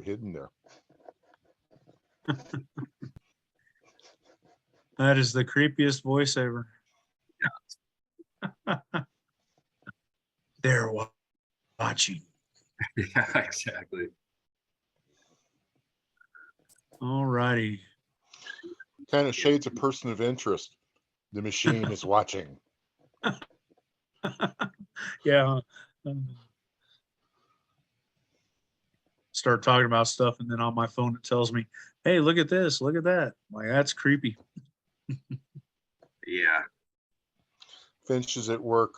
hidden there. That is the creepiest voice ever. They're watching. Yeah, exactly. All righty. Kind of shades a person of interest. The machine is watching. Yeah. Start talking about stuff, and then on my phone it tells me, "Hey, look at this, look at that." I'm like, that's creepy. Yeah. Finch is at work.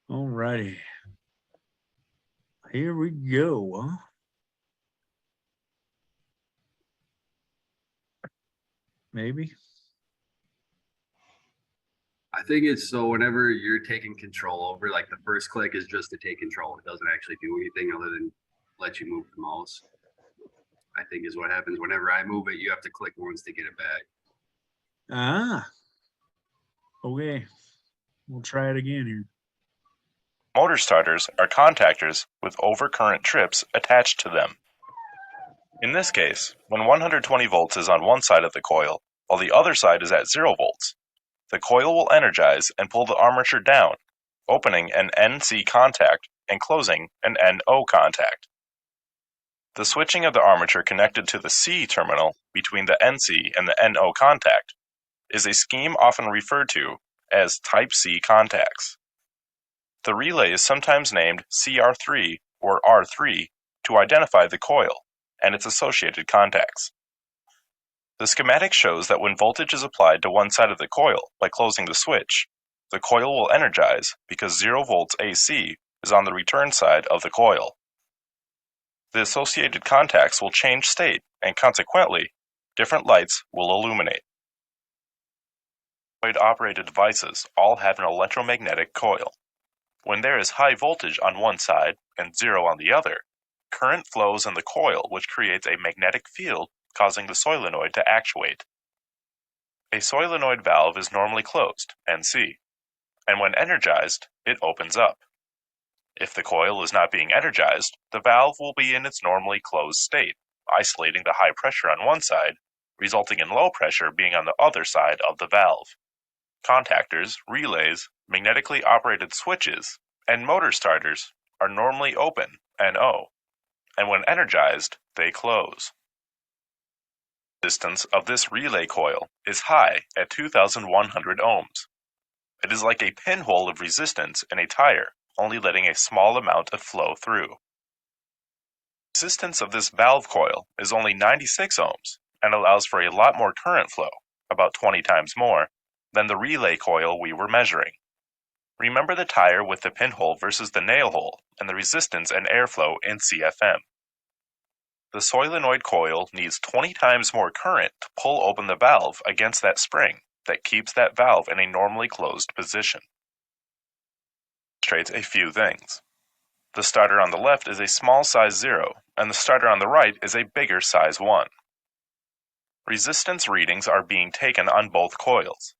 All righty. Here we go. Maybe. I think it's so whenever you're taking control over, like the first click is just to take control. It doesn't actually do anything other than let you move the mouse. I think is what happens whenever I move it. You have to click once to get it back. Ah. Okay. We'll try it again here. Motor starters are contactors with overcurrent trips attached to them. In this case, when 120 volts is on one side of the coil, while the other side is at 0 volts, the coil will energize and pull the armature down, opening an NC contact and closing an NO contact. The switching of the armature connected to the C terminal between the NC and the NO contact is a scheme often referred to as Type C contacts. The relay is sometimes named CR3 or R3 to identify the coil and its associated contacts. The schematic shows that when voltage is applied to one side of the coil by closing the switch, the coil will energize because 0 volts AC is on the return side of the coil. The associated contacts will change state, and consequently, different lights will illuminate. Operated devices all have an electromagnetic coil. When there is high voltage on one side and 0 on the other, current flows in the coil which creates a magnetic field causing the solenoid to actuate. A solenoid valve is normally closed, NC, and when energized, it opens up. If the coil is not being energized, the valve will be in its normally closed state, isolating the high pressure on one side, resulting in low pressure being on the other side of the valve. Contactors, relays, magnetically operated switches, and motor starters are normally open, NO, and when energized, they close. Resistance of this relay coil is high at 2,100 ohms. It is like a pinhole of resistance in a tire, only letting a small amount of flow through. Resistance of this valve coil is only 96 ohms and allows for a lot more current flow, about 20 times more, than the relay coil we were measuring. Remember the tire with the pinhole versus the nail hole and the resistance and airflow in CFM. The solenoid coil needs 20 times more current to pull open the valve against that spring that keeps that valve in a normally closed position. Illustrates a few things. The starter on the left is a small size 0, and the starter on the right is a bigger size 1. Resistance readings are being taken on both coils.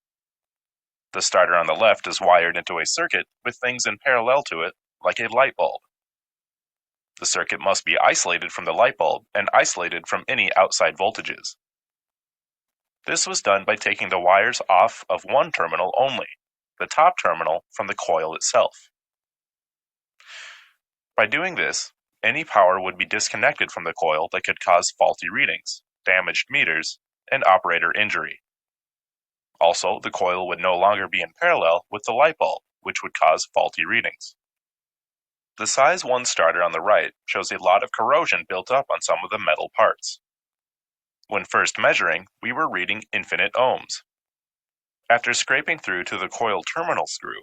The starter on the left is wired into a circuit with things in parallel to it, like a light bulb. The circuit must be isolated from the light bulb and isolated from any outside voltages. This was done by taking the wires off of one terminal only, the top terminal from the coil itself. By doing this, any power would be disconnected from the coil that could cause faulty readings, damaged meters, and operator injury. Also, the coil would no longer be in parallel with the light bulb, which would cause faulty readings. The size 1 starter on the right shows a lot of corrosion built up on some of the metal parts. When first measuring, we were reading infinite ohms. After scraping through to the coil terminal screw,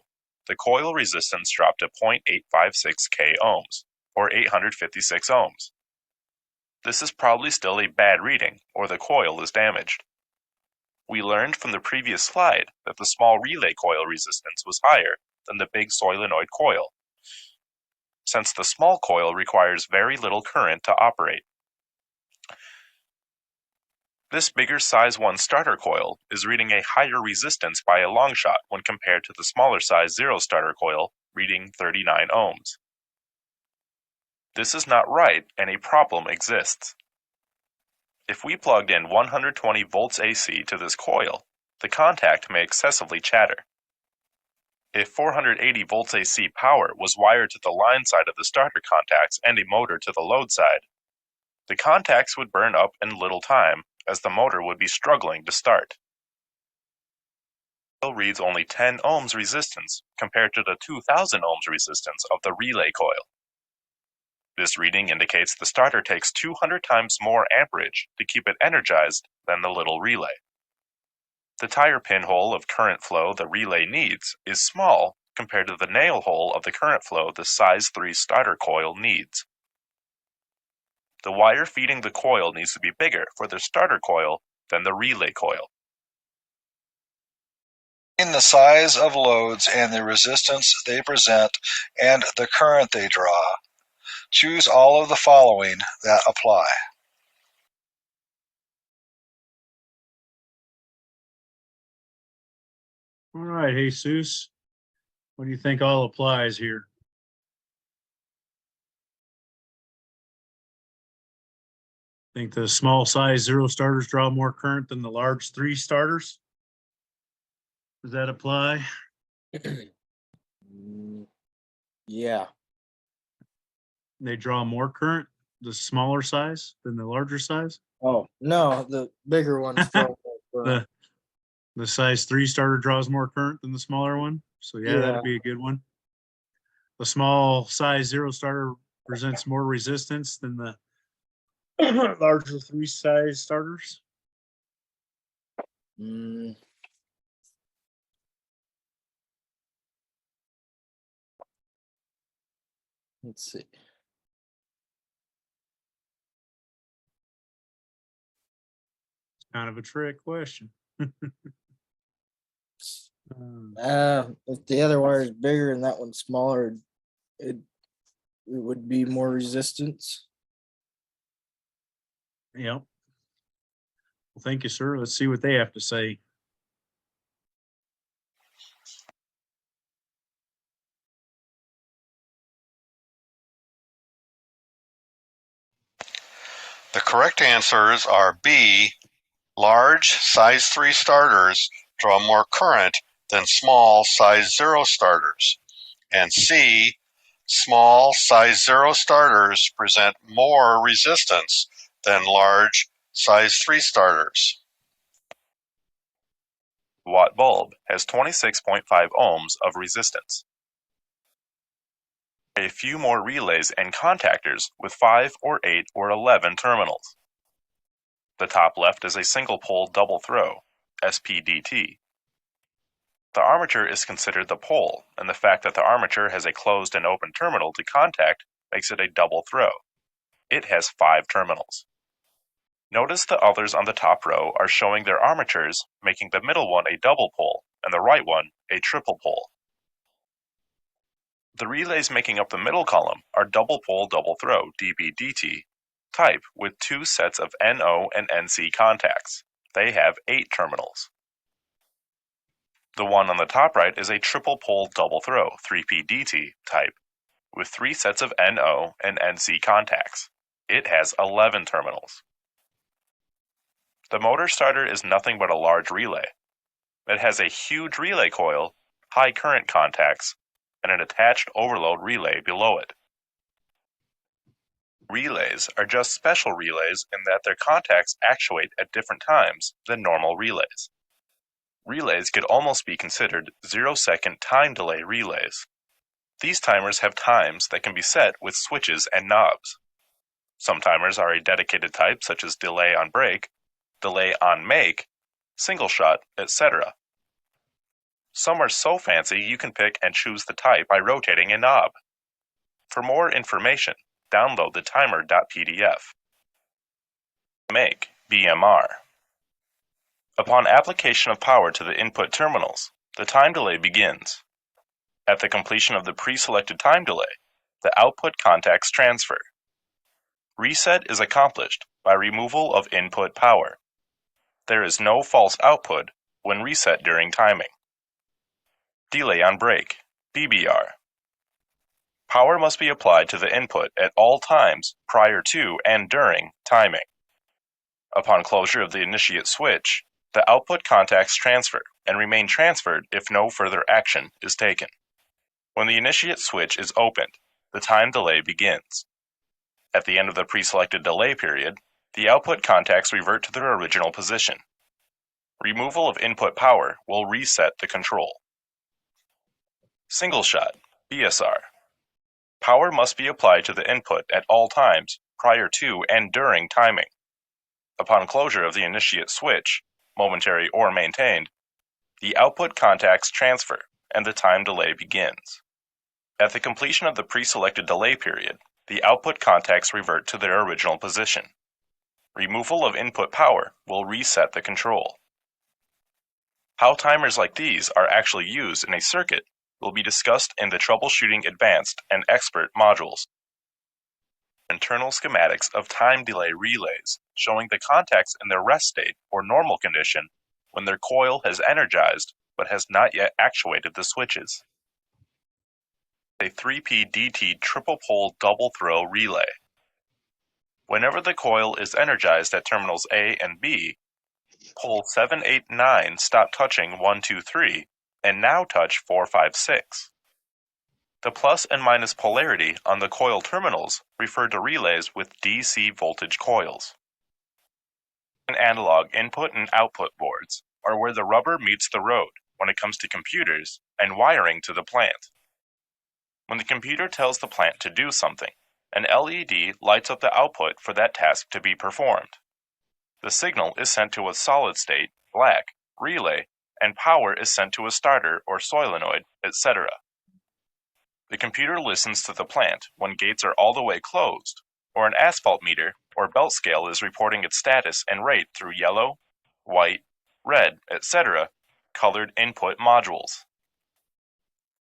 the coil resistance dropped to 0.856 k ohms, or 856 ohms. This is probably still a bad reading, or the coil is damaged. We learned from the previous slide that the small relay coil resistance was higher than the big solenoid coil, since the small coil requires very little current to operate. This bigger size 1 starter coil is reading a higher resistance by a long shot when compared to the smaller size 0 starter coil reading 39 ohms. This is not right and a problem exists. If we plugged in 120 volts AC to this coil, the contact may excessively chatter. If 480 volts AC power was wired to the line side of the starter contacts and a motor to the load side, the contacts would burn up in little time as the motor would be struggling to start. It reads only 10 ohms resistance compared to the 2000 ohms resistance of the relay coil. This reading indicates the starter takes 200 times more amperage to keep it energized than the little relay. The tire pinhole of current flow the relay needs is small compared to the nail hole of the current flow the size 3 starter coil needs. The wire feeding the coil needs to be bigger for the starter coil than the relay coil. In the size of loads and the resistance they present and the current they draw, choose all of the following that apply. All right, Jesus. What do you think all applies here? Think the small size 0 starters draw more current than the large 3 starters? Does that apply? Yeah. They draw more current, the smaller size than the larger size? Oh, no, the bigger ones draw more current. The size 3 starter draws more current than the smaller one. So yeah, Yeah. that'd be a good one. The small size 0 starter presents more resistance than the larger 3 size starters. Mm, let's see. It's kind of a trick question. If the other wire is bigger and that one's smaller, it would be more resistance. Yep. Well, thank you, sir. Let's see what they have to say. The correct answers are B, large size 3 starters draw more current than small size 0 starters, and C, small size 0 starters present more resistance than large size 3 starters. Watt bulb has 26.5 ohms of resistance. A few more relays and contactors with 5 or 8 or 11 terminals. The top left is a single pole double throw, SPDT. The armature is considered the pole, and the fact that the armature has a closed and open terminal to contact makes it a double throw. It has 5 terminals. Notice the others on the top row are showing their armatures, making the middle one a double pole and the right one a triple pole. The relays making up the middle column are double pole double throw DBDT type with 2 sets of NO and NC contacts. They have 8 terminals. The one on the top right is a triple pole double throw 3PDT type with 3 sets of NO and NC contacts. It has 11 terminals. The motor starter is nothing but a large relay. It has a huge relay coil, high current contacts, and an attached overload relay below it. Relays are just special relays in that their contacts actuate at different times than normal relays. Relays could almost be considered 0-second time delay relays. These timers have times that can be set with switches and knobs. Some timers are a dedicated type such as delay on break, delay on make, single shot, etc. Some are so fancy you can pick and choose the type by rotating a knob. For more information, download the timer.pdf. Make, BMR. Upon application of power to the input terminals, the time delay begins. At the completion of the pre-selected time delay, the output contacts transfer. Reset is accomplished by removal of input power. There is no false output when reset during timing. Delay on break, BBR. Power must be applied to the input at all times prior to and during timing. Upon closure of the initiate switch, the output contacts transfer and remain transferred if no further action is taken. When the initiate switch is opened, the time delay begins. At the end of the preselected delay period, the output contacts revert to their original position. Removal of input power will reset the control. Single shot, BSR. Power must be applied to the input at all times prior to and during timing. Upon closure of the initiate switch, momentary or maintained, the output contacts transfer and the time delay begins. At the completion of the preselected delay period, the output contacts revert to their original position. Removal of input power will reset the control. How timers like these are actually used in a circuit will be discussed in the Troubleshooting Advanced and Expert modules. Internal schematics of time delay relays showing the contacts in their rest state or normal condition when their coil has energized but has not yet actuated the switches. A 3P-DT triple pole double throw relay. Whenever the coil is energized at terminals A and B, pole 7, 8, 9 stop touching 1, 2, 3 and now touch 4, 5, 6. The plus and minus polarity on the coil terminals refer to relays with DC voltage coils. Analog input and output boards are where the rubber meets the road when it comes to computers and wiring to the plant. When the computer tells the plant to do something, an LED lights up the output for that task to be performed. The signal is sent to a solid-state, black, relay, and power is sent to a starter or solenoid, etc. The computer listens to the plant when gates are all the way closed, or an asphalt meter or belt scale is reporting its status and rate through yellow, white, red, etc. colored input modules.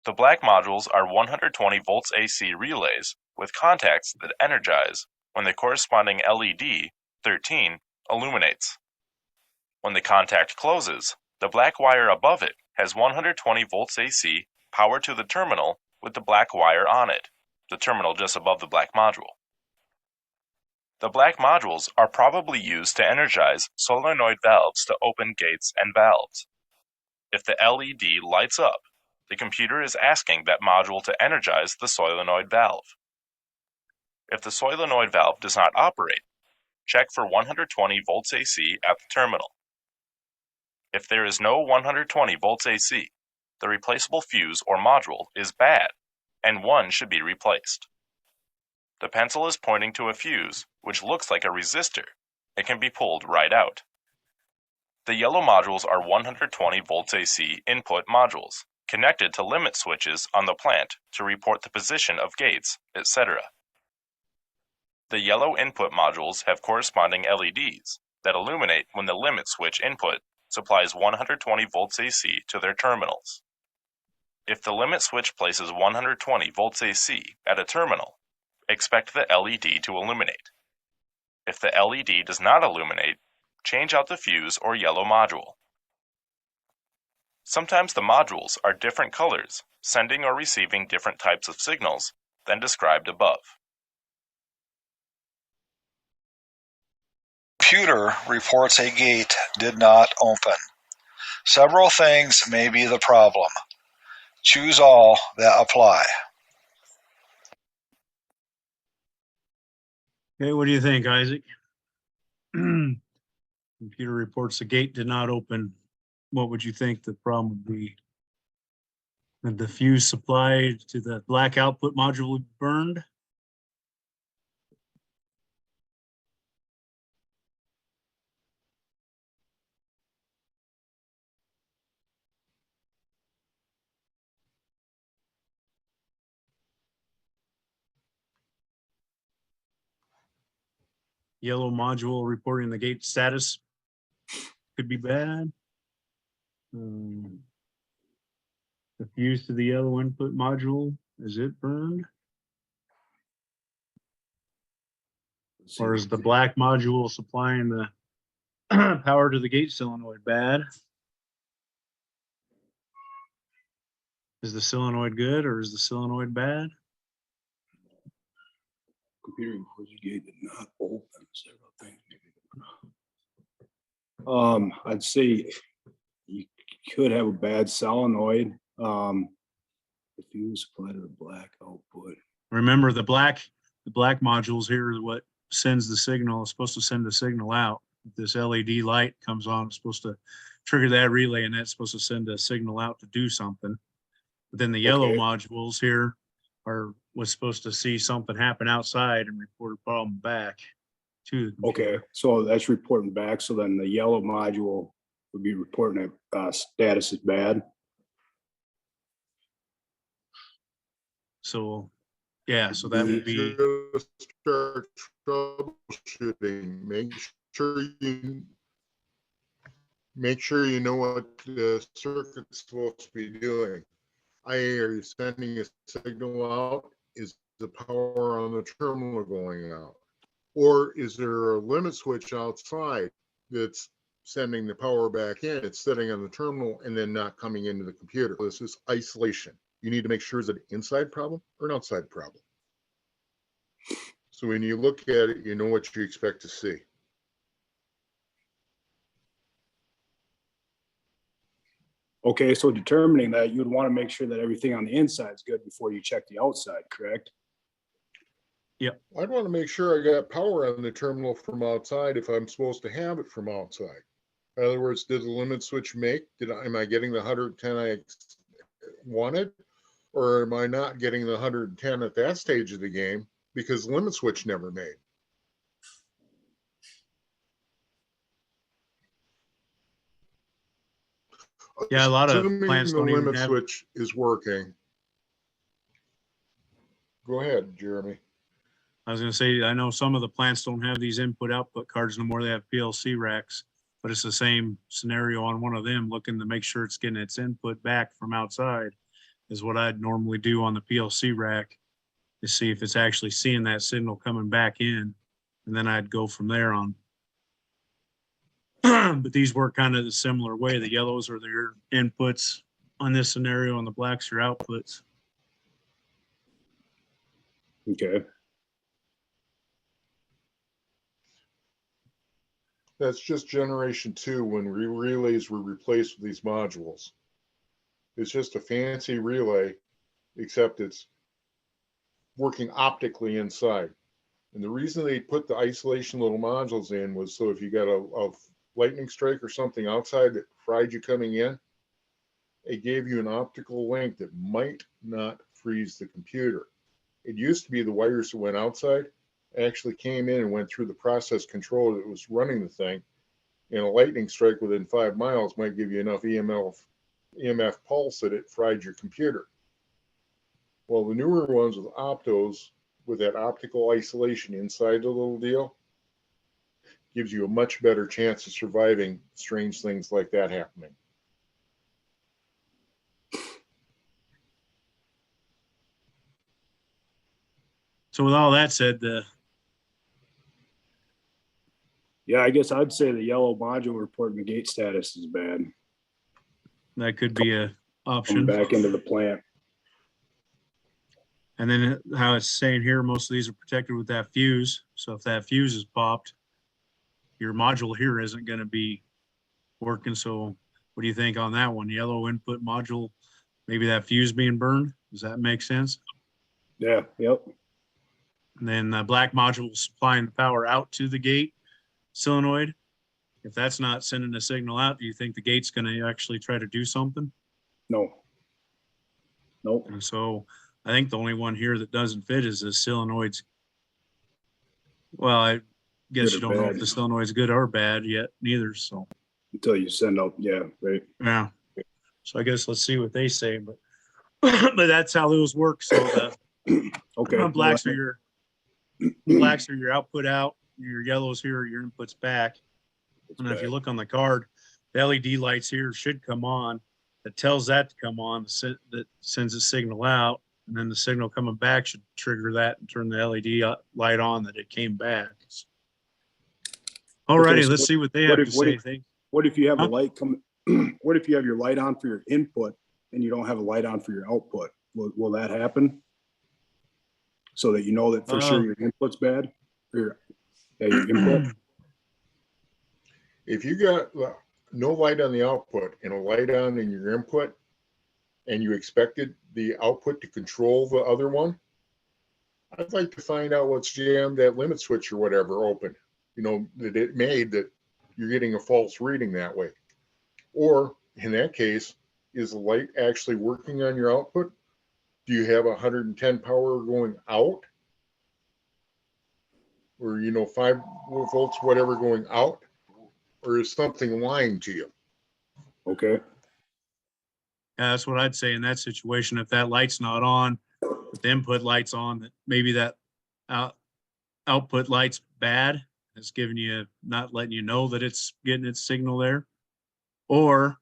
The black modules are 120 volts AC relays with contacts that energize when the corresponding LED, 13, illuminates. When the contact closes, the black wire above it has 120 volts AC power to the terminal with the black wire on it, the terminal just above the black module. The black modules are probably used to energize solenoid valves to open gates and valves. If the LED lights up, the computer is asking that module to energize the solenoid valve. If the solenoid valve does not operate, check for 120 volts AC at the terminal. If there is no 120 volts AC, the replaceable fuse or module is bad, and one should be replaced. The pencil is pointing to a fuse, which looks like a resistor. It can be pulled right out. The yellow modules are 120 volts AC input modules, connected to limit switches on the plant to report the position of gates, etc. The yellow input modules have corresponding LEDs that illuminate when the limit switch input supplies 120 volts AC to their terminals. If the limit switch places 120 volts AC at a terminal, expect the LED to illuminate. If the LED does not illuminate, change out the fuse or yellow module. Sometimes the modules are different colors, sending or receiving different types of signals than described above. Computer reports a gate did not open. Several things may be the problem. Choose all that apply. Okay, what do you think, Isaac? Computer reports the gate did not open. What would you think the problem would be? That the fuse supplied to the black output module burned? Yellow module reporting the gate status could be bad. The fuse to the yellow input module, is it burned? Or is the black module supplying the power to the gate solenoid bad? Is the solenoid good or is the solenoid bad? computer reports the gate did not open. Several things. I'd say you could have a bad solenoid. If you supply to the black output. Remember the black modules here is what sends the signal. It's supposed to send the signal out. If this LED light comes on, it's supposed to trigger that relay, and that's supposed to send a signal out to do something. But then the yellow Okay. modules here was supposed to see something happen outside and report a problem back to the computer. Okay, so that's reporting back. So then the yellow module would be reporting that status is bad. So, yeah, so that would be, Just start troubleshooting. Make sure you know what the circuit's supposed to be doing. Are you sending a signal out? Is the power on the terminal going out? Or is there a limit switch outside that's sending the power back in? It's sitting on the terminal and then not coming into the computer. This is isolation. You need to make sure is it an inside problem or an outside problem. So when you look at it, you know what you expect to see. Okay, so determining that, you'd want to make sure that everything on the inside is good before you check the outside, correct? I'd want to make sure I got power on the terminal from outside if I'm supposed to have it from outside. In other words, did the limit switch make? Am I getting the 110 I wanted? Or am I not getting the 110 at that stage of the game because the limit switch never made? yeah, a lot of Assuming plants the don't even limit have, switch is working. Go ahead, Jeremy. I was gonna say, I know some of the plants don't have these input output cards no more. They have PLC racks, but it's the same scenario on one of them, looking to make sure it's getting its input back from outside is what I'd normally do on the PLC rack to see if it's actually seeing that signal coming back in. And then I'd go from there on. But these work kind of the similar way. The yellows are their inputs on this scenario, and the blacks are outputs. Okay, That's just generation 2 when relays were replaced with these modules. It's just a fancy relay, except it's working optically inside. And the reason they put the isolation little modules in was so if you got a lightning strike or something outside that fried you coming in, it gave you an optical link that might not freeze the computer. It used to be the wires that went outside actually came in and went through the process controller that was running the thing. And a lightning strike within 5 miles might give you enough EMF pulse that it fried your computer. Well, the newer ones with optos, with that optical isolation inside the little deal, gives you a much better chance of surviving strange things like that happening. So with all that said, yeah, I guess I'd say the yellow module reporting the gate status is bad. that could be a Coming option. back into the plant. And then how it's saying here, most of these are protected with that fuse. So if that fuse is popped, your module here isn't going to be working. So what do you think on that one? Yellow input module, maybe that fuse being burned. Does that make sense? Yeah, yep. And then the black module supplying the power out to the gate solenoid. If that's not sending a signal out, do you think the gate's going to actually try to do something? No. Nope. And so I think the only one here that doesn't fit is the solenoid's. Well, I guess Good you or don't know if bad. the solenoid's good or bad yet, neither. So, Until you send out, yeah, right. yeah. So I guess let's see what they say. But but that's how those work. So the Okay. blacks are your output out. Your yellows here are your inputs back. And if you look on the card, the LED lights here should come on. That tells that to come on, that sends a signal out, and then the signal coming back should trigger that and turn the LED light on that it came back. All righty, so let's see what they have to say. What if you have Huh? a light come? What if you have your light on for your input and you don't have a light on for your output? Will that happen? so that you know that for sure Oh. your input's bad? Or, yeah, your input? If you got no light on the output and a light on in your input, and you expected the output to control the other one, I'd like to find out what's jammed, that limit switch or whatever open, that it made that you're getting a false reading that way. Or in that case, is the light actually working on your output? Do you have 110 power going out? Or, 5 volts, whatever going out? Or is something lying to you? Okay. Yeah, that's what I'd say in that situation. If that light's not on, but the input light's on, that maybe that output light's bad. It's giving you, not letting you know that it's getting its signal there. Or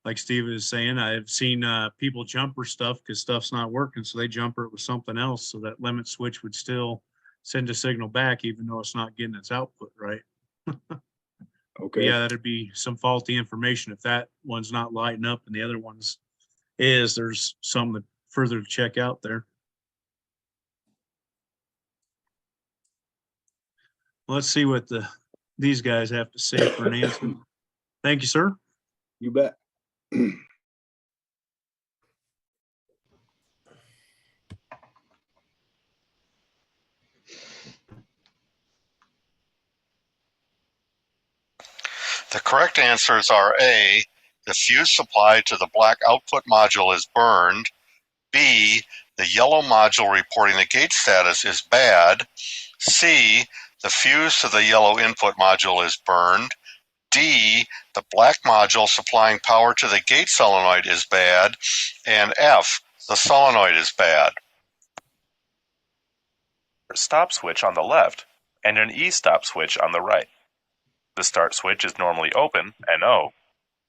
like Steve is saying, I've seen people jumper stuff because stuff's not working. So they jumper it with something else. So that limit switch would still send a signal back, even though it's not getting its output right. Okay. Yeah, that'd be some faulty information. If that one's not lighting up and the other one's is, there's some further to check out there. Let's see what these guys have to say for an answer. Thank you, sir. You bet. The correct answers are A, the fuse supplied to the black output module is burned. B, the yellow module reporting the gate status is bad. C, the fuse to the yellow input module is burned. D, the black module supplying power to the gate solenoid is bad. And F, the solenoid is bad. Stop switch on the left and an e-stop switch on the right. The start switch is normally open, NO,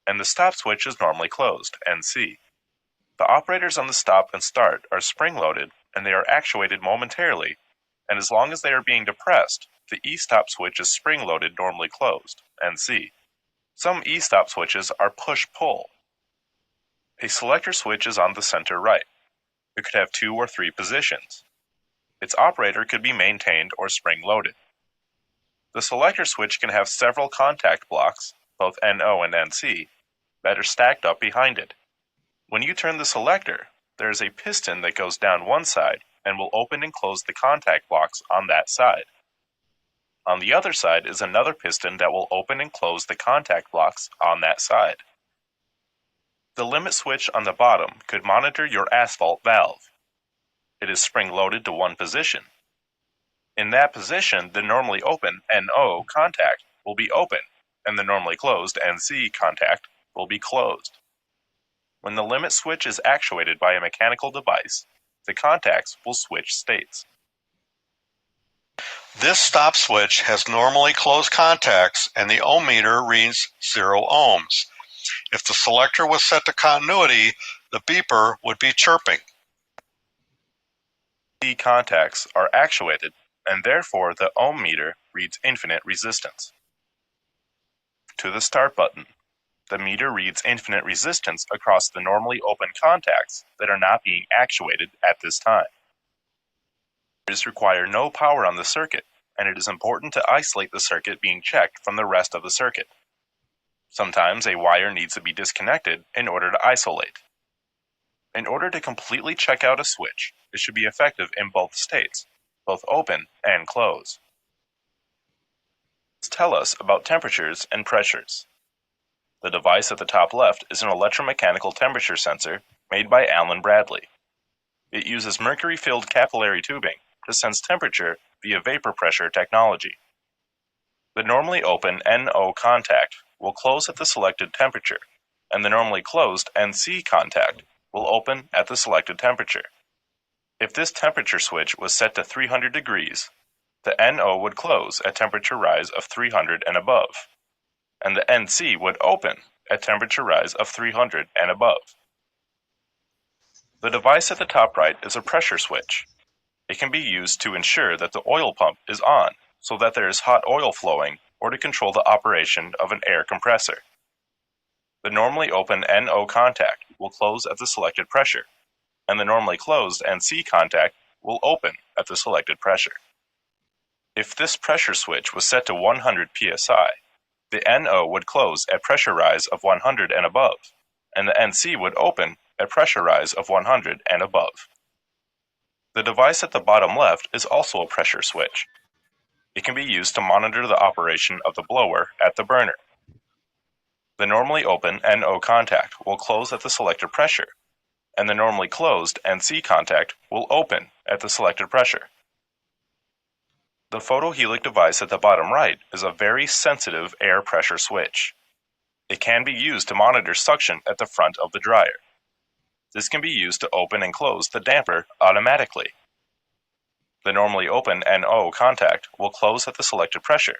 and the stop switch is normally closed, NC. The operators on the stop and start are spring-loaded and they are actuated momentarily, and as long as they are being depressed, the e-stop switch is spring-loaded normally closed, NC. Some e-stop switches are push-pull. A selector switch is on the center right. It could have 2 or 3 positions. Its operator could be maintained or spring-loaded. The selector switch can have several contact blocks, both NO and NC, that are stacked up behind it. When you turn the selector, there is a piston that goes down one side and will open and close the contact blocks on that side. On the other side is another piston that will open and close the contact blocks on that side. The limit switch on the bottom could monitor your asphalt valve. It is spring-loaded to one position. In that position, the normally open NO contact will be open, and the normally closed NC contact will be closed. When the limit switch is actuated by a mechanical device, the contacts will switch states. This stop switch has normally closed contacts and the ohm meter reads 0 ohms. If the selector was set to continuity, the beeper would be chirping. The contacts are actuated, and therefore the ohm meter reads infinite resistance. To the start button, the meter reads infinite resistance across the normally open contacts that are not being actuated at this time. Meters require no power on the circuit, and it is important to isolate the circuit being checked from the rest of the circuit. Sometimes a wire needs to be disconnected in order to isolate. In order to completely check out a switch, it should be effective in both states, both open and close. Let's tell us about temperatures and pressures. The device at the top left is an electromechanical temperature sensor made by Allen Bradley. It uses mercury-filled capillary tubing to sense temperature via vapor pressure technology. The normally open NO contact will close at the selected temperature, and the normally closed NC contact will open at the selected temperature. If this temperature switch was set to 300 degrees, the NO would close at temperature rise of 300 and above, and the NC would open at temperature rise of 300 and above. The device at the top right is a pressure switch. It can be used to ensure that the oil pump is on so that there is hot oil flowing or to control the operation of an air compressor. The normally open NO contact will close at the selected pressure, and the normally closed NC contact will open at the selected pressure. If this pressure switch was set to 100 psi, the NO would close at pressure rise of 100 and above, and the NC would open at pressure rise of 100 and above. The device at the bottom left is also a pressure switch. It can be used to monitor the operation of the blower at the burner. The normally open NO contact will close at the selected pressure, and the normally closed NC contact will open at the selected pressure. The photohelic device at the bottom right is a very sensitive air pressure switch. It can be used to monitor suction at the front of the dryer. This can be used to open and close the damper automatically. The normally open NO contact will close at the selected pressure,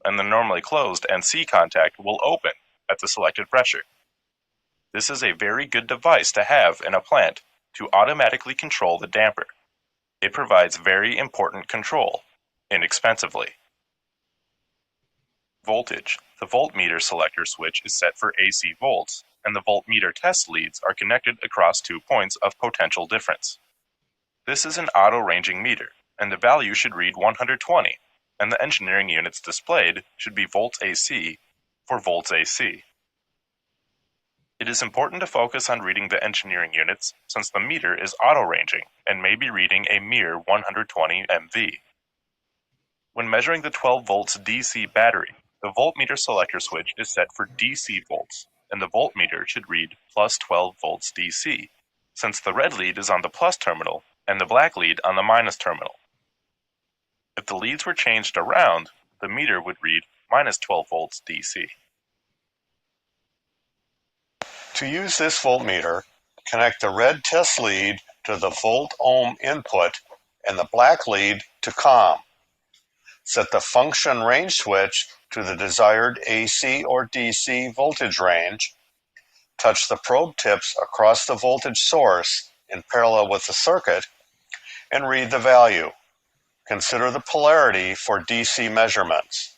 and the normally closed NC contact will open at the selected pressure. This is a very good device to have in a plant to automatically control the damper. It provides very important control, inexpensively. Voltage. The voltmeter selector switch is set for AC volts, and the voltmeter test leads are connected across 2 points of potential difference. This is an auto-ranging meter, and the value should read 120, and the engineering units displayed should be volts AC for volts AC. It is important to focus on reading the engineering units since the meter is auto-ranging and may be reading a mere 120 MV. When measuring the 12 volts DC battery, the voltmeter selector switch is set for DC volts, and the voltmeter should read plus 12 volts DC, since the red lead is on the plus terminal and the black lead on the minus terminal. If the leads were changed around, the meter would read minus 12 volts DC. To use this voltmeter, connect the red test lead to the volt-ohm input and the black lead to COM. Set the function range switch to the desired AC or DC voltage range. Touch the probe tips across the voltage source in parallel with the circuit and read the value. Consider the polarity for DC measurements.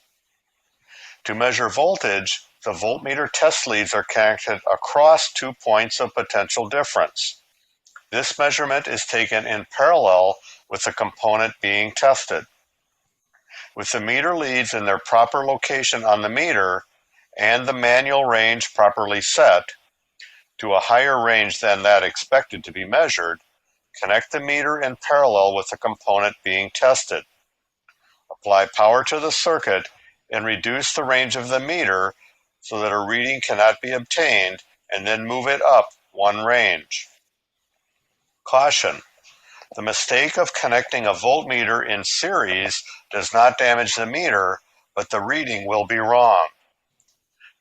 To measure voltage, the voltmeter test leads are connected across 2 points of potential difference. This measurement is taken in parallel with the component being tested. With the meter leads in their proper location on the meter and the manual range properly set to a higher range than that expected to be measured, connect the meter in parallel with the component being tested. Apply power to the circuit and reduce the range of the meter so that a reading cannot be obtained, and then move it up 1 range. Caution: the mistake of connecting a voltmeter in series does not damage the meter, but the reading will be wrong.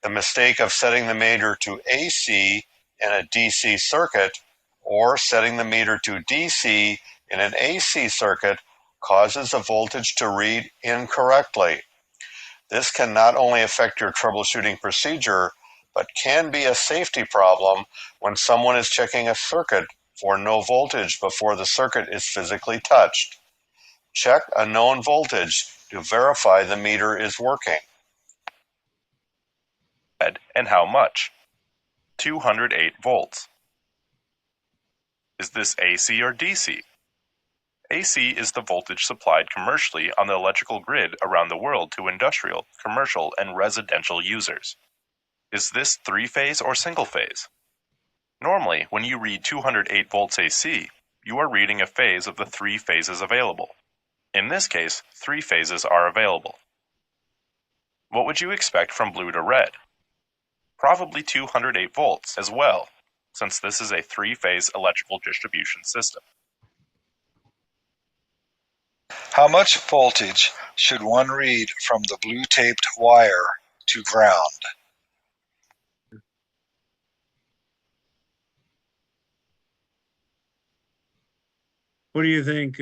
The mistake of setting the meter to AC in a DC circuit or setting the meter to DC in an AC circuit causes the voltage to read incorrectly. This can not only affect your troubleshooting procedure, but can be a safety problem when someone is checking a circuit for no voltage before the circuit is physically touched. Check a known voltage to verify the meter is working. And how much? 208 volts. Is this AC or DC? AC is the voltage supplied commercially on the electrical grid around the world to industrial, commercial, and residential users. Is this 3-phase or single-phase? Normally, when you read 208 volts AC, you are reading a phase of the 3 phases available. In this case, 3 phases are available. What would you expect from blue to red? Probably 208 volts as well, since this is a 3-phase electrical distribution system. How much voltage should one read from the blue taped wire to ground? What do you think,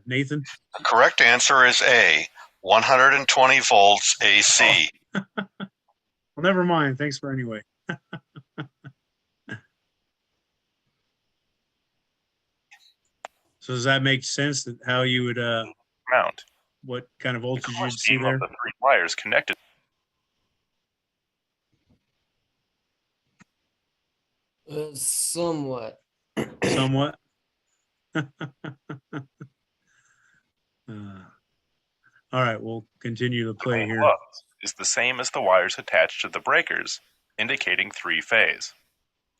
Nathan? The correct answer is A, 120 volts AC. Well, never mind. Thanks for anyway. So does that make sense that how you would Mount. what kind of The voltage core you'd see scheme there? of the 3 wires connected. Somewhat. Somewhat. All right, we'll continue to The play main here. lux is the same as the wires attached to the breakers, indicating three-phase.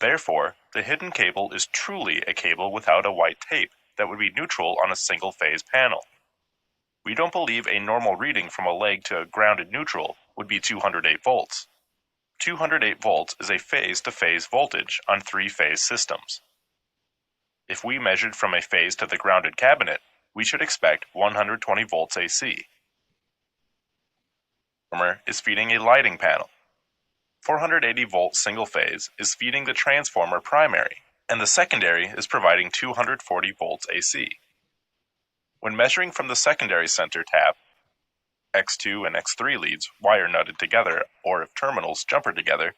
Therefore, the hidden cable is truly a cable without a white tape that would be neutral on a single-phase panel. We don't believe a normal reading from a leg to a grounded neutral would be 208 volts. 208 volts is a phase-to-phase voltage on three-phase systems. If we measured from a phase to the grounded cabinet, we should expect 120 volts AC. Transformer is feeding a lighting panel. 480 volt single phase is feeding the transformer primary, and the secondary is providing 240 volts AC. When measuring from the secondary center tap, X2 and X3 leads wire nutted together, or if terminals jumper together,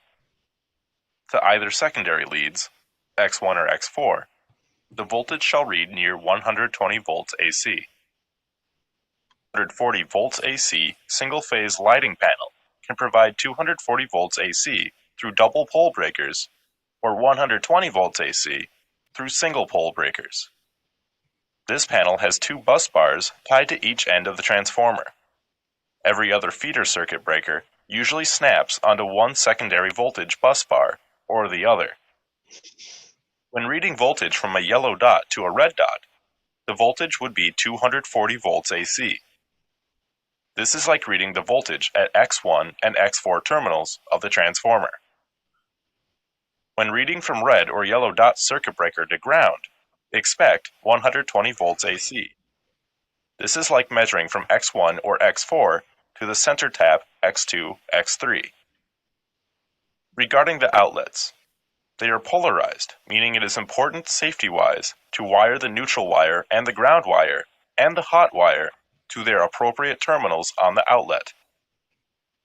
to either secondary leads, X1 or X4, the voltage shall read near 120 volts AC. 140 volts AC single-phase lighting panel can provide 240 volts AC through double pole breakers or 120 volts AC through single pole breakers. This panel has two bus bars tied to each end of the transformer. Every other feeder circuit breaker usually snaps onto one secondary voltage bus bar or the other. When reading voltage from a yellow dot to a red dot, the voltage would be 240 volts AC. This is like reading the voltage at X1 and X4 terminals of the transformer. When reading from red or yellow dot circuit breaker to ground, expect 120 volts AC. This is like measuring from X1 or X4 to the center tap X2, X3. Regarding the outlets, they are polarized, meaning it is important safety-wise to wire the neutral wire and the ground wire and the hot wire to their appropriate terminals on the outlet.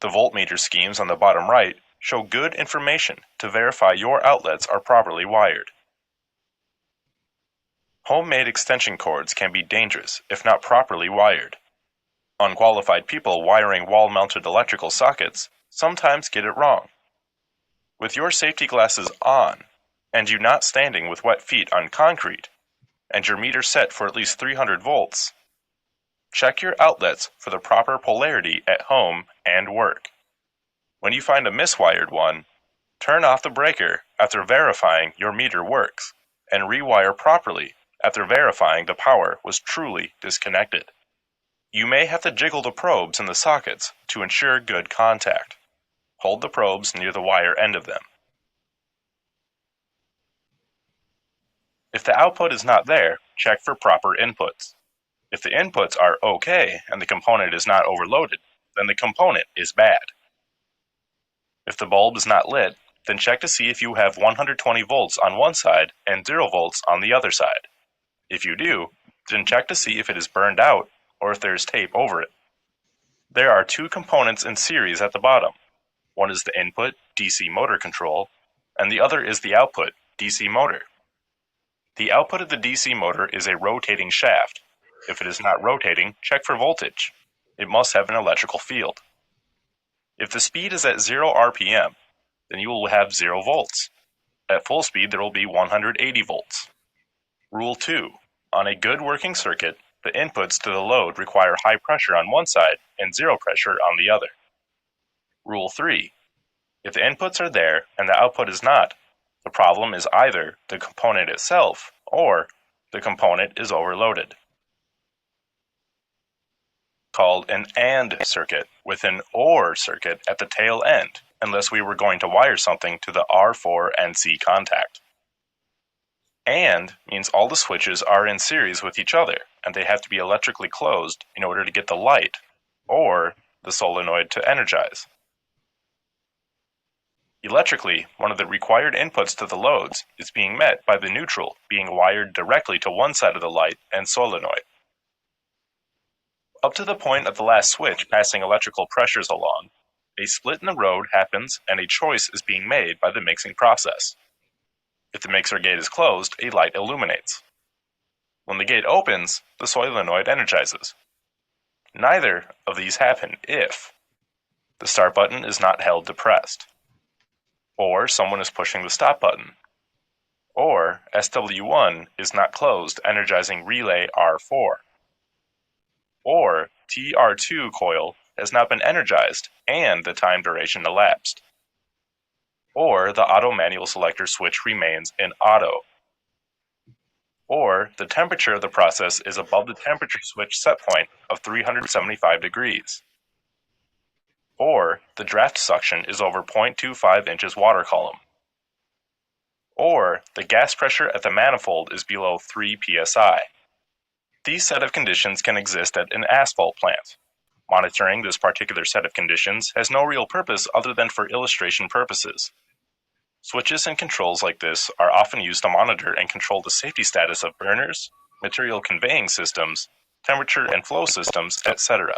The voltmeter schemes on the bottom right show good information to verify your outlets are properly wired. Homemade extension cords can be dangerous if not properly wired. Unqualified people wiring wall-mounted electrical sockets sometimes get it wrong. With your safety glasses on, and you not standing with wet feet on concrete, and your meter set for at least 300 volts, check your outlets for the proper polarity at home and work. When you find a miswired one, turn off the breaker after verifying your meter works, and rewire properly after verifying the power was truly disconnected. You may have to jiggle the probes in the sockets to ensure good contact. Hold the probes near the wire end of them. If the output is not there, check for proper inputs. If the inputs are okay and the component is not overloaded, then the component is bad. If the bulb is not lit, then check to see if you have 120 volts on one side and 0 volts on the other side. If you do, then check to see if it is burned out or if there is tape over it. There are two components in series at the bottom. One is the input, DC motor control, and the other is the output, DC motor. The output of the DC motor is a rotating shaft. If it is not rotating, check for voltage. It must have an electrical field. If the speed is at 0 RPM, then you will have 0 volts. At full speed, there will be 180 volts. Rule 2. On a good working circuit, the inputs to the load require high pressure on one side and 0 pressure on the other. Rule 3. If the inputs are there and the output is not, the problem is either the component itself or the component is overloaded. Called an AND circuit with an OR circuit at the tail end, unless we were going to wire something to the R4 NC contact. AND means all the switches are in series with each other, and they have to be electrically closed in order to get the light, or the solenoid to energize. Electrically, one of the required inputs to the loads is being met by the neutral being wired directly to one side of the light and solenoid. Up to the point of the last switch passing electrical pressures along, a split in the road happens and a choice is being made by the mixing process. If the mixer gate is closed, a light illuminates. When the gate opens, the solenoid energizes. Neither of these happen if the start button is not held depressed, or someone is pushing the stop button, Or SW1 is not closed, energizing relay R4. Or TR2 coil has not been energized and the time duration elapsed. Or the auto manual selector switch remains in auto. Or the temperature of the process is above the temperature switch set point of 375 degrees. Or the draft suction is over 0.25 inches water column. Or the gas pressure at the manifold is below 3 psi. These set of conditions can exist at an asphalt plant. Monitoring this particular set of conditions has no real purpose other than for illustration purposes. Switches and controls like this are often used to monitor and control the safety status of burners, material conveying systems, temperature and flow systems, etc.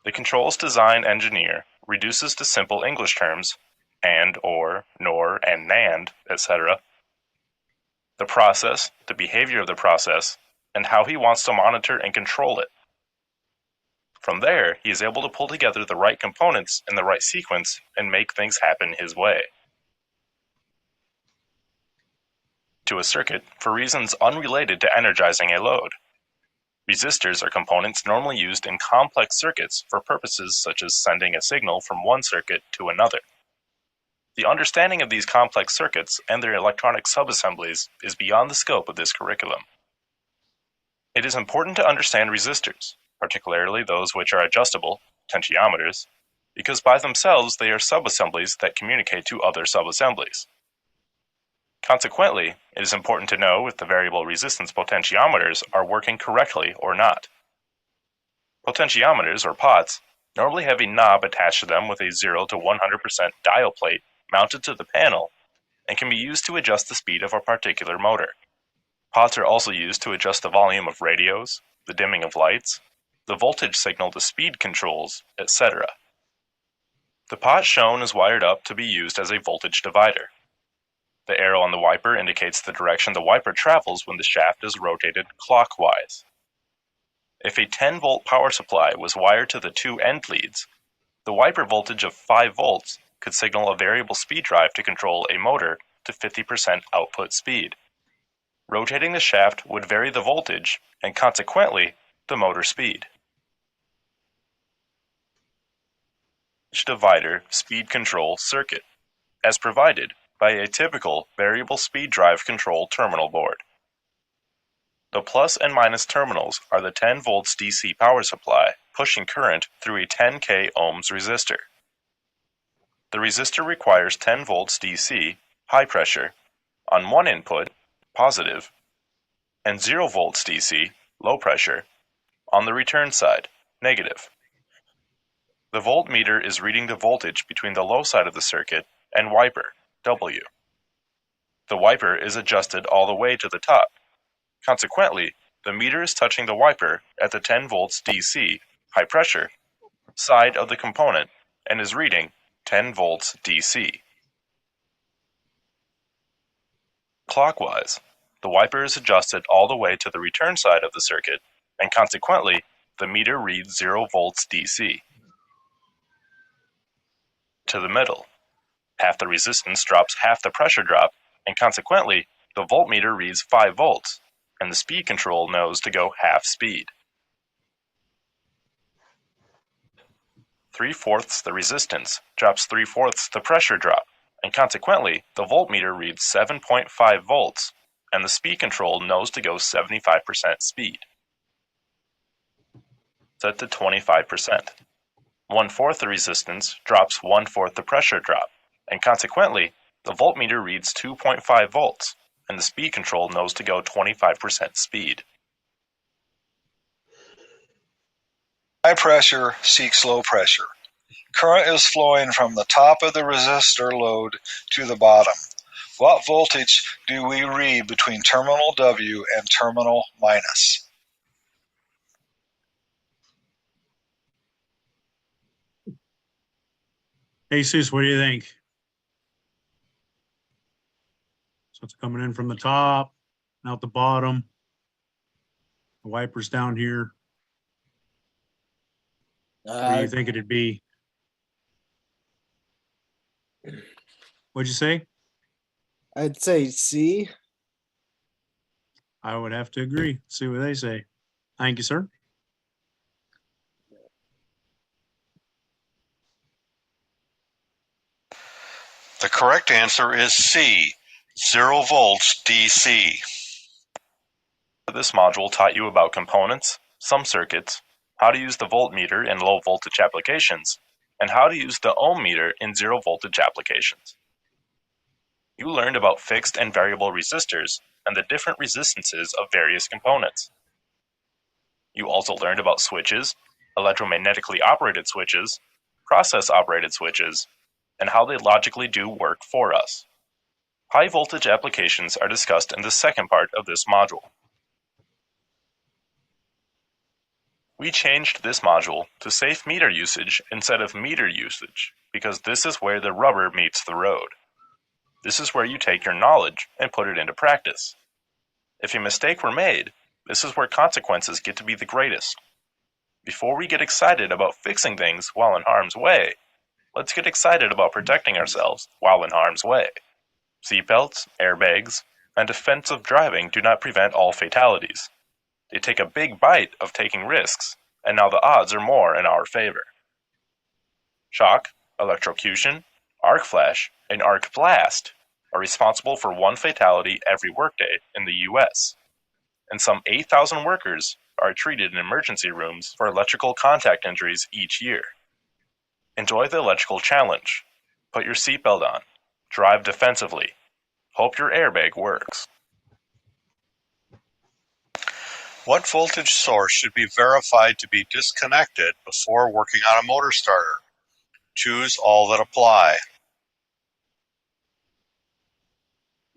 The controls design engineer reduces to simple English terms, and, or, nor, and NAND, etc. The process, the behavior of the process, and how he wants to monitor and control it. From there, he is able to pull together the right components in the right sequence and make things happen his way. To a circuit for reasons unrelated to energizing a load. Resistors are components normally used in complex circuits for purposes such as sending a signal from one circuit to another. The understanding of these complex circuits and their electronic subassemblies is beyond the scope of this curriculum. It is important to understand resistors, particularly those which are adjustable, potentiometers, because by themselves they are subassemblies that communicate to other subassemblies. Consequently, it is important to know if the variable resistance potentiometers are working correctly or not. Potentiometers, or pots, normally have a knob attached to them with a 0 to 100% dial plate mounted to the panel and can be used to adjust the speed of a particular motor. Pots are also used to adjust the volume of radios, the dimming of lights, the voltage signal to speed controls, etc. The pot shown is wired up to be used as a voltage divider. The arrow on the wiper indicates the direction the wiper travels when the shaft is rotated clockwise. If a 10-volt power supply was wired to the two end leads, the wiper voltage of 5 volts could signal a variable speed drive to control a motor to 50% output speed. Rotating the shaft would vary the voltage and consequently the motor speed. Divider speed control circuit, as provided by a typical variable speed drive control terminal board. The plus and minus terminals are the 10 volts DC power supply pushing current through a 10K ohms resistor. The resistor requires 10 volts DC, high pressure, on one input, positive, and 0 volts DC, low pressure, on the return side, negative. The voltmeter is reading the voltage between the low side of the circuit and wiper, W. The wiper is adjusted all the way to the top. Consequently, the meter is touching the wiper at the 10 volts DC, high pressure, side of the component and is reading 10 volts DC. Clockwise, the wiper is adjusted all the way to the return side of the circuit and consequently, the meter reads 0 volts DC. To the middle, half the resistance drops half the pressure drop and consequently, the voltmeter reads 5 volts and the speed control knows to go half speed. 3/4 the resistance drops 3/4 the pressure drop, and consequently, the voltmeter reads 7.5 volts, and the speed control knows to go 75% speed. Set to 25%. 1/4 the resistance drops 1/4 the pressure drop, and consequently, the voltmeter reads 2.5 volts, and the speed control knows to go 25% speed. High pressure seeks low pressure. Current is flowing from the top of the resistor load to the bottom. What voltage do we read between terminal W and terminal minus? Hey, Sus, what do you think? So it's coming in from the top, out the bottom. The wiper's down here. What do you think it'd be? What'd you say? I'd say C. I would have to agree. See what they say. Thank you, sir. The correct answer is C, 0 volts DC. This module taught you about components, some circuits, how to use the voltmeter in low voltage applications, and how to use the ohm meter in zero voltage applications. You learned about fixed and variable resistors and the different resistances of various components. You also learned about switches, electromagnetically operated switches, process operated switches, and how they logically do work for us. High voltage applications are discussed in the second part of this module. We changed this module to safe meter usage instead of meter usage because this is where the rubber meets the road. This is where you take your knowledge and put it into practice. If a mistake were made, this is where consequences get to be the greatest. Before we get excited about fixing things while in harm's way, let's get excited about protecting ourselves while in harm's way. Seatbelts, airbags, and defensive driving do not prevent all fatalities. They take a big bite of taking risks, and now the odds are more in our favor. Shock, electrocution, arc flash, and arc blast are responsible for 1 fatality every workday in the US, and some 8,000 workers are treated in emergency rooms for electrical contact injuries each year. Enjoy the electrical challenge. Put your seatbelt on. Drive defensively. Hope your airbag works. What voltage source should be verified to be disconnected before working on a motor starter? Choose all that apply.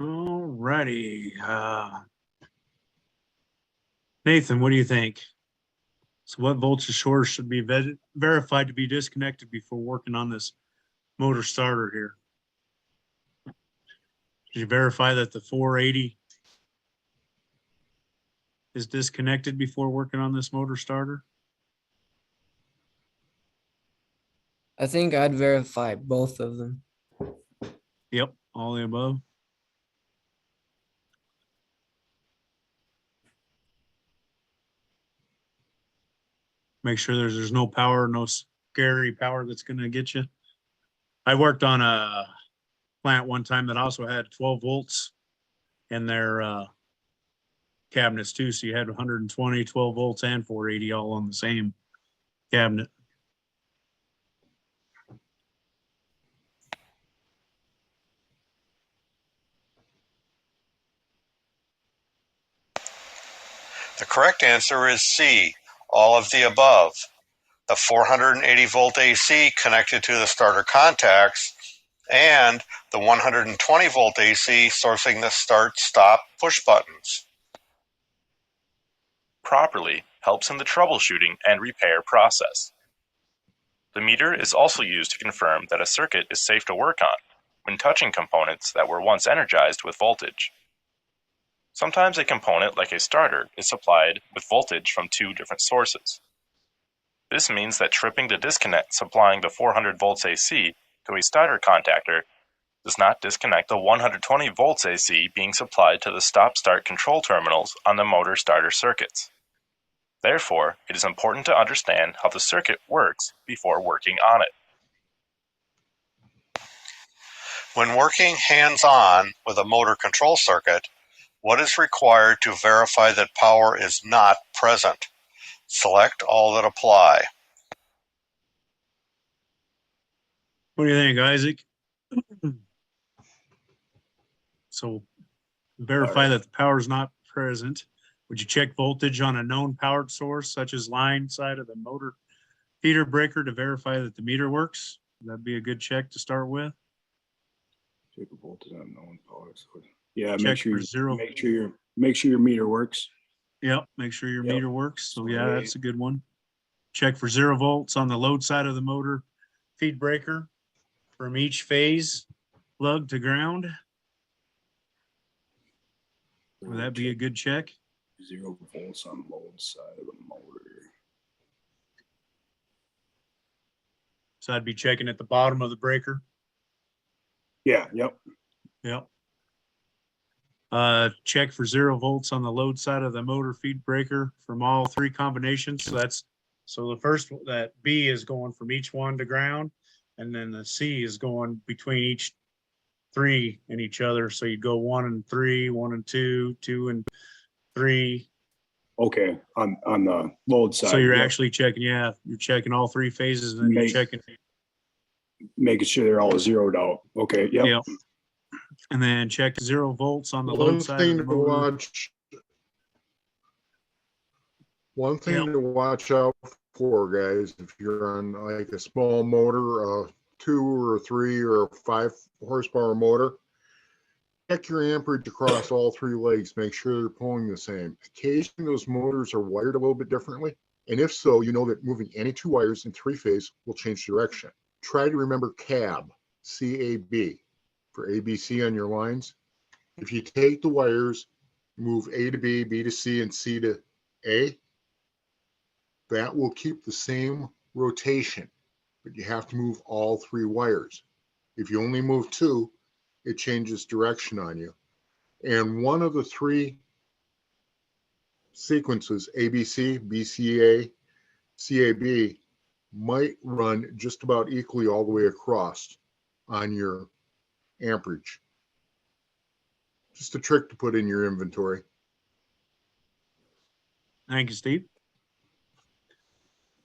Alrighty. Nathan, what do you think? So what voltage source should be verified to be disconnected before working on this motor starter here? Did you verify that the 480 is disconnected before working on this motor starter? I think I'd verify both of them. Yep, all the above. Make sure there's no power, no scary power that's going to get you. I worked on a plant one time that also had 12 volts in their cabinets too. So you had 120, 12 volts, and 480 all on the same cabinet. The correct answer is C, all of the above. The 480 volt AC connected to the starter contacts and the 120 volt AC sourcing the start, stop, push buttons. Properly helps in the troubleshooting and repair process. The meter is also used to confirm that a circuit is safe to work on when touching components that were once energized with voltage. Sometimes a component like a starter is supplied with voltage from 2 different sources. This means that tripping the disconnect supplying the 400 volts AC to a starter contactor does not disconnect the 120 volts AC being supplied to the stop-start control terminals on the motor starter circuits. Therefore, it is important to understand how the circuit works before working on it. When working hands-on with a motor control circuit, what is required to verify that power is not present? Select all that apply. What do you think, Isaac? So verify that the power is not present. Would you check voltage on a known powered source, such as line side of the motor feeder breaker, to verify that the meter works? That'd be a good check to start with. Check a voltage on known power source. Yeah, Check make sure for zero. make sure your meter works. Yep, make sure your Yep. meter works. So yeah, Okay. that's a good one. Check for 0 volts on the load side of the motor feed breaker from each phase, plug to ground. Would that be a good check? 0 volts on load side of the motor. So I'd be checking at the bottom of the breaker. Yeah, yep. Yep. Check for 0 volts on the load side of the motor feed breaker from all 3 combinations. So the first, that B is going from each one to ground, and then the C is going between each 3 and each other. So you go 1 and 3, 1 and 2, 2 and 3. Okay, on the load side. So you're Yep. actually checking, you're checking all 3 phases, and then you're checking. Making sure they're all zeroed out. Okay, yep. Yep. And then check 0 volts on the One load side of thing the to motor. watch. One thing to watch out for, guys, if you're on like a small motor, a 2 or 3 or 5 horsepower motor, check your amperage across all 3 legs. Make sure they're pulling the same. Occasionally, those motors are wired a little bit differently. And if so, you know that moving any 2 wires in 3 phase will change direction. Try to remember CAB, C-A-B, for ABC on your lines. If you take the wires, move A to B, B to C, and C to A, that will keep the same rotation, but you have to move all 3 wires. If you only move 2, it changes direction on you. And one of the 3 sequences, ABC, BCA, CAB, might run just about equally all the way across on your amperage. Just a trick to put in your inventory. Thank you, Steve.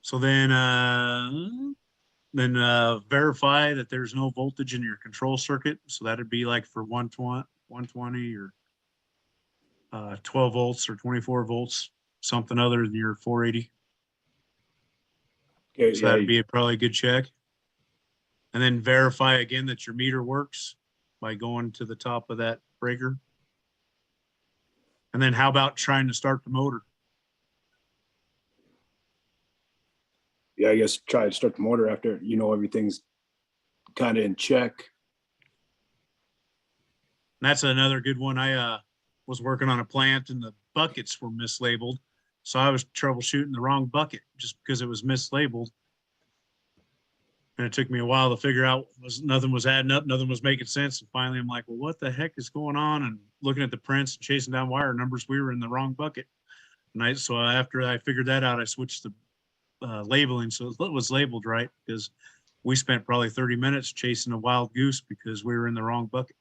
So then verify that there's no voltage in your control circuit. So that'd be like for 120 or 12 volts or 24 volts, something other than your 480. Okay, So that'd be probably a good check. And then verify again that your meter works by going to the top of that breaker. And then how about trying to start the motor? yeah, I guess try to start the motor after you know everything's kind of in check. And that's another good one. I was working on a plant and the buckets were mislabeled. So I was troubleshooting the wrong bucket just because it was mislabeled. And it took me a while to figure out nothing was adding up, nothing was making sense. And finally I'm like, well, what the heck is going on? And looking at the prints and chasing down wire numbers, we were in the wrong bucket. And so after I figured that out, I switched the labeling so it was labeled right, because we spent probably 30 minutes chasing a wild goose because we were in the wrong bucket.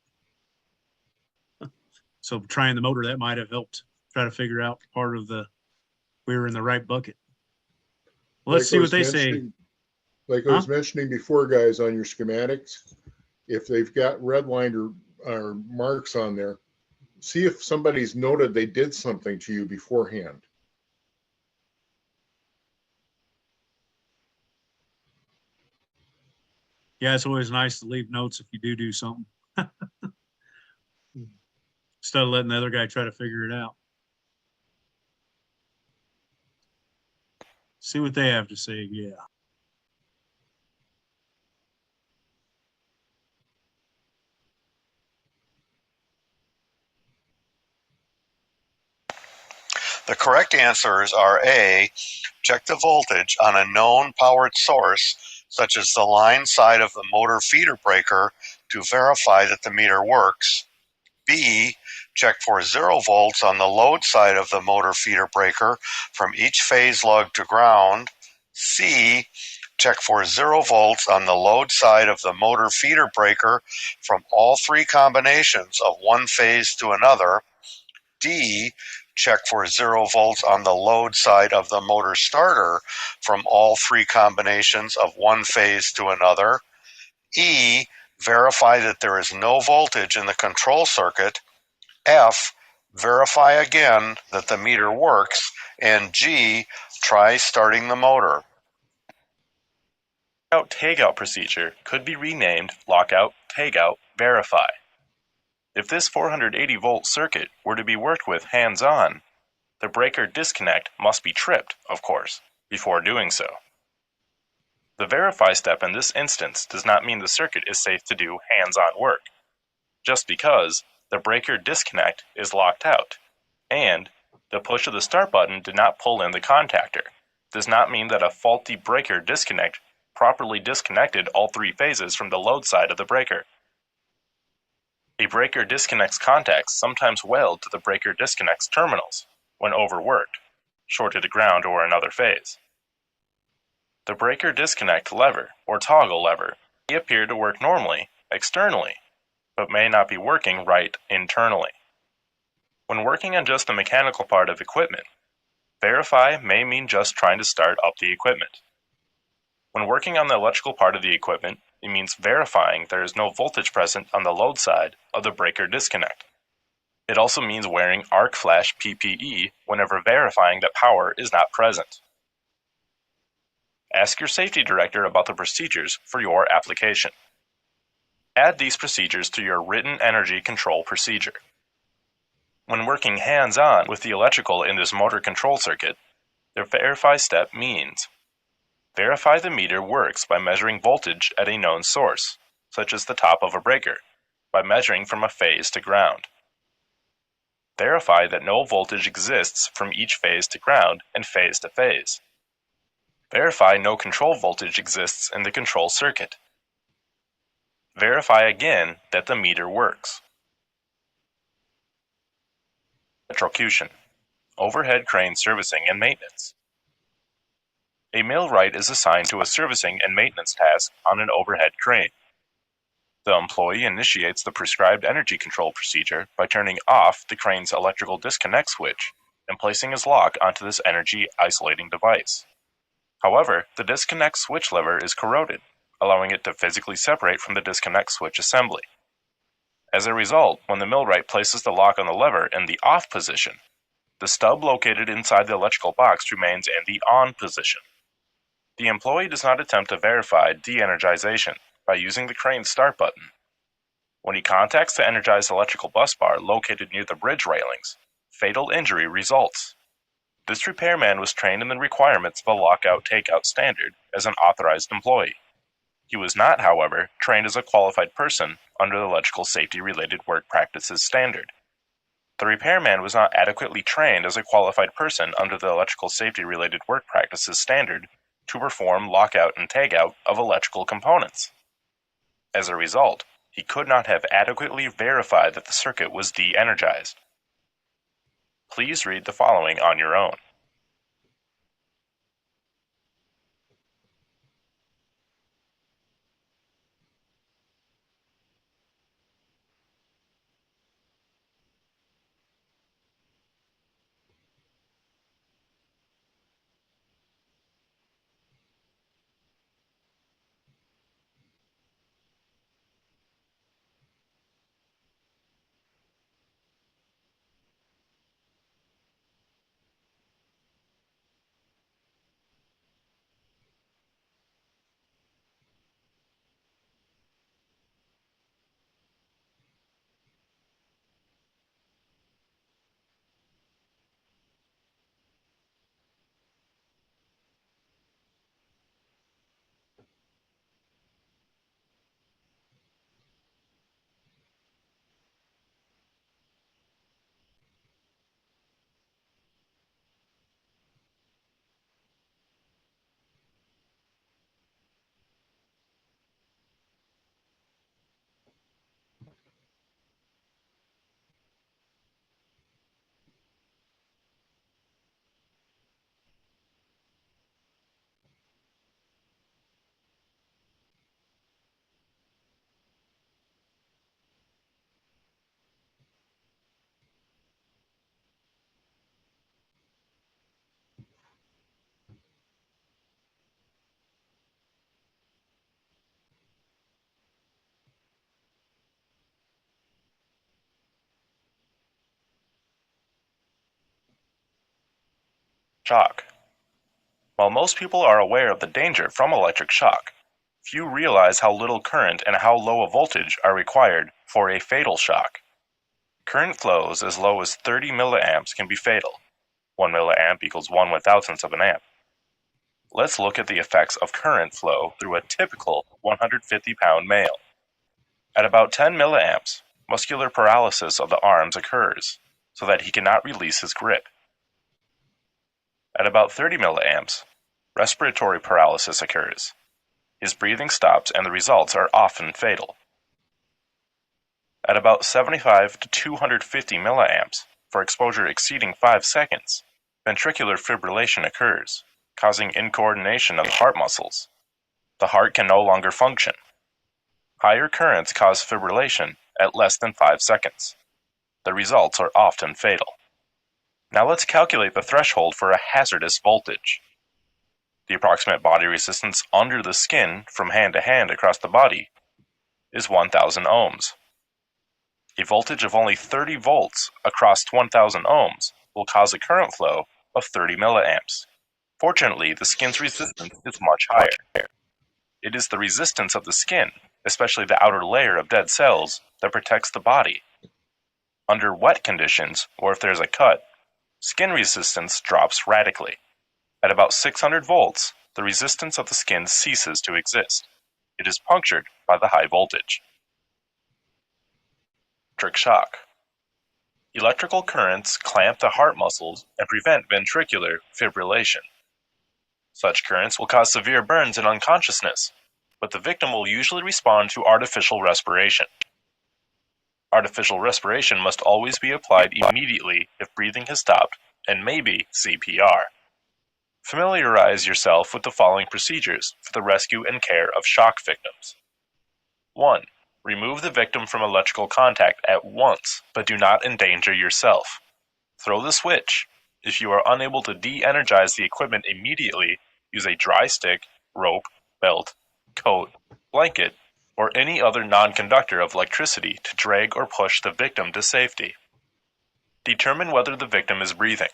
So trying the motor, that might have helped try to figure out part of we were in the right bucket. Well, let's see what they say. Like I was mentioning before, guys, on your schematics, if they've got redlined or marks on there, see if somebody's noted they did something to you beforehand. Yeah, it's always nice to leave notes if you do something. Instead of letting the other guy try to figure it out. See what they have to say. Yeah. The correct answers are A, check the voltage on a known powered source, such as the line side of the motor feeder breaker, to verify that the meter works. B, check for 0 volts on the load side of the motor feeder breaker from each phase lug to ground. C, check for 0 volts on the load side of the motor feeder breaker from all 3 combinations of one phase to another. D, check for 0 volts on the load side of the motor starter from all 3 combinations of one phase to another. E, verify that there is no voltage in the control circuit. F, verify again that the meter works. And G, try starting the motor. Lockout tagout procedure could be renamed lockout tagout verify. If this 480 volt circuit were to be worked with hands-on, the breaker disconnect must be tripped, of course, before doing so. The verify step in this instance does not mean the circuit is safe to do hands-on work, just because the breaker disconnect is locked out, and the push of the start button did not pull in the contactor, does not mean that a faulty breaker disconnect properly disconnected all 3 phases from the load side of the breaker. A breaker disconnect's contacts sometimes weld to the breaker disconnect's terminals when overworked, shorted to ground or another phase. The breaker disconnect lever or toggle lever may appear to work normally externally, but may not be working right internally. When working on just the mechanical part of equipment, verify may mean just trying to start up the equipment. When working on the electrical part of the equipment, it means verifying there is no voltage present on the load side of the breaker disconnect. It also means wearing arc flash PPE whenever verifying that power is not present. Ask your safety director about the procedures for your application. Add these procedures to your written energy control procedure. When working hands-on with the electrical in this motor control circuit, the verify step means verify the meter works by measuring voltage at a known source, such as the top of a breaker, by measuring from a phase to ground. Verify that no voltage exists from each phase to ground and phase to phase. Verify no control voltage exists in the control circuit. Verify again that the meter works. Electrocution. Overhead crane servicing and maintenance. A millwright is assigned to a servicing and maintenance task on an overhead crane. The employee initiates the prescribed energy control procedure by turning off the crane's electrical disconnect switch and placing his lock onto this energy isolating device. However, the disconnect switch lever is corroded, allowing it to physically separate from the disconnect switch assembly. As a result, when the millwright places the lock on the lever in the off position, the stub located inside the electrical box remains in the on position. The employee does not attempt to verify de-energization by using the crane's start button. When he contacts the energized electrical bus bar located near the bridge railings, fatal injury results. This repairman was trained in the requirements of a lockout-takeout standard as an authorized employee. He was not, however, trained as a qualified person under the Electrical Safety-Related Work Practices Standard. The repairman was not adequately trained as a qualified person under the Electrical Safety-Related Work Practices Standard to perform lockout and takeout of electrical components. As a result, he could not have adequately verified that the circuit was de-energized. Please read the following on your own. Shock. While most people are aware of the danger from electric shock, few realize how little current and how low a voltage are required for a fatal shock. Current flows as low as 30 milliamps can be fatal. 1 milliamp equals 1/1000th of an amp. Let's look at the effects of current flow through a typical 150-pound male. At about 10 milliamps, muscular paralysis of the arms occurs, so that he cannot release his grip. At about 30 milliamps, respiratory paralysis occurs. His breathing stops and the results are often fatal. At about 75 to 250 milliamps, for exposure exceeding 5 seconds, ventricular fibrillation occurs, causing incoordination of the heart muscles. The heart can no longer function. Higher currents cause fibrillation at less than 5 seconds. The results are often fatal. Now let's calculate the threshold for a hazardous voltage. The approximate body resistance under the skin from hand to hand across the body is 1000 ohms. A voltage of only 30 volts across 1000 ohms will cause a current flow of 30 milliamps. Fortunately, the skin's resistance is much higher. It is the resistance of the skin, especially the outer layer of dead cells, that protects the body. Under wet conditions, or if there's a cut, skin resistance drops radically. At about 600 volts, the resistance of the skin ceases to exist. It is punctured by the high voltage. Electric shock. Electrical currents clamp the heart muscles and prevent ventricular fibrillation. Such currents will cause severe burns and unconsciousness, but the victim will usually respond to artificial respiration. Artificial respiration must always be applied immediately if breathing has stopped, and maybe CPR. Familiarize yourself with the following procedures for the rescue and care of shock victims. 1. Remove the victim from electrical contact at once, but do not endanger yourself. Throw the switch. If you are unable to de-energize the equipment immediately, use a dry stick, rope, belt, coat, blanket, or any other non-conductor of electricity to drag or push the victim to safety. Determine whether the victim is breathing.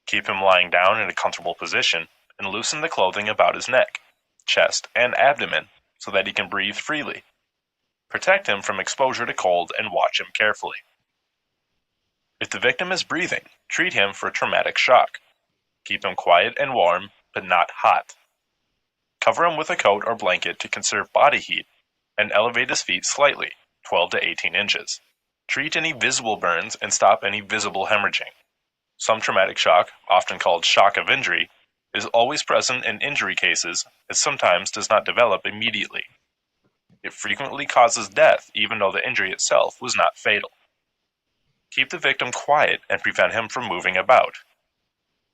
Keep him lying down in a comfortable position and loosen the clothing about his neck, chest, and abdomen so that he can breathe freely. Protect him from exposure to cold and watch him carefully. If the victim is breathing, treat him for traumatic shock. Keep him quiet and warm, but not hot. Cover him with a coat or blanket to conserve body heat and elevate his feet slightly, 12 to 18 inches. Treat any visible burns and stop any visible hemorrhaging. Some traumatic shock, often called shock of injury, is always present in injury cases and sometimes does not develop immediately. It frequently causes death even though the injury itself was not fatal. Keep the victim quiet and prevent him from moving about.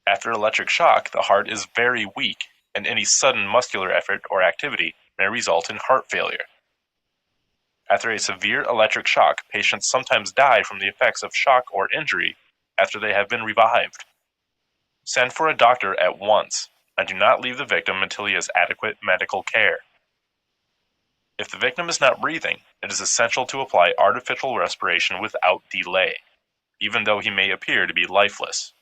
After electric shock, the heart is very weak, and any sudden muscular effort or activity may result in heart failure. After a severe electric shock, patients sometimes die from the effects of shock or injury after they have been revived. Send for a doctor at once, and do not leave the victim until he has adequate medical care. If the victim is not breathing, it is essential to apply artificial respiration without delay, even though he may appear to be lifeless.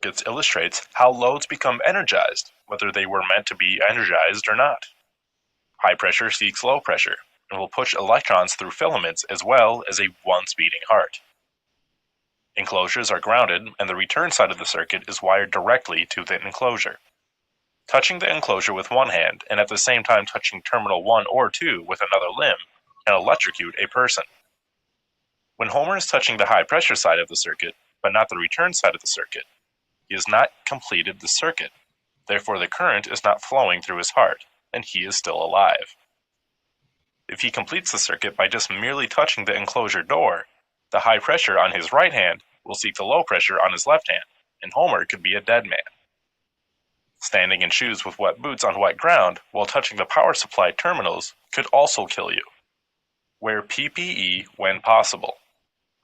It illustrates how loads become energized, whether they were meant to be energized or not. High pressure seeks low pressure, and will push electrons through filaments as well as a once beating heart. Enclosures are grounded, and the return side of the circuit is wired directly to the enclosure. Touching the enclosure with one hand and at the same time touching terminal 1 or 2 with another limb can electrocute a person. When Homer is touching the high pressure side of the circuit, but not the return side of the circuit, he has not completed the circuit. Therefore, the current is not flowing through his heart, and he is still alive. If he completes the circuit by just merely touching the enclosure door, the high pressure on his right hand will seek the low pressure on his left hand, and Homer could be a dead man. Standing in shoes with wet boots on wet ground while touching the power supply terminals could also kill you. Wear PPE when possible.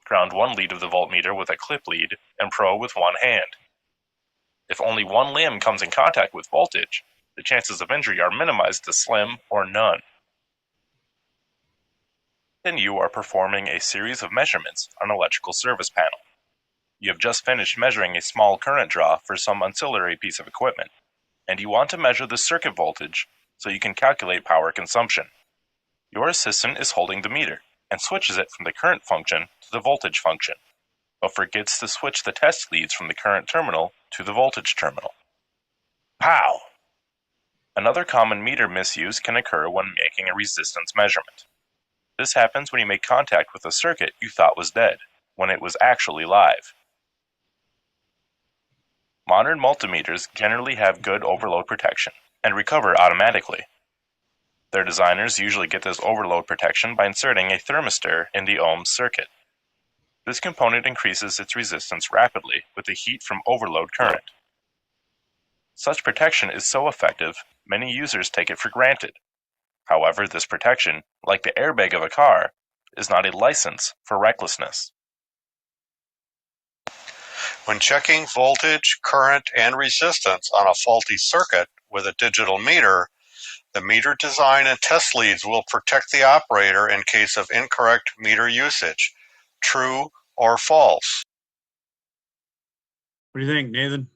Ground one lead of the voltmeter with a clip lead and probe with one hand. If only one limb comes in contact with voltage, the chances of injury are minimized to slim or none. Then you are performing a series of measurements on an electrical service panel. You have just finished measuring a small current draw for some ancillary piece of equipment, and you want to measure the circuit voltage so you can calculate power consumption. Your assistant is holding the meter and switches it from the current function to the voltage function, but forgets to switch the test leads from the current terminal to the voltage terminal. Pow! Another common meter misuse can occur when making a resistance measurement. This happens when you make contact with a circuit you thought was dead, when it was actually live. Modern multimeters generally have good overload protection and recover automatically. Their designers usually get this overload protection by inserting a thermistor in the ohms circuit. This component increases its resistance rapidly with the heat from overload current. Such protection is so effective, many users take it for granted. However, this protection, like the airbag of a car, is not a license for recklessness. When checking voltage, current, and resistance on a faulty circuit with a digital meter, the meter design and test leads will protect the operator in case of incorrect meter usage. True or false? What do you think, Nathan?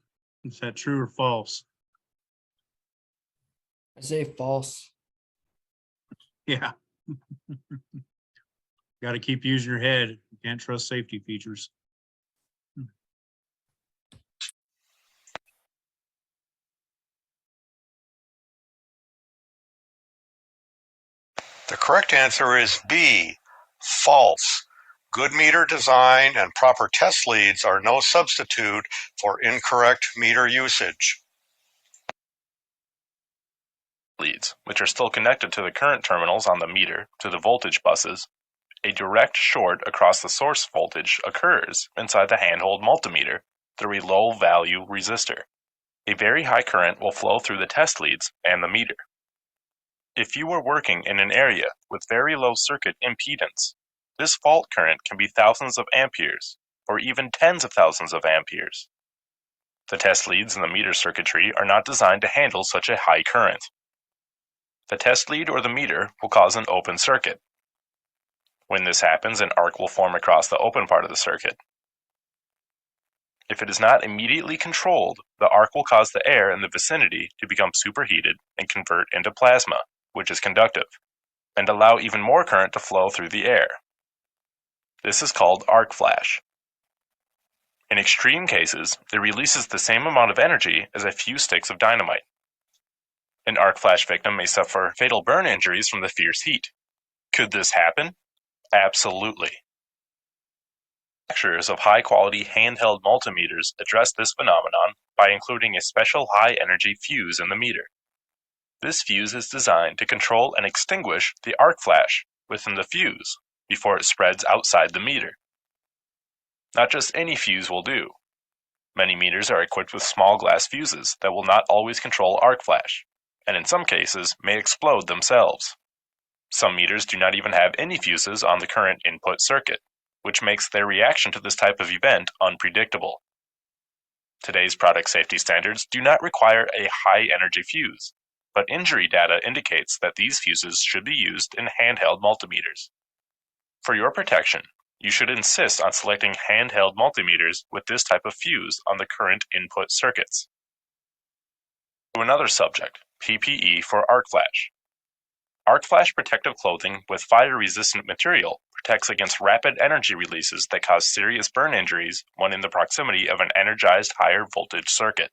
Is that true or false? I say false. Yeah. Got to keep using your head. You can't trust safety features. The correct answer is B, false. Good meter design and proper test leads are no substitute for incorrect meter usage. Leads, which are still connected to the current terminals on the meter to the voltage buses, a direct short across the source voltage occurs inside the handheld multimeter through a low-value resistor. A very high current will flow through the test leads and the meter. If you are working in an area with very low circuit impedance, this fault current can be thousands of amperes, or even tens of thousands of amperes. The test leads in the meter circuitry are not designed to handle such a high current. The test lead or the meter will cause an open circuit. When this happens, an arc will form across the open part of the circuit. If it is not immediately controlled, the arc will cause the air in the vicinity to become superheated and convert into plasma, which is conductive, and allow even more current to flow through the air. This is called arc flash. In extreme cases, it releases the same amount of energy as a few sticks of dynamite. An arc flash victim may suffer fatal burn injuries from the fierce heat. Could this happen? Absolutely. Manufacturers of high-quality handheld multimeters address this phenomenon by including a special high-energy fuse in the meter. This fuse is designed to control and extinguish the arc flash within the fuse before it spreads outside the meter. Not just any fuse will do. Many meters are equipped with small glass fuses that will not always control arc flash, and in some cases may explode themselves. Some meters do not even have any fuses on the current input circuit, which makes their reaction to this type of event unpredictable. Today's product safety standards do not require a high-energy fuse, but injury data indicates that these fuses should be used in handheld multimeters. For your protection, you should insist on selecting handheld multimeters with this type of fuse on the current input circuits. To another subject, PPE for arc flash. Arc flash protective clothing with fire-resistant material protects against rapid energy releases that cause serious burn injuries when in the proximity of an energized higher voltage circuit.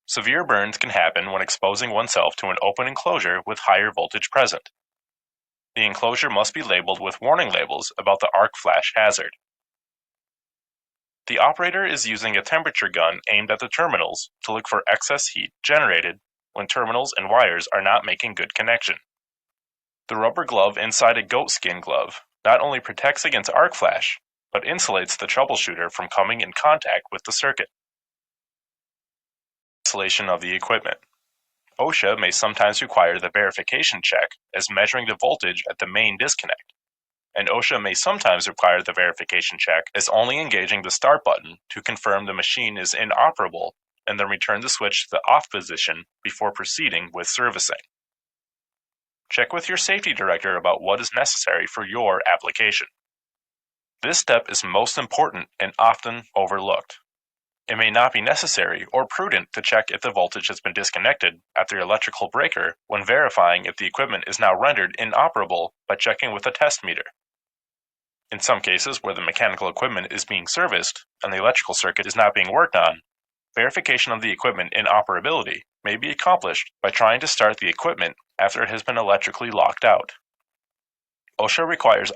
Severe burns can happen when exposing oneself to an open enclosure with higher voltage present. The enclosure must be labeled with warning labels about the arc flash hazard. The operator is using a temperature gun aimed at the terminals to look for excess heat generated when terminals and wires are not making good connection. The rubber glove inside a goat skin glove not only protects against arc flash, but insulates the troubleshooter from coming in contact with the circuit. Installation of the equipment. OSHA may sometimes require the verification check as measuring the voltage at the main disconnect, and OSHA may sometimes require the verification check as only engaging the start button to confirm the machine is inoperable and then return the switch to the off position before proceeding with servicing. Check with your safety director about what is necessary for your application. This step is most important and often overlooked. It may not be necessary or prudent to check if the voltage has been disconnected at the electrical breaker when verifying if the equipment is now rendered inoperable by checking with a test meter. In some cases where the mechanical equipment is being serviced and the electrical circuit is not being worked on, verification of the equipment inoperability may be accomplished by trying to start the equipment after it has been electrically locked out. OSHA requires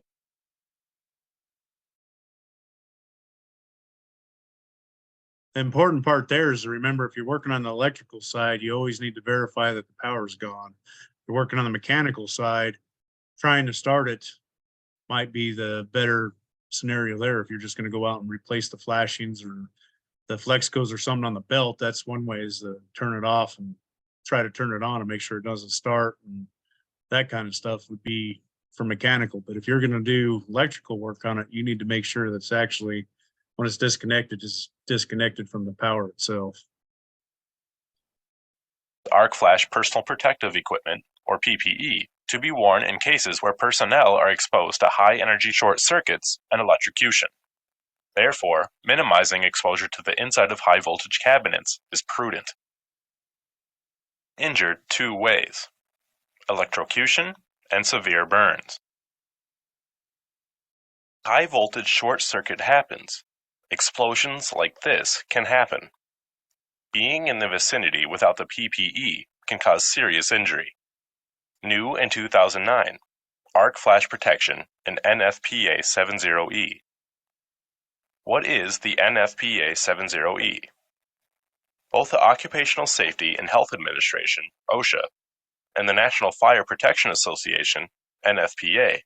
The important part there is to remember if you're working on the electrical side, you always need to verify that the power's gone. If you're working on the mechanical side, trying to start it might be the better scenario there. If you're just going to go out and replace the flashings or the flexcos or something on the belt, that's one way, is to turn it off and try to turn it on and make sure it doesn't start, and that kind of stuff would be for mechanical. But if you're going to do electrical work on it, you need to make sure that's actually, when it's disconnected, is disconnected from the power itself. Arc flash personal protective equipment, or PPE, to be worn in cases where personnel are exposed to high energy short circuits and electrocution. Therefore, minimizing exposure to the inside of high voltage cabinets is prudent. Injured two ways: electrocution and severe burns. High voltage short circuit happens. Explosions like this can happen. Being in the vicinity without the PPE can cause serious injury. New in 2009, Arc Flash Protection and NFPA 70E. What is the NFPA 70E? Both the Occupational Safety and Health Administration, OSHA, and the National Fire Protection Association, NFPA,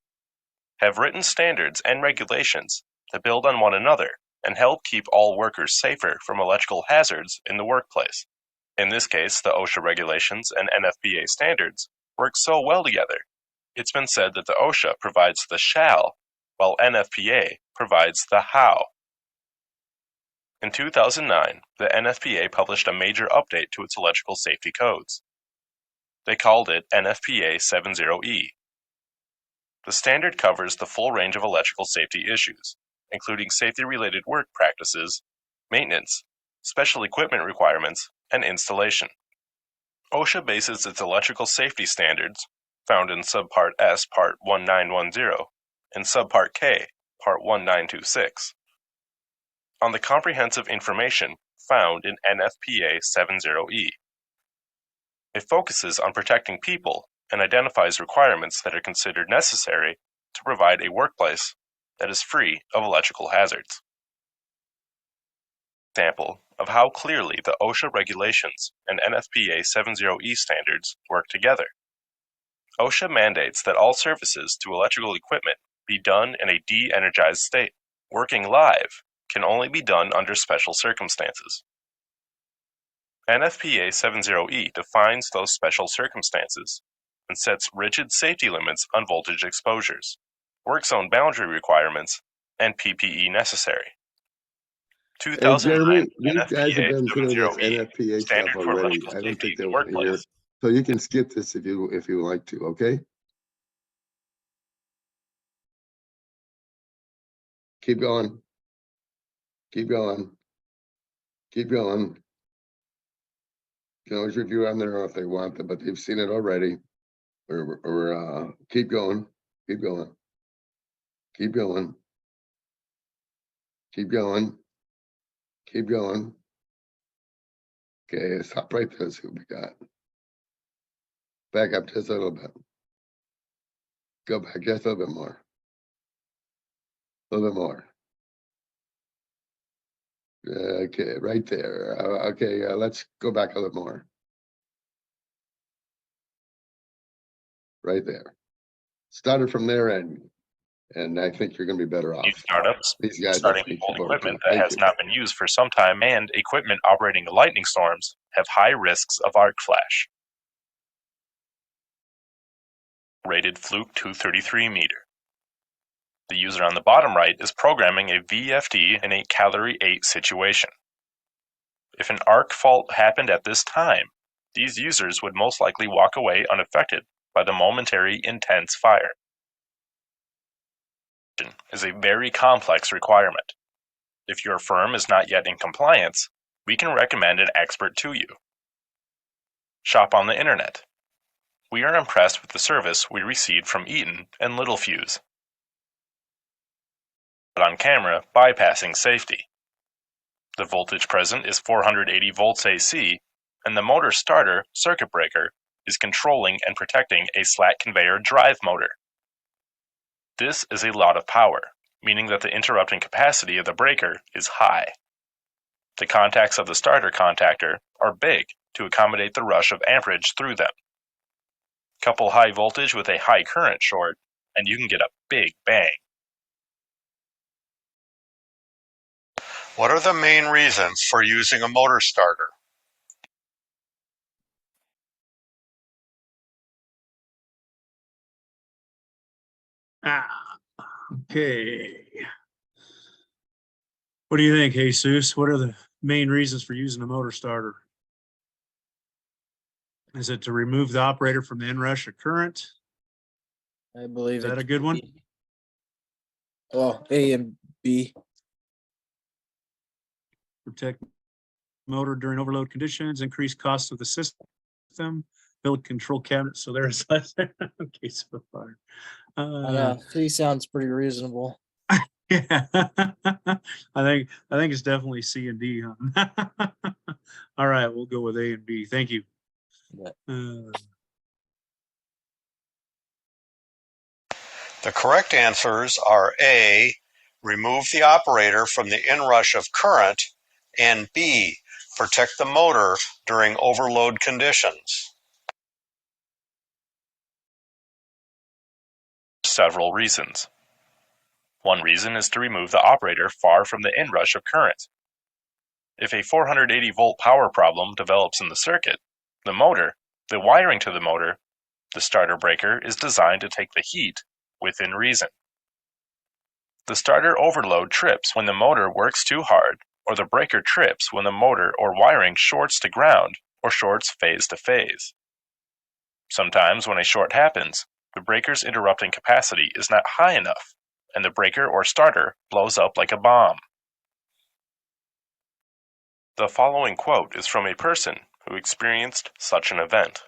have written standards and regulations that build on one another and help keep all workers safer from electrical hazards in the workplace. In this case, the OSHA regulations and NFPA standards work so well together. It's been said that the OSHA provides the shall, while NFPA provides the how. In 2009, the NFPA published a major update to its electrical safety codes. They called it NFPA 70E. The standard covers the full range of electrical safety issues, including safety-related work practices, maintenance, special equipment requirements, and installation. OSHA bases its electrical safety standards, found in Subpart S, Part 1910, and Subpart K, Part 1926, on the comprehensive information found in NFPA 70E. It focuses on protecting people and identifies requirements that are considered necessary to provide a workplace that is free of electrical hazards. Example of how clearly the OSHA regulations and NFPA 70E standards work together. OSHA mandates that all services to electrical equipment be done in a de-energized state. Working live can only be done under special circumstances. NFPA 70E defines those special circumstances and sets rigid safety limits on voltage exposures, work zone boundary requirements, and PPE necessary. Hey, 2009 Jeremy, these guys have been through this 70E, NFPA stuff Standard for already. Electrical I don't Safety think they in want to hear. Workplace. So you can skip this if you like to, okay? Keep going. Keep going. Keep going. You can always review on their own if they want to, but you've seen it already. Or keep going. Keep going. Keep going. Keep going. Keep going. Okay, stop right there. See what we got. Back up just a little bit. Go back just a little bit more. A little bit more. Okay, right there. Okay, let's go back a little more. Right there. Started from there, and I think you're going to be better New off. startups, These guys starting have with to old keep over equipment to. that Thank has you. not been used for some time, and equipment operating in lightning storms have high risks of arc flash. Rated Fluke 233 meter. The user on the bottom right is programming a VFD in a calorie 8 situation. If an arc fault happened at this time, these users would most likely walk away unaffected by the momentary intense fire. Is a very complex requirement. If your firm is not yet in compliance, we can recommend an expert to you. Shop on the internet. We are impressed with the service we received from Eaton and Littlefuse. But on camera, bypassing safety. The voltage present is 480 volts AC, and the motor starter circuit breaker is controlling and protecting a slack conveyor drive motor. This is a lot of power, meaning that the interrupting capacity of the breaker is high. The contacts of the starter contactor are big to accommodate the rush of amperage through them. Couple high voltage with a high current short, and you can get a big bang. What are the main reasons for using a motor starter? Okay. What do you think, Jesus? What are the main reasons for using a motor starter? Is it to remove the operator from the inrush of current? I believe Is that it's a good one? B. Well, A and B. Protect motor during overload conditions, increase cost of the system, build control cabinets so there's less in case of a fire. I know, C sounds pretty reasonable. Yeah, I think it's definitely C and D. Huh? All right, we'll go with A and B. Thank you. Yeah. The correct answers are A, remove the operator from the inrush of current, and B, protect the motor during overload conditions. Several reasons. One reason is to remove the operator far from the inrush of current. If a 480 volt power problem develops in the circuit, the wiring to the motor, the starter breaker is designed to take the heat within reason. The starter overload trips when the motor works too hard, or the breaker trips when the motor or wiring shorts to ground or shorts phase to phase. Sometimes when a short happens, the breaker's interrupting capacity is not high enough, and the breaker or starter blows up like a bomb. The following quote is from a person who experienced such an event.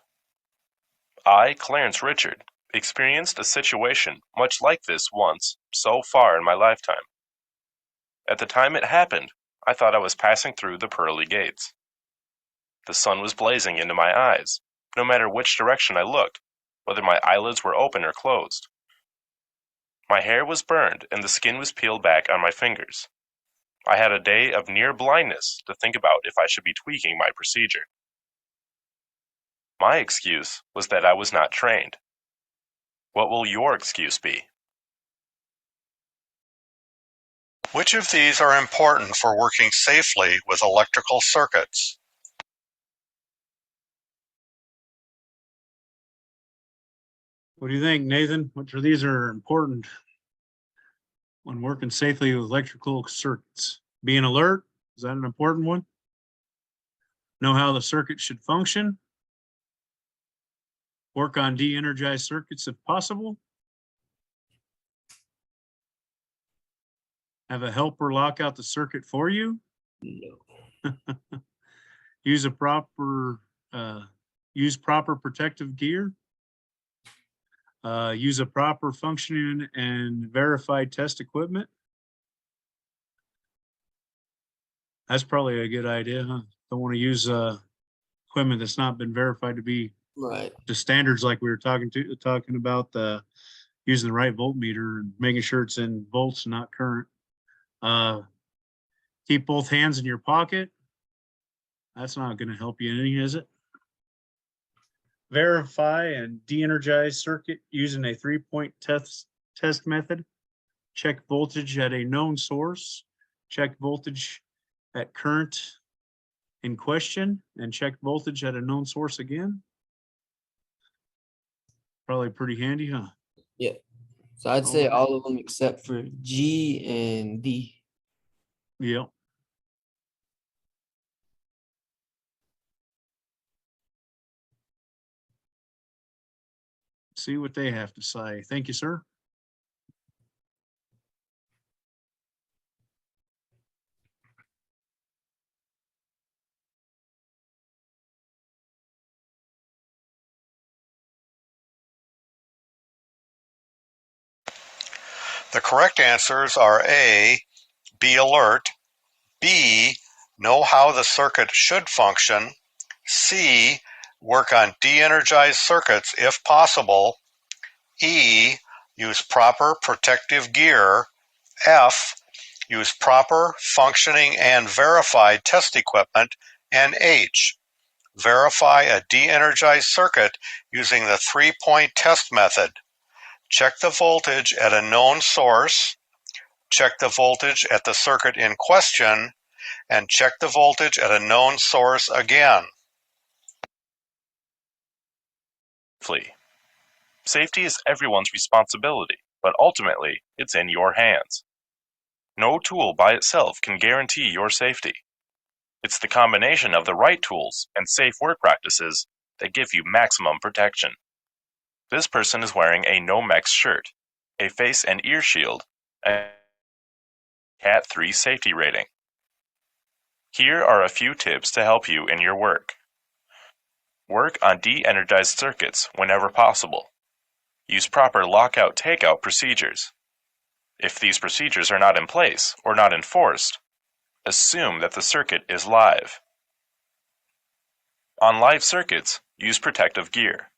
I, Clarence Richard, experienced a situation much like this once, so far in my lifetime. At the time it happened, I thought I was passing through the pearly gates. The sun was blazing into my eyes, no matter which direction I looked, whether my eyelids were open or closed. My hair was burned and the skin was peeled back on my fingers. I had a day of near blindness to think about if I should be tweaking my procedure. My excuse was that I was not trained. What will your excuse be? Which of these are important for working safely with electrical circuits? What do you think, Nathan? Which of these are important when working safely with electrical circuits? Being alert, is that an important one? Know how the circuit should function? Work on de-energized circuits if possible? Have a helper lock out the circuit for you? No. Use proper protective gear? Use a proper functioning and verified test equipment? That's probably a good idea, huh? Don't want to use equipment that's not been verified to be Right. to standards, like we were talking about using the right voltmeter and making sure it's in volts, not current. Keep both hands in your pocket. That's not going to help you any, is it? Verify and de-energize circuit using a 3-point test method. Check voltage at a known source. Check voltage at current in question, and check voltage at a known source again. Probably pretty handy, huh? Yeah. So I'd say Alright. all of them except for G and D. Yep. See what they have to say. Thank you, sir. The correct answers are A, be alert, B, know how the circuit should function, C, work on de-energized circuits if possible, E, use proper protective gear, F, use proper functioning and verified test equipment, and H, Verify a de-energized circuit using the 3-point test method. Check the voltage at a known source, check the voltage at the circuit in question, and check the voltage at a known source again. Safety is everyone's responsibility, but ultimately, it's in your hands. No tool by itself can guarantee your safety. It's the combination of the right tools and safe work practices that give you maximum protection. This person is wearing a Nomex shirt, a face and ear shield, and Cat 3 safety rating. Here are a few tips to help you in your work. Work on de-energized circuits whenever possible. Use proper lockout-takeout procedures. If these procedures are not in place or not enforced, assume that the circuit is live. On live circuits, use protective gear.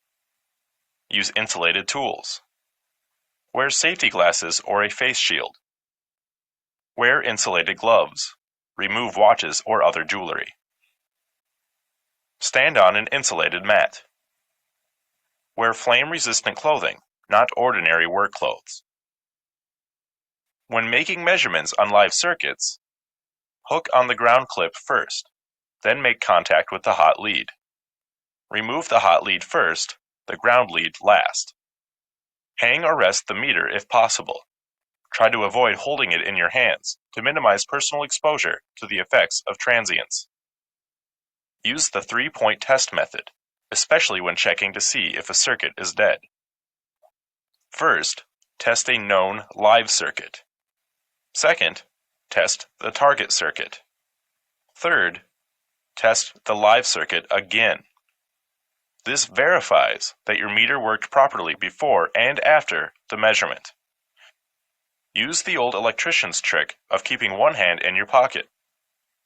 Use insulated tools. Wear safety glasses or a face shield. Wear insulated gloves. Remove watches or other jewelry. Stand on an insulated mat. Wear flame-resistant clothing, not ordinary work clothes. When making measurements on live circuits, hook on the ground clip first, then make contact with the hot lead. Remove the hot lead first, the ground lead last. Hang or rest the meter if possible. Try to avoid holding it in your hands to minimize personal exposure to the effects of transients. Use the 3-point test method, especially when checking to see if a circuit is dead. First, test a known live circuit. Second, test the target circuit. Third, test the live circuit again. This verifies that your meter worked properly before and after the measurement. Use the old electrician's trick of keeping one hand in your pocket.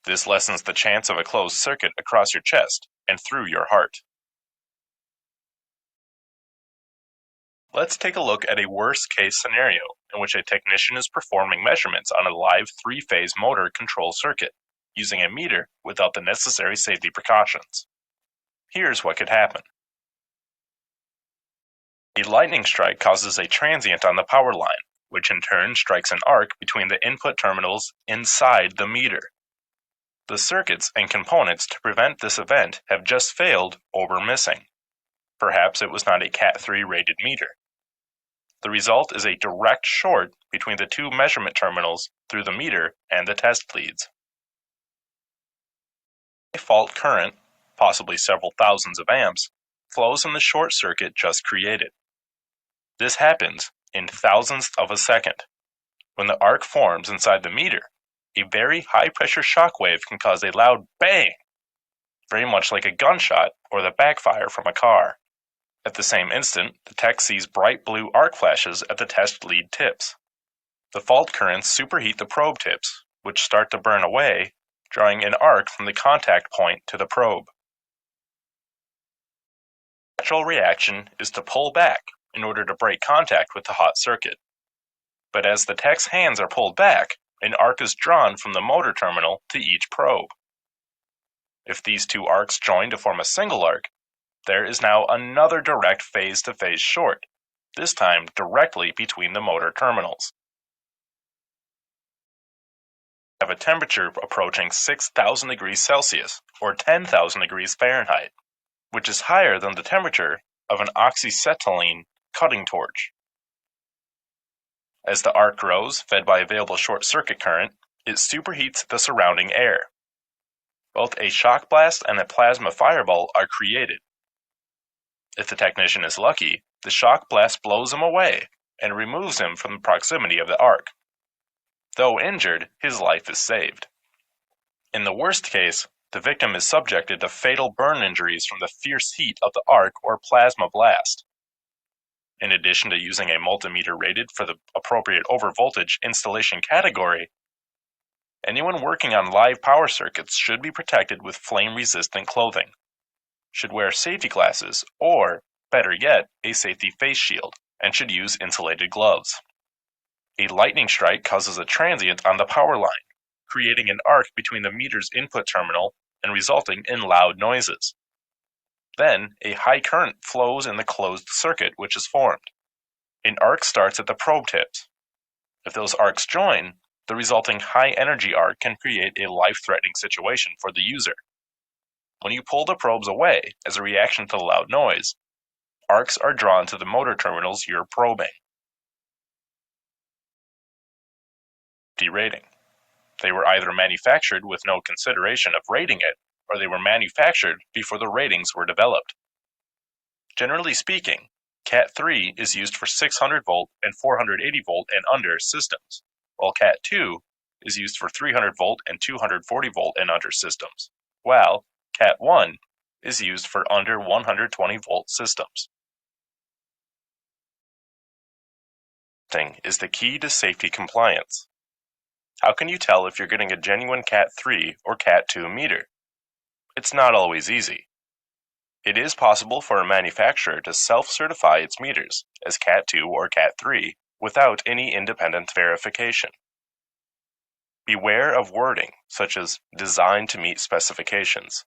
This lessens the chance of a closed circuit across your chest and through your heart. Let's take a look at a worst-case scenario in which a technician is performing measurements on a live 3-phase motor control circuit using a meter without the necessary safety precautions. Here's what could happen. A lightning strike causes a transient on the power line, which in turn strikes an arc between the input terminals inside the meter. The circuits and components to prevent this event have just failed or were missing. Perhaps it was not a Cat 3 rated meter. The result is a direct short between the two measurement terminals through the meter and the test leads. A fault current, possibly several thousands of amps, flows in the short circuit just created. This happens in thousandths of a second. When the arc forms inside the meter, a very high-pressure shock wave can cause a loud bang, very much like a gunshot or the backfire from a car. At the same instant, the tech sees bright blue arc flashes at the test lead tips. The fault currents superheat the probe tips, which start to burn away, drawing an arc from the contact point to the probe. The natural reaction is to pull back in order to break contact with the hot circuit. But as the tech's hands are pulled back, an arc is drawn from the motor terminal to each probe. If these two arcs join to form a single arc, there is now another direct phase-to-phase short, this time directly between the motor terminals. We have a temperature approaching 6,000 degrees Celsius, or 10,000 degrees Fahrenheit, which is higher than the temperature of an oxyacetylene cutting torch. As the arc grows, fed by available short-circuit current, it superheats the surrounding air. Both a shock blast and a plasma fireball are created. If the technician is lucky, the shock blast blows him away and removes him from the proximity of the arc. Though injured, his life is saved. In the worst case, the victim is subjected to fatal burn injuries from the fierce heat of the arc or plasma blast. In addition to using a multimeter rated for the appropriate overvoltage installation category, anyone working on live power circuits should be protected with flame-resistant clothing, should wear safety glasses, or, better yet, a safety face shield, and should use insulated gloves. A lightning strike causes a transient on the power line, creating an arc between the meter's input terminal and resulting in loud noises. Then, a high current flows in the closed circuit which is formed. An arc starts at the probe tips. If those arcs join, the resulting high-energy arc can create a life-threatening situation for the user. When you pull the probes away as a reaction to the loud noise, arcs are drawn to the motor terminals you're probing. Derating. They were either manufactured with no consideration of rating it, or they were manufactured before the ratings were developed. Generally speaking, Cat3 is used for 600 volt and 480 volt and under systems, while Cat2 is used for 300 volt and 240 volt and under systems, while Cat1 is used for under 120 volt systems. Testing is the key to safety compliance. How can you tell if you're getting a genuine Cat3 or Cat2 meter? It's not always easy. It is possible for a manufacturer to self-certify its meters as Cat2 or Cat3 without any independent verification. Beware of wording such as designed to meet specifications.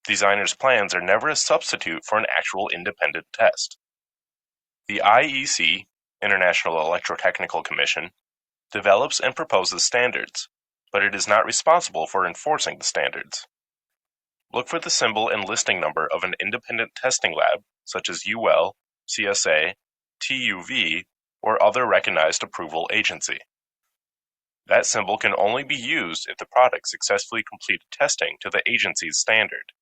Designers' plans are never a substitute for an actual independent test. The IEC, International Electrotechnical Commission, develops and proposes standards, but it is not responsible for enforcing the standards. Look for the symbol and listing number of an independent testing lab, such as UL, CSA, TUV, or other recognized approval agency. That symbol can only be used if the product successfully completed testing to the agency's standard,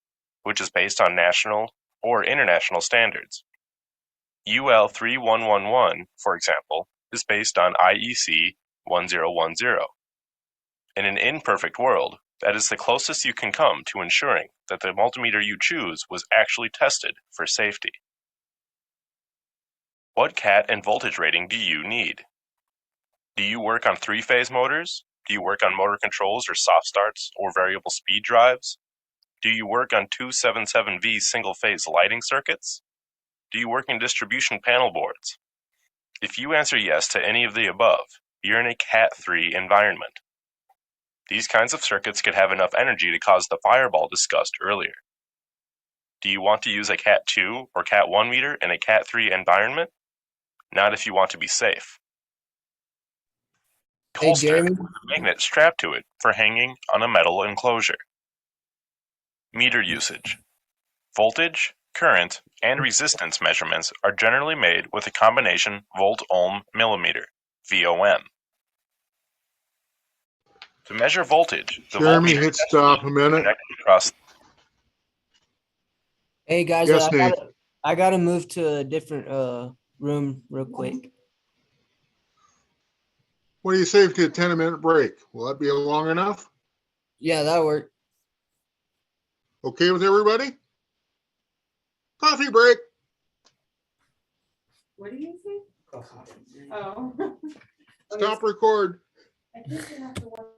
which is based on national or international standards. UL 3111, for example, is based on IEC 1010. In an imperfect world, that is the closest you can come to ensuring that the multimeter you choose was actually tested for safety. What cat and voltage rating do you need? Do you work on three-phase motors? Do you work on motor controls or soft starts or variable speed drives? Do you work on 277V single-phase lighting circuits? Do you work in distribution panel boards? If you answer yes to any of the above, you're in a Cat3 environment. These kinds of circuits could have enough energy to cause the fireball discussed earlier. Do you want to use a Cat2 or Cat1 meter in a Cat3 environment? Not if you want to be safe. Hey, Holster Jeremy. with a magnet strapped to it for hanging on a metal enclosure. Meter usage. Voltage, current, and resistance measurements are generally made with a combination volt-ohm millimeter, VOM. To measure voltage, the Jeremy, voltmeter hit stop a minute. connected across. Hey guys, Yes, Nate. I gotta move to a different room real quick. What do you say to a 10-minute break? Will that be long enough? Yeah, that'll work. Okay with everybody? Coffee break. What do you say? Oh. Stop record. I guess you have to work.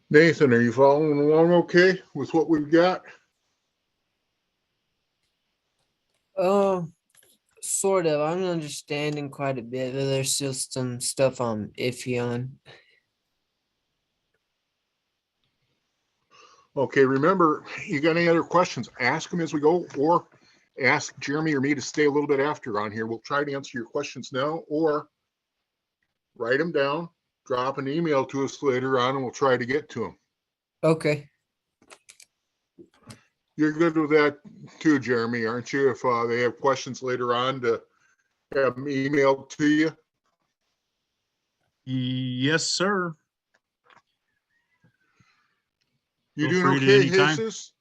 Nathan, are you following along okay with what we've got? Oh, sort of. I'm understanding quite a bit, but there's still some stuff I'm iffy on. Okay, remember, you got any other questions, ask them as we go, or ask Jeremy or me to stay a little bit after on here. We'll try to answer your questions now, or write them down, drop an email to us later on, and we'll try to get to them. Okay. You're good with that too, Jeremy, aren't you? If they have questions later on, to have them emailed to you. Yes, sir. You Feel doing free to okay, anytime. Jesus?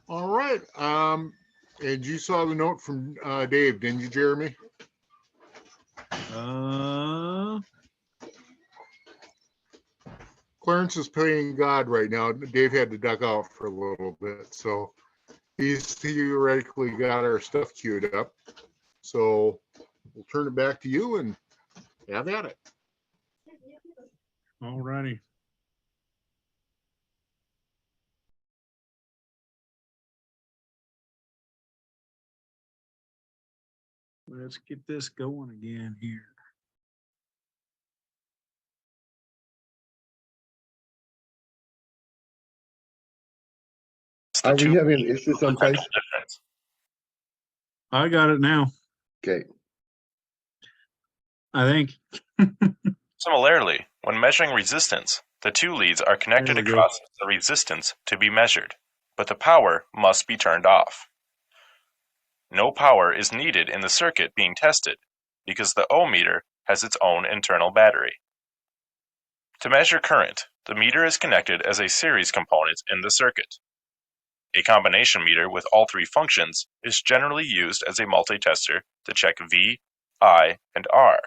All right. And you saw the note from Dave, didn't you, Jeremy? Clarence is playing God right now. Dave had to duck out for a little bit, so he's theoretically got our stuff queued up. So we'll turn it back to you and have at it. All righty. Let's get this going again here. The Are we two having an issue someplace? potential difference. I got it now, Okay, I think. Similarly, when measuring resistance, the two leads are connected There we go. across the resistance to be measured, but the power must be turned off. No power is needed in the circuit being tested because the ohm meter has its own internal battery. To measure current, the meter is connected as a series component in the circuit. A combination meter with all three functions is generally used as a multi-tester to check V, I, and R,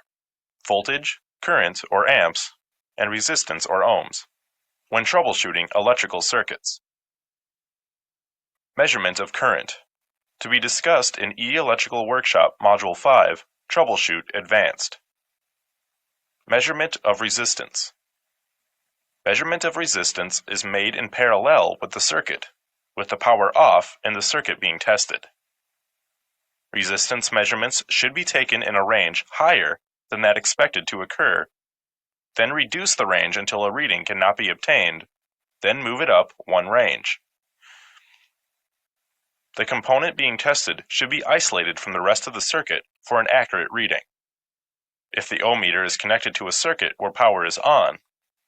voltage, current or amps, and resistance or ohms, when troubleshooting electrical circuits. Measurement of current. To be discussed in E-Electrical Workshop Module 5, Troubleshoot Advanced. Measurement of resistance. Measurement of resistance is made in parallel with the circuit, with the power off and the circuit being tested. Resistance measurements should be taken in a range higher than that expected to occur, then reduce the range until a reading cannot be obtained, then move it up one range. The component being tested should be isolated from the rest of the circuit for an accurate reading. If the ohm meter is connected to a circuit where power is on,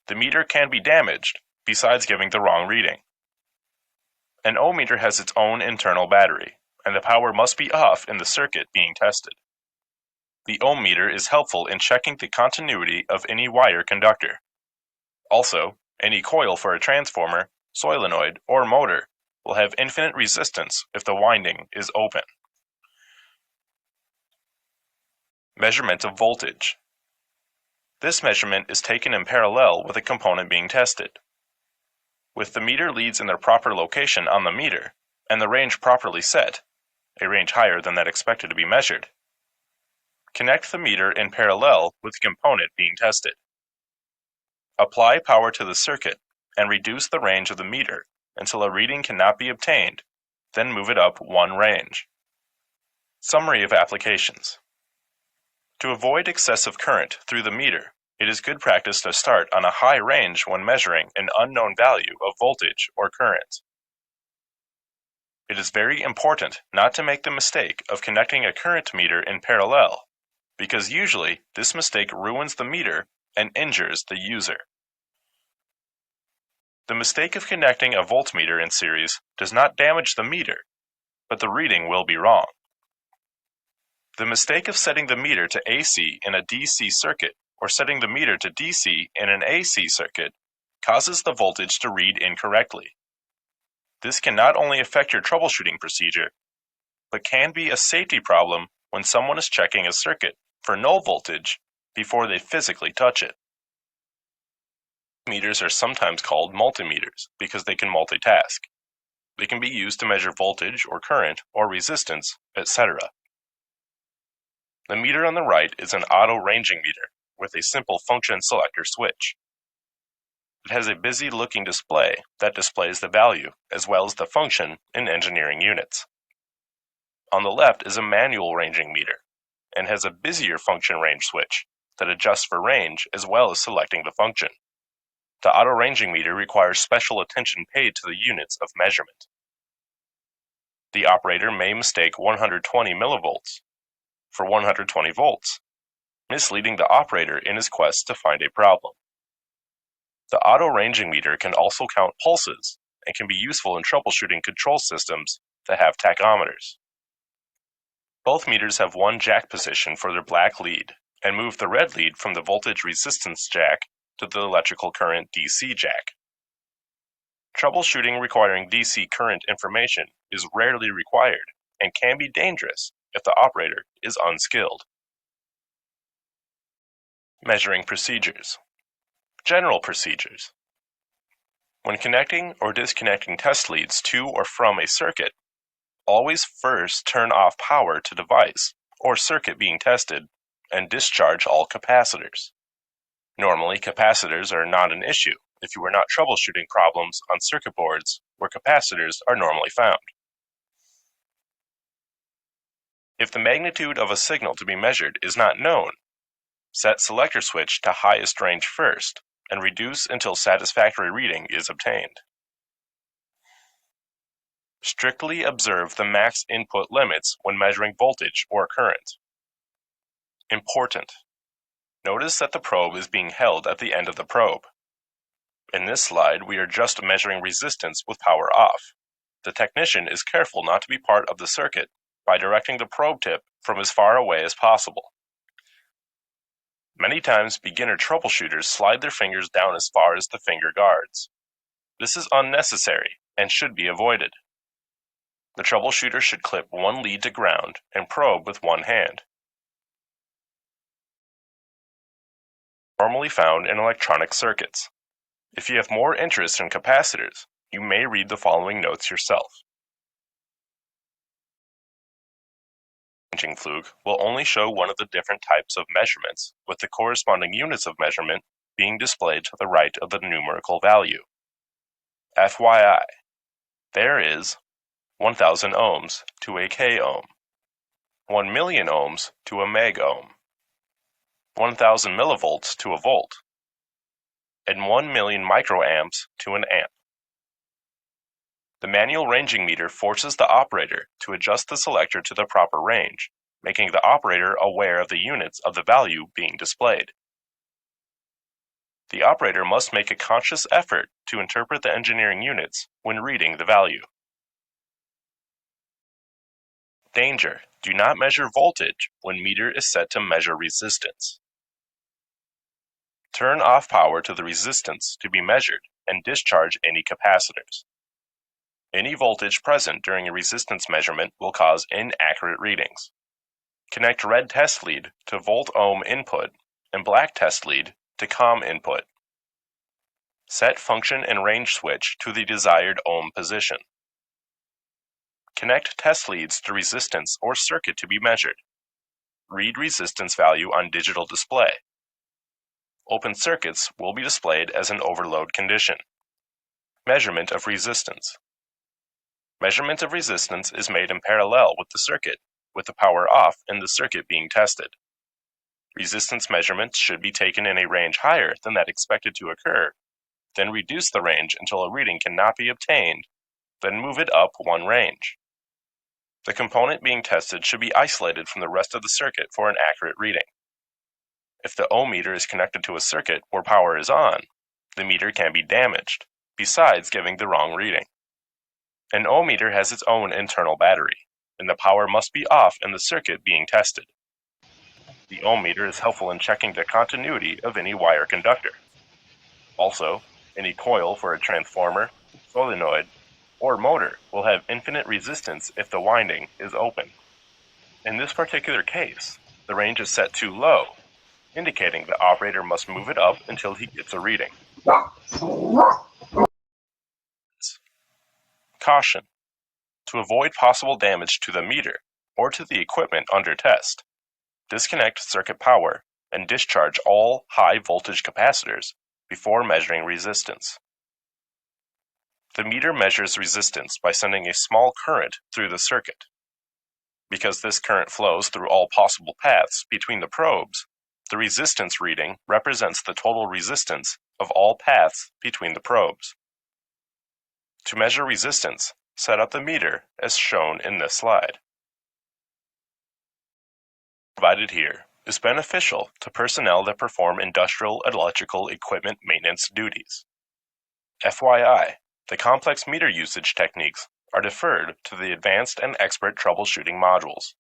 the meter can be damaged, besides giving the wrong reading. An ohm meter has its own internal battery, and the power must be off in the circuit being tested. The ohm meter is helpful in checking the continuity of any wire conductor. Also, any coil for a transformer, solenoid, or motor will have infinite resistance if the winding is open. Measurement of voltage. This measurement is taken in parallel with the component being tested. With the meter leads in their proper location on the meter, and the range properly set, a range higher than that expected to be measured, connect the meter in parallel with the component being tested. Apply power to the circuit and reduce the range of the meter until a reading cannot be obtained, then move it up one range. Summary of applications. To avoid excessive current through the meter, it is good practice to start on a high range when measuring an unknown value of voltage or current. It is very important not to make the mistake of connecting a current meter in parallel, because usually this mistake ruins the meter and injures the user. The mistake of connecting a voltmeter in series does not damage the meter, but the reading will be wrong. The mistake of setting the meter to AC in a DC circuit or setting the meter to DC in an AC circuit causes the voltage to read incorrectly. This can not only affect your troubleshooting procedure, but can be a safety problem when someone is checking a circuit for no voltage before they physically touch it. Meters are sometimes called multimeters because they can multitask. They can be used to measure voltage or current or resistance, etc. The meter on the right is an auto ranging meter with a simple function selector switch. It has a busy-looking display that displays the value as well as the function in engineering units. On the left is a manual ranging meter and has a busier function range switch that adjusts for range as well as selecting the function. The auto ranging meter requires special attention paid to the units of measurement. The operator may mistake 120 millivolts for 120 volts, misleading the operator in his quest to find a problem. The auto ranging meter can also count pulses and can be useful in troubleshooting control systems that have tachometers. Both meters have one jack position for their black lead and move the red lead from the voltage resistance jack to the electrical current DC jack. Troubleshooting requiring DC current information is rarely required and can be dangerous if the operator is unskilled. Measuring procedures. General procedures. When connecting or disconnecting test leads to or from a circuit, always first turn off power to device or circuit being tested and discharge all capacitors. Normally, capacitors are not an issue if you are not troubleshooting problems on circuit boards where capacitors are normally found. If the magnitude of a signal to be measured is not known, set selector switch to highest range first and reduce until satisfactory reading is obtained. Strictly observe the max input limits when measuring voltage or current. Important. Notice that the probe is being held at the end of the probe. In this slide, we are just measuring resistance with power off. The technician is careful not to be part of the circuit by directing the probe tip from as far away as possible. Many times, beginner troubleshooters slide their fingers down as far as the finger guards. This is unnecessary and should be avoided. The troubleshooter should clip one lead to ground and probe with one hand. Normally found in electronic circuits. If you have more interest in capacitors, you may read the following notes yourself. Ranging fluke will only show one of the different types of measurements, with the corresponding units of measurement being displayed to the right of the numerical value. FYI, there is 1,000 ohms to a k ohm, 1 million ohms to a meg ohm, 1,000 millivolts to a volt, and 1 million microamps to an amp. The manual ranging meter forces the operator to adjust the selector to the proper range, making the operator aware of the units of the value being displayed. The operator must make a conscious effort to interpret the engineering units when reading the value. Danger: do not measure voltage when meter is set to measure resistance. Turn off power to the resistance to be measured and discharge any capacitors. Any voltage present during a resistance measurement will cause inaccurate readings. Connect red test lead to volt-ohm input and black test lead to COM input. Set function and range switch to the desired ohm position. Connect test leads to resistance or circuit to be measured. Read resistance value on digital display. Open circuits will be displayed as an overload condition. Measurement of resistance. Measurement of resistance is made in parallel with the circuit, with the power off and the circuit being tested. Resistance measurements should be taken in a range higher than that expected to occur, then reduce the range until a reading cannot be obtained, then move it up one range. The component being tested should be isolated from the rest of the circuit for an accurate reading. If the ohm meter is connected to a circuit where power is on, the meter can be damaged, besides giving the wrong reading. An ohm meter has its own internal battery, and the power must be off in the circuit being tested. The ohm meter is helpful in checking the continuity of any wire conductor. Also, any coil for a transformer, solenoid, or motor will have infinite resistance if the winding is open. In this particular case, the range is set too low, indicating the operator must move it up until he gets a reading. Caution: to avoid possible damage to the meter or to the equipment under test, disconnect circuit power, and discharge all high voltage capacitors before measuring resistance. The meter measures resistance by sending a small current through the circuit. Because this current flows through all possible paths between the probes, the resistance reading represents the total resistance of all paths between the probes. To measure resistance, set up the meter as shown in this slide. Provided here is beneficial to personnel that perform industrial electrical equipment maintenance duties. FYI, the complex meter usage techniques are deferred to the advanced and expert troubleshooting modules.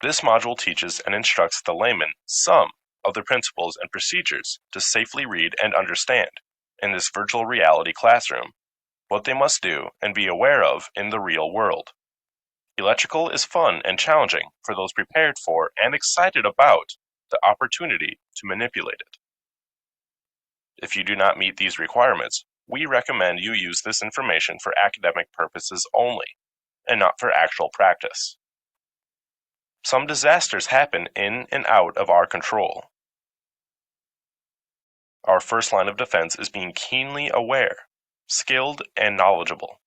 This module teaches and instructs the layman some of the principles and procedures to safely read and understand, in this virtual reality classroom, what they must do and be aware of in the real world. Electrical is fun and challenging for those prepared for and excited about the opportunity to manipulate it. If you do not meet these requirements, we recommend you use this information for academic purposes only, and not for actual practice. Some disasters happen in and out of our control. Our first line of defense is being keenly aware, skilled, and knowledgeable.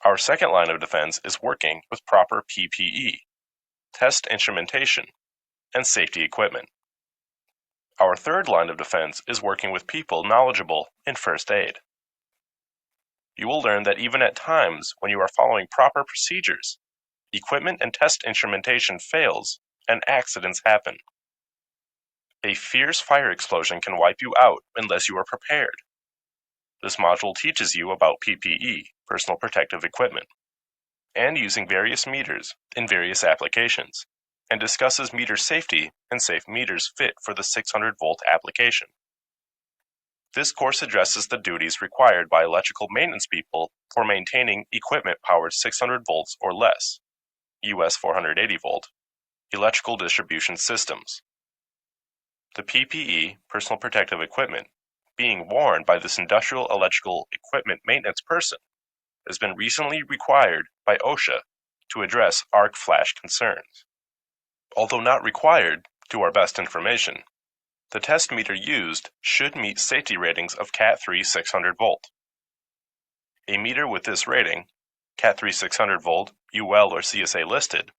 Our second line of defense is working with proper PPE, test instrumentation, and safety equipment. Our third line of defense is working with people knowledgeable in first aid. You will learn that even at times when you are following proper procedures, equipment and test instrumentation fails and accidents happen. A fierce fire explosion can wipe you out unless you are prepared. This module teaches you about PPE, personal protective equipment, and using various meters in various applications, and discusses meter safety and safe meters fit for the 600-volt application. This course addresses the duties required by electrical maintenance people for maintaining equipment powered 600 volts or less, US 480 volt, electrical distribution systems. The PPE, personal protective equipment, being worn by this industrial electrical equipment maintenance person has been recently required by OSHA to address arc flash concerns. Although not required, to our best information, the test meter used should meet safety ratings of Cat 3 600 volt. A meter with this rating, Cat 3 600 volt, UL or CSA listed,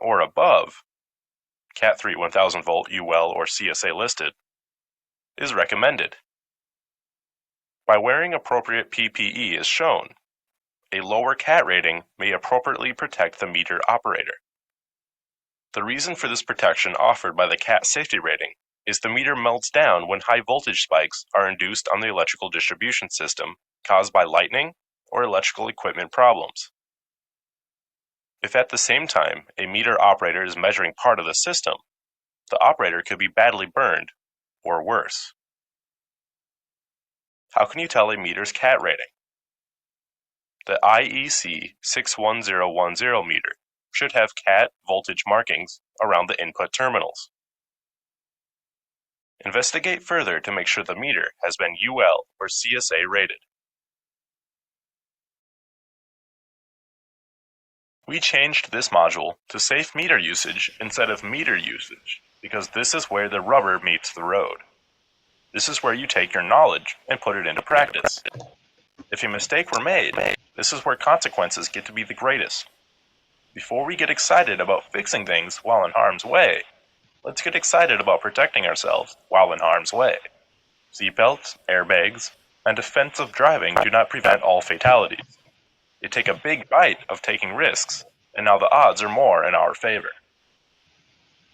or above, Cat 3 1000 volt, UL or CSA listed, is recommended. By wearing appropriate PPE as shown, a lower CAT rating may appropriately protect the meter operator. The reason for this protection offered by the CAT safety rating is the meter melts down when high voltage spikes are induced on the electrical distribution system caused by lightning or electrical equipment problems. If at the same time a meter operator is measuring part of the system, the operator could be badly burned or worse. How can you tell a meter's CAT rating? The IEC 61010 meter should have CAT voltage markings around the input terminals. Investigate further to make sure the meter has been UL or CSA rated. We changed this module to safe meter usage instead of meter usage because this is where the rubber meets the road. This is where you take your knowledge and put it into practice. If a mistake were made, this is where consequences get to be the greatest. Before we get excited about fixing things while in harm's way, let's get excited about protecting ourselves while in harm's way. Seatbelts, airbags, and defensive driving do not prevent all fatalities. They take a big bite of taking risks, and now the odds are more in our favor.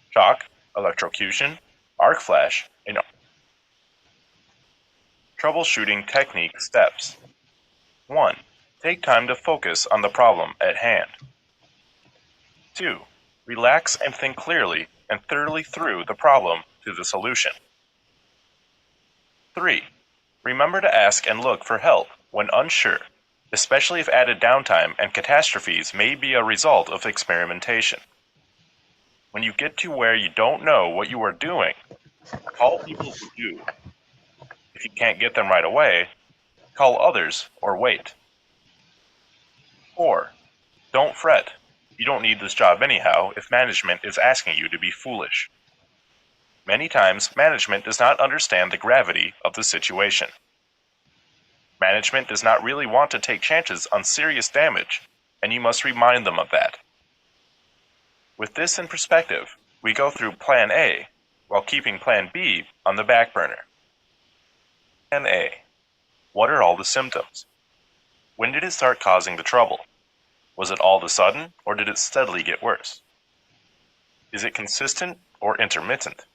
Shock, electrocution, arc flash, and troubleshooting technique steps. 1. Take time to focus on the problem at hand. 2. Relax and think clearly and thoroughly through the problem to the solution. 3. Remember to ask and look for help when unsure, especially if added downtime and catastrophes may be a result of experimentation. When you get to where you don't know what you are doing, call people who do. If you can't get them right away, call others or wait. 4. Don't fret. You don't need this job anyhow if management is asking you to be foolish. Many times, management does not understand the gravity of the situation. Management does not really want to take chances on serious damage, and you must remind them of that. With this in perspective, we go through Plan A while keeping Plan B on the back burner. Plan A. What are all the symptoms? When did it start causing the trouble? Was it all of a sudden, or did it steadily get worse? Is it consistent or intermittent?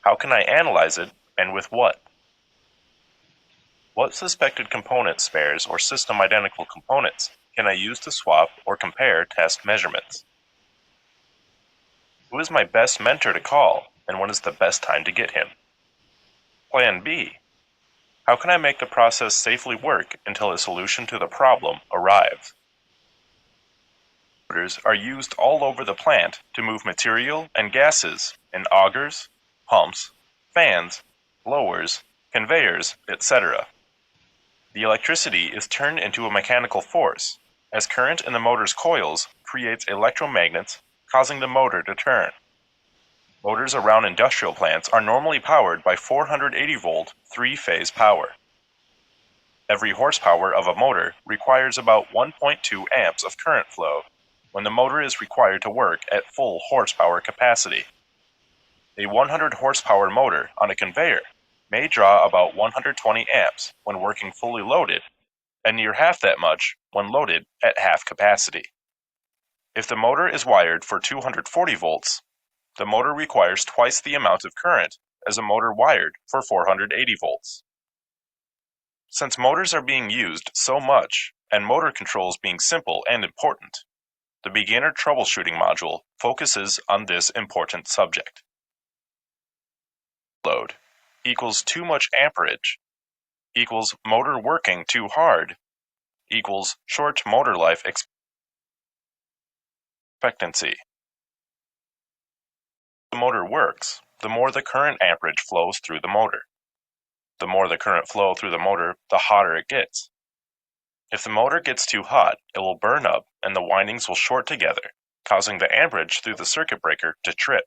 How can I analyze it, and with what? What suspected component spares or system identical components can I use to swap or compare test measurements? Who is my best mentor to call, and when is the best time to get him? Plan B. How can I make the process safely work until a solution to the problem arrives? Motors are used all over the plant to move material and gases in augers, pumps, fans, blowers, conveyors, etc. The electricity is turned into a mechanical force, as current in the motor's coils creates electromagnets, causing the motor to turn. Motors around industrial plants are normally powered by 480-volt, three-phase power. Every horsepower of a motor requires about 1.2 amps of current flow when the motor is required to work at full horsepower capacity. A 100 horsepower motor on a conveyor may draw about 120 amps when working fully loaded, and near half that much when loaded at half capacity. If the motor is wired for 240 volts, the motor requires twice the amount of current as a motor wired for 480 volts. Since motors are being used so much, and motor controls being simple and important, the beginner troubleshooting module focuses on this important subject. Load equals too much amperage equals motor working too hard equals short motor life expectancy. The motor works, the more the current amperage flows through the motor. The more the current flow through the motor, the hotter it gets. If the motor gets too hot, it will burn up and the windings will short together, causing the amperage through the circuit breaker to trip.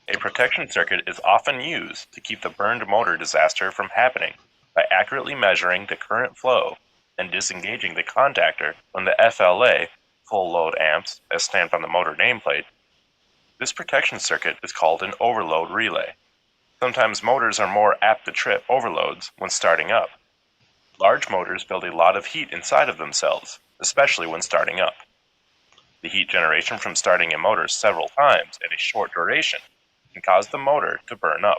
A protection circuit is often used to keep the burned motor disaster from happening by accurately measuring the current flow and disengaging the contactor when the FLA, full load amps, as stamped on the motor nameplate. This protection circuit is called an overload relay. Sometimes motors are more apt to trip overloads when starting up. Large motors build a lot of heat inside of themselves, especially when starting up. The heat generation from starting a motor several times in a short duration can cause the motor to burn up.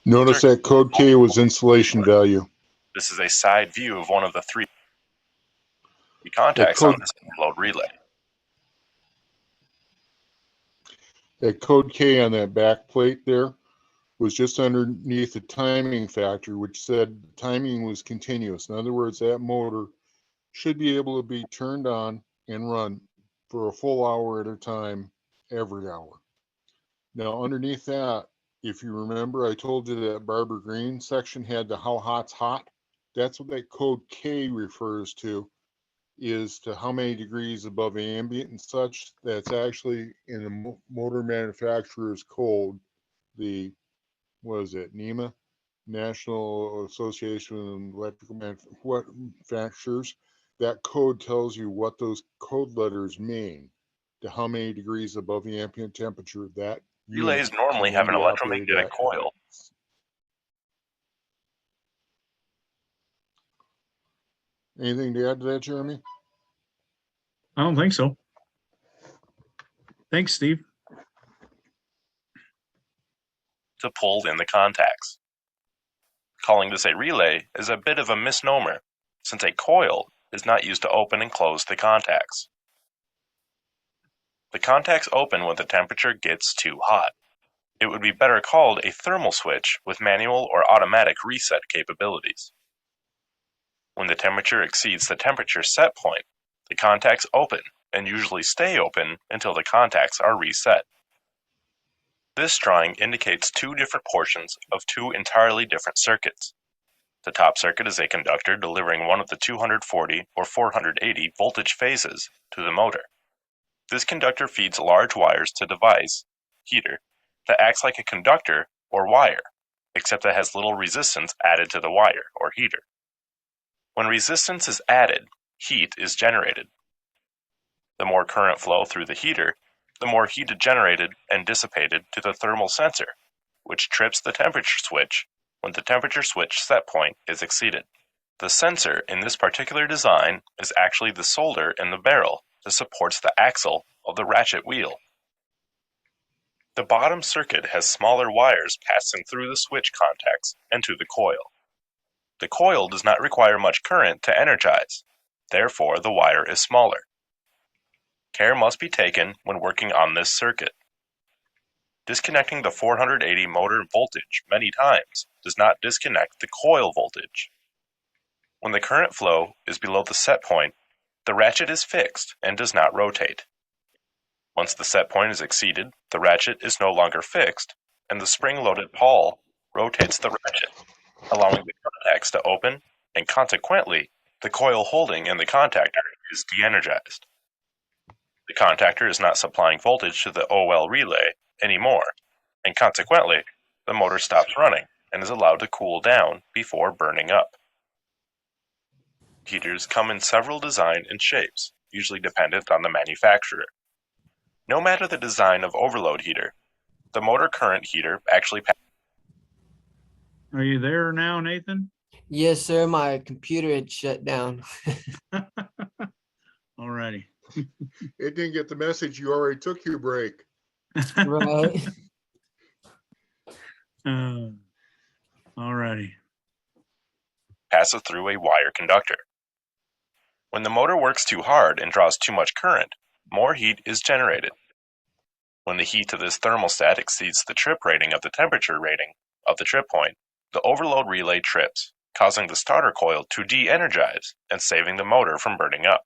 Notice that code K was insulation value. This is a side view of one of the three contacts on this overload relay. That code K on that back plate there was just underneath the timing factor, which said timing was continuous. In other words, that motor should be able to be turned on and run for a full hour at a time every hour. Now, underneath that, if you remember, I told you that Barbara Green section had the how hot's hot. That's what that code K refers to, is to how many degrees above ambient and such. That's actually in the motor manufacturer's code, the, what is it, NEMA, National Association of Electrical Manufacturers. That code tells you what those code letters mean, to how many degrees above the ambient temperature that Relays normally have an electromagnetic coil. Anything to add to that, Jeremy? I don't think so. Thanks, Steve. To pull in the contacts. Calling this a relay is a bit of a misnomer, since a coil is not used to open and close the contacts. The contacts open when the temperature gets too hot. It would be better called a thermal switch with manual or automatic reset capabilities. When the temperature exceeds the temperature set point, the contacts open and usually stay open until the contacts are reset. This drawing indicates two different portions of two entirely different circuits. The top circuit is a conductor delivering one of the 240 or 480 voltage phases to the motor. This conductor feeds large wires to a device, heater, that acts like a conductor or wire, except that has little resistance added to the wire or heater. When resistance is added, heat is generated. The more current flow through the heater, the more heat is generated and dissipated to the thermal sensor, which trips the temperature switch when the temperature switch set point is exceeded. The sensor in this particular design is actually the solder in the barrel that supports the axle of the ratchet wheel. The bottom circuit has smaller wires passing through the switch contacts and to the coil. The coil does not require much current to energize, therefore the wire is smaller. Care must be taken when working on this circuit. Disconnecting the 480 motor voltage many times does not disconnect the coil voltage. When the current flow is below the set point, the ratchet is fixed and does not rotate. Once the set point is exceeded, the ratchet is no longer fixed, and the spring-loaded pawl rotates the ratchet, allowing the contacts to open, and consequently, the coil holding in the contactor is de-energized. The contactor is not supplying voltage to the OL relay anymore, and consequently, the motor stops running and is allowed to cool down before burning up. Heaters come in several designs and shapes, usually dependent on the manufacturer. No matter the design of overload heater, the motor current heater actually Are you there now, Nathan? Yes, sir. My computer had shut down. Alrighty. It didn't get the message you already took your break. Right. Alrighty. passes through a wire conductor. When the motor works too hard and draws too much current, more heat is generated. When the heat to this thermostat exceeds the trip rating of the temperature rating of the trip point, the overload relay trips, causing the starter coil to de-energize and saving the motor from burning up.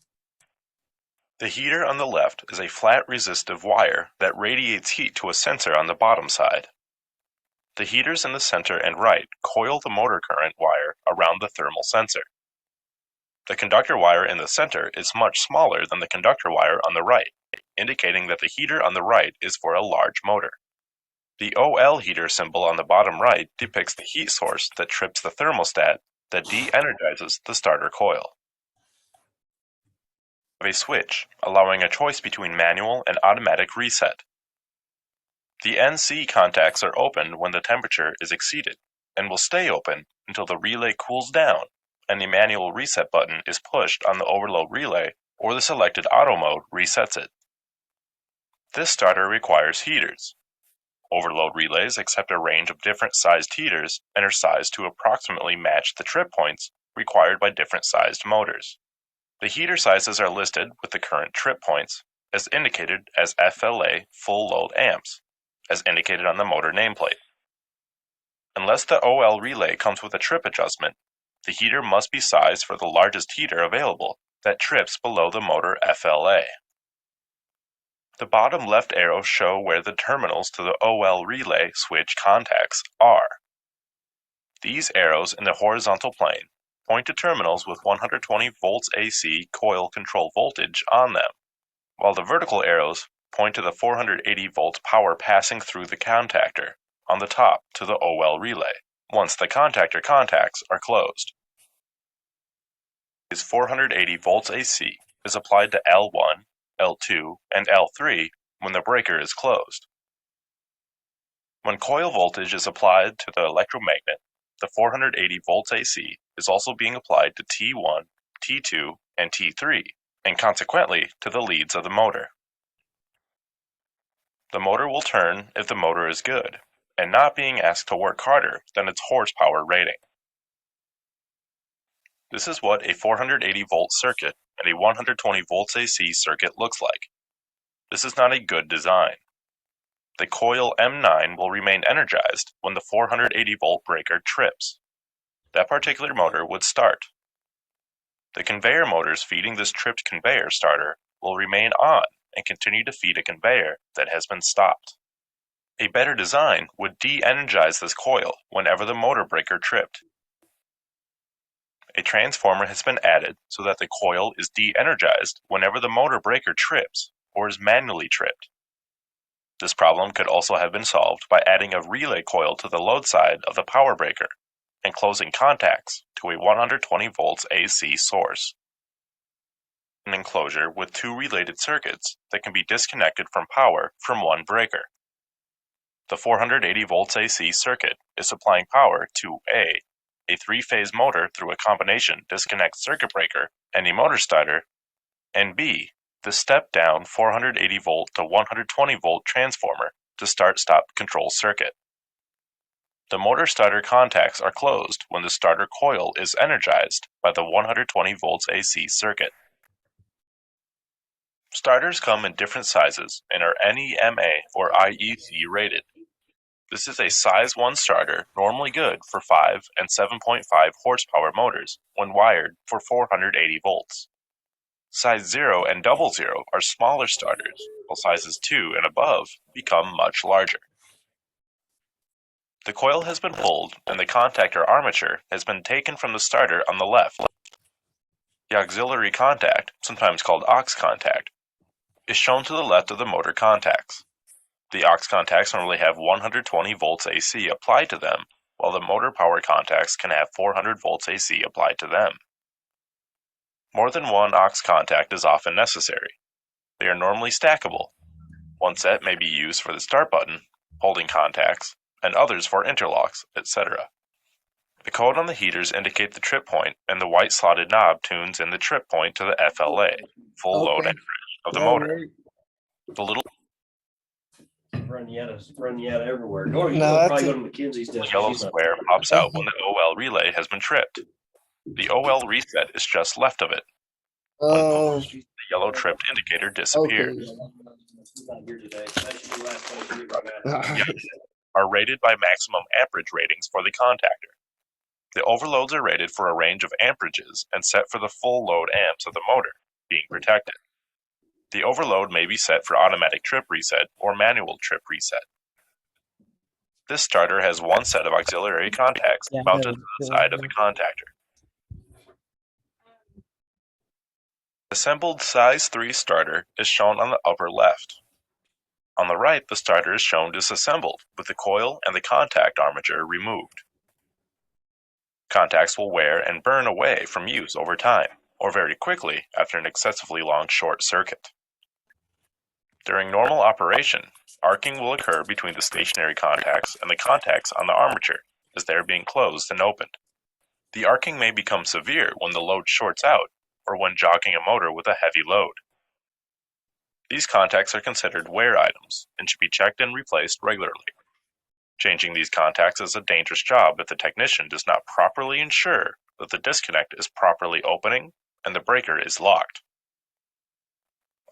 The heater on the left is a flat resistive wire that radiates heat to a sensor on the bottom side. The heaters in the center and right coil the motor current wire around the thermal sensor. The conductor wire in the center is much smaller than the conductor wire on the right, indicating that the heater on the right is for a large motor. The OL heater symbol on the bottom right depicts the heat source that trips the thermostat that de-energizes the starter coil. A switch, allowing a choice between manual and automatic reset. The NC contacts are opened when the temperature is exceeded, and will stay open until the relay cools down and the manual reset button is pushed on the overload relay or the selected auto mode resets it. This starter requires heaters. Overload relays accept a range of different sized heaters and are sized to approximately match the trip points required by different sized motors. The heater sizes are listed with the current trip points, as indicated as FLA full load amps, as indicated on the motor nameplate. Unless the OL relay comes with a trip adjustment, the heater must be sized for the largest heater available that trips below the motor FLA. The bottom left arrows show where the terminals to the OL relay switch contacts are. These arrows in the horizontal plane point to terminals with 120 volts AC coil control voltage on them, while the vertical arrows point to the 480 volts power passing through the contactor on the top to the OL relay, once the contactor contacts are closed. Is 480 volts AC is applied to L1, L2, and L3 when the breaker is closed. When coil voltage is applied to the electromagnet, the 480 volts AC is also being applied to T1, T2, and T3, and consequently to the leads of the motor. The motor will turn if the motor is good, and not being asked to work harder than its horsepower rating. This is what a 480 volt circuit and a 120 volts AC circuit looks like. This is not a good design. The coil M9 will remain energized when the 480 volt breaker trips. That particular motor would start. The conveyor motors feeding this tripped conveyor starter will remain on and continue to feed a conveyor that has been stopped. A better design would de-energize this coil whenever the motor breaker tripped. a transformer has been added so that the coil is de-energized whenever the motor breaker trips or is manually tripped. This problem could also have been solved by adding a relay coil to the load side of the power breaker and closing contacts to a 120 volts AC source. An enclosure with two related circuits that can be disconnected from power from one breaker. The 480 volts AC circuit is supplying power to A three-phase motor through a combination disconnect circuit breaker and a motor starter, and B, the step-down 480 volt to 120 volt transformer to start-stop control circuit. The motor starter contacts are closed when the starter coil is energized by the 120 volts AC circuit. Starters come in different sizes and are NEMA or IEC rated. This is a size 1 starter, normally good for 5 and 7.5 horsepower motors when wired for 480 volts. Size 0 and 00 are smaller starters, while sizes 2 and above become much larger. The coil has been pulled and the contactor armature has been taken from the starter on the left. The auxiliary contact, sometimes called aux contact, is shown to the left of the motor contacts. The aux contacts normally have 120 volts AC applied to them, while the motor power contacts can have 400 volts AC applied to them. More than one aux contact is often necessary. They are normally stackable. One set may be used for the start button, holding contacts, and others for interlocks, etc. The code on the heaters indicate the trip point, and the white slotted knob tunes in the trip point to the FLA, full load Okay. average, of the Yeah, motor. very- The little Run Yetta everywhere. Go to, No, you'll that's probably go it. to McKinsey's desk. yellow She's not- square pops out when the OL relay has been tripped. The OL reset is just left of it. Oh, The yellow tripped indicator okay. disappears. She's not here today. That should be last time she right now. Are rated by maximum amperage ratings for the contactor. The overloads are rated for a range of amperages and set for the full load amps of the motor, being protected. The overload may be set for automatic trip reset or manual trip reset. This starter has one set of auxiliary contacts Yeah, mounted to the side of the contactor. Assembled size 3 starter is shown on the upper left. On the right, the starter is shown disassembled, with the coil and the contact armature removed. Contacts will wear and burn away from use over time, or very quickly after an excessively long short circuit. During normal operation, arcing will occur between the stationary contacts and the contacts on the armature as they are being closed and opened. The arcing may become severe when the load shorts out or when jogging a motor with a heavy load. These contacts are considered wear items and should be checked and replaced regularly. Changing these contacts is a dangerous job if the technician does not properly ensure that the disconnect is properly opening and the breaker is locked.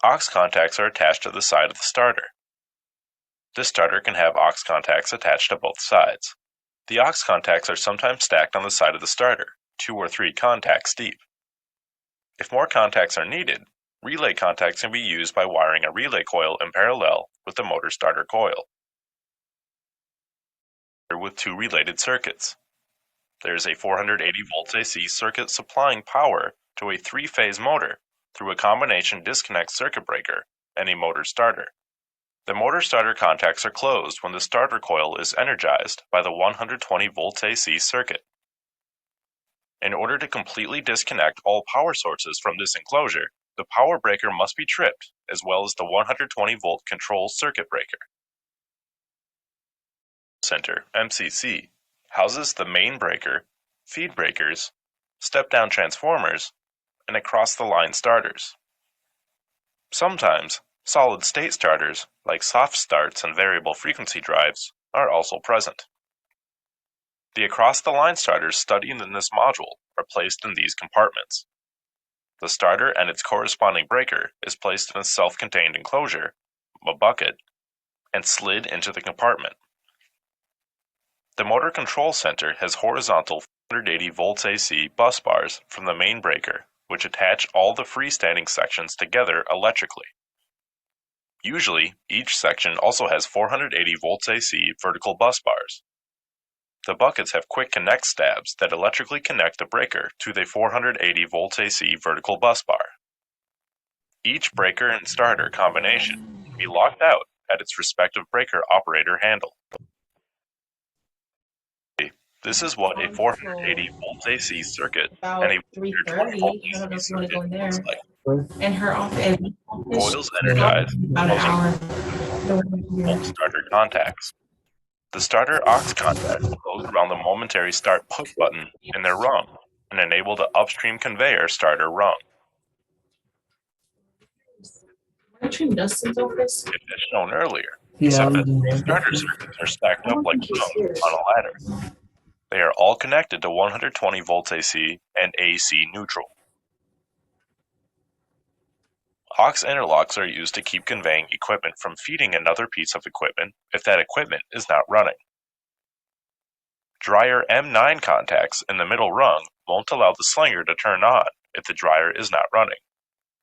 Aux contacts are attached to the side of the starter. This starter can have aux contacts attached to both sides. The aux contacts are sometimes stacked on the side of the starter, 2 or 3 contacts deep. If more contacts are needed, relay contacts can be used by wiring a relay coil in parallel with the motor starter coil. With 2 related circuits. There is a 480 volts AC circuit supplying power to a 3-phase motor through a combination disconnect circuit breaker and a motor starter. The motor starter contacts are closed when the starter coil is energized by the 120 volts AC circuit. In order to completely disconnect all power sources from this enclosure, the power breaker must be tripped, as well as the 120 volt control circuit breaker. Center, MCC, houses the main breaker, feed breakers, step-down transformers, and across-the-line starters. Sometimes, solid-state starters, like soft starts and variable frequency drives, are also present. The across-the-line starters studied in this module are placed in these compartments. The starter and its corresponding breaker is placed in a self-contained enclosure, a bucket, and slid into the compartment. The motor control center has horizontal 480 volts AC bus bars from the main breaker, which attach all the freestanding sections together electrically. Usually, each section also has 480 volts AC vertical bus bars. The buckets have quick connect stabs that electrically connect the breaker to the 480 volts AC vertical bus bar. Each breaker and starter combination can be locked out at its respective breaker operator handle. This is what a 480 volts AC circuit and a 120 volt AC circuit looks like. And her office. Coils energized, About an hour. volt starter contacts. The starter aux contact will close around the momentary start push button in their rung and enable the upstream conveyor starter rung. As shown earlier, except that the starter circuits are stacked up like rungs on a ladder. They are all connected to 120 volts AC and AC neutral. Aux interlocks are used to keep conveying equipment from feeding another piece of equipment if that equipment is not running. Dryer M9 contacts in the middle rung won't allow the slinger to turn on if the dryer is not running.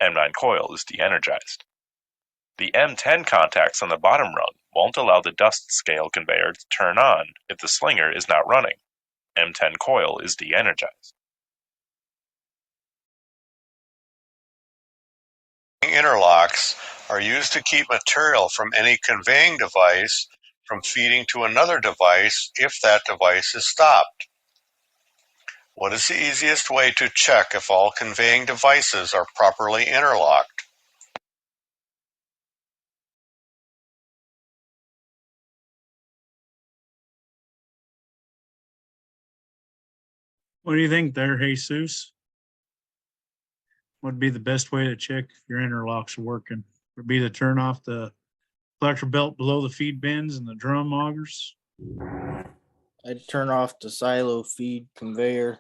M9 coil is de-energized. The M10 contacts on the bottom rung won't allow the dust scale conveyor to turn on if the slinger is not running. M10 coil is de-energized. Interlocks are used to keep material from any conveying device from feeding to another device if that device is stopped. What is the easiest way to check if all conveying devices are properly interlocked? What do you think there, Jesus? What'd be the best way to check if your interlocks are working? Would it be to turn off the collector belt below the feed bins and the drum augers? I'd turn off the silo feed conveyor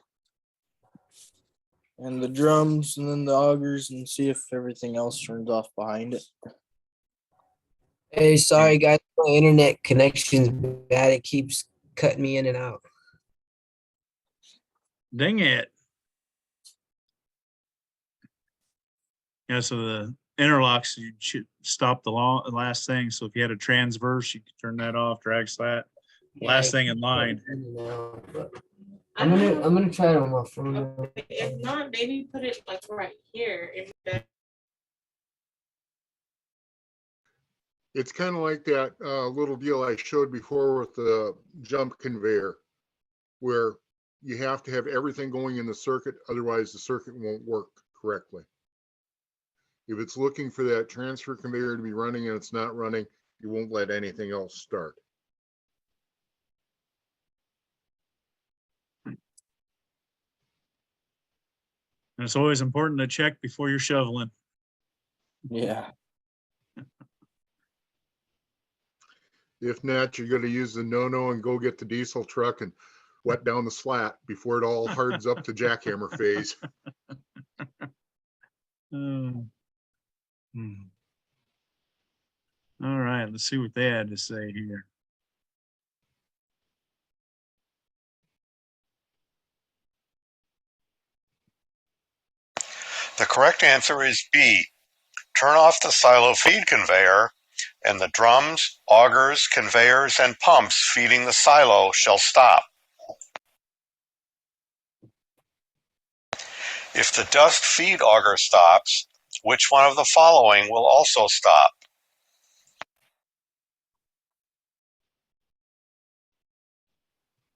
and the drums and then the augers and see if everything else turns off behind it. Hey, sorry guys, my internet connection's bad. It keeps cutting me in and out. Dang it. Yeah, so the interlocks, you should stop the last thing. So if you had a transverse, you could turn that off, drag slat. Last thing in line. I'm gonna try it on my phone. If not, maybe put it like right here. It's kind of like that little deal I showed before with the jump conveyor, where you have to have everything going in the circuit, otherwise the circuit won't work correctly. If it's looking for that transfer conveyor to be running and it's not running, you won't let anything else start. And it's always important to check before you're shoveling. Yeah. If not, you're going to use the no-no and go get the diesel truck and wet down the slat before it all hardens up to jackhammer phase. All right, let's see what they had to say here. The correct answer is B. Turn off the silo feed conveyor, and the drums, augers, conveyors, and pumps feeding the silo shall stop. If the dust feed auger stops, which one of the following will also stop?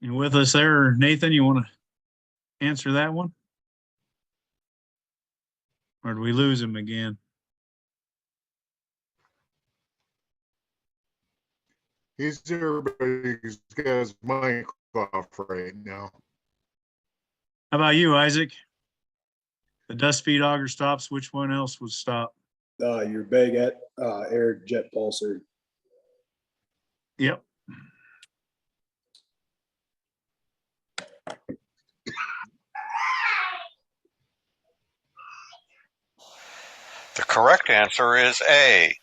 You with us there, Nathan? You want to answer that one? Or do we lose him again? He's everybody's got his mic off right now. How about you, Isaac? The dust feed auger stops. Which one else would stop? Your baguette, air jet pulser. Yep. The correct answer is A.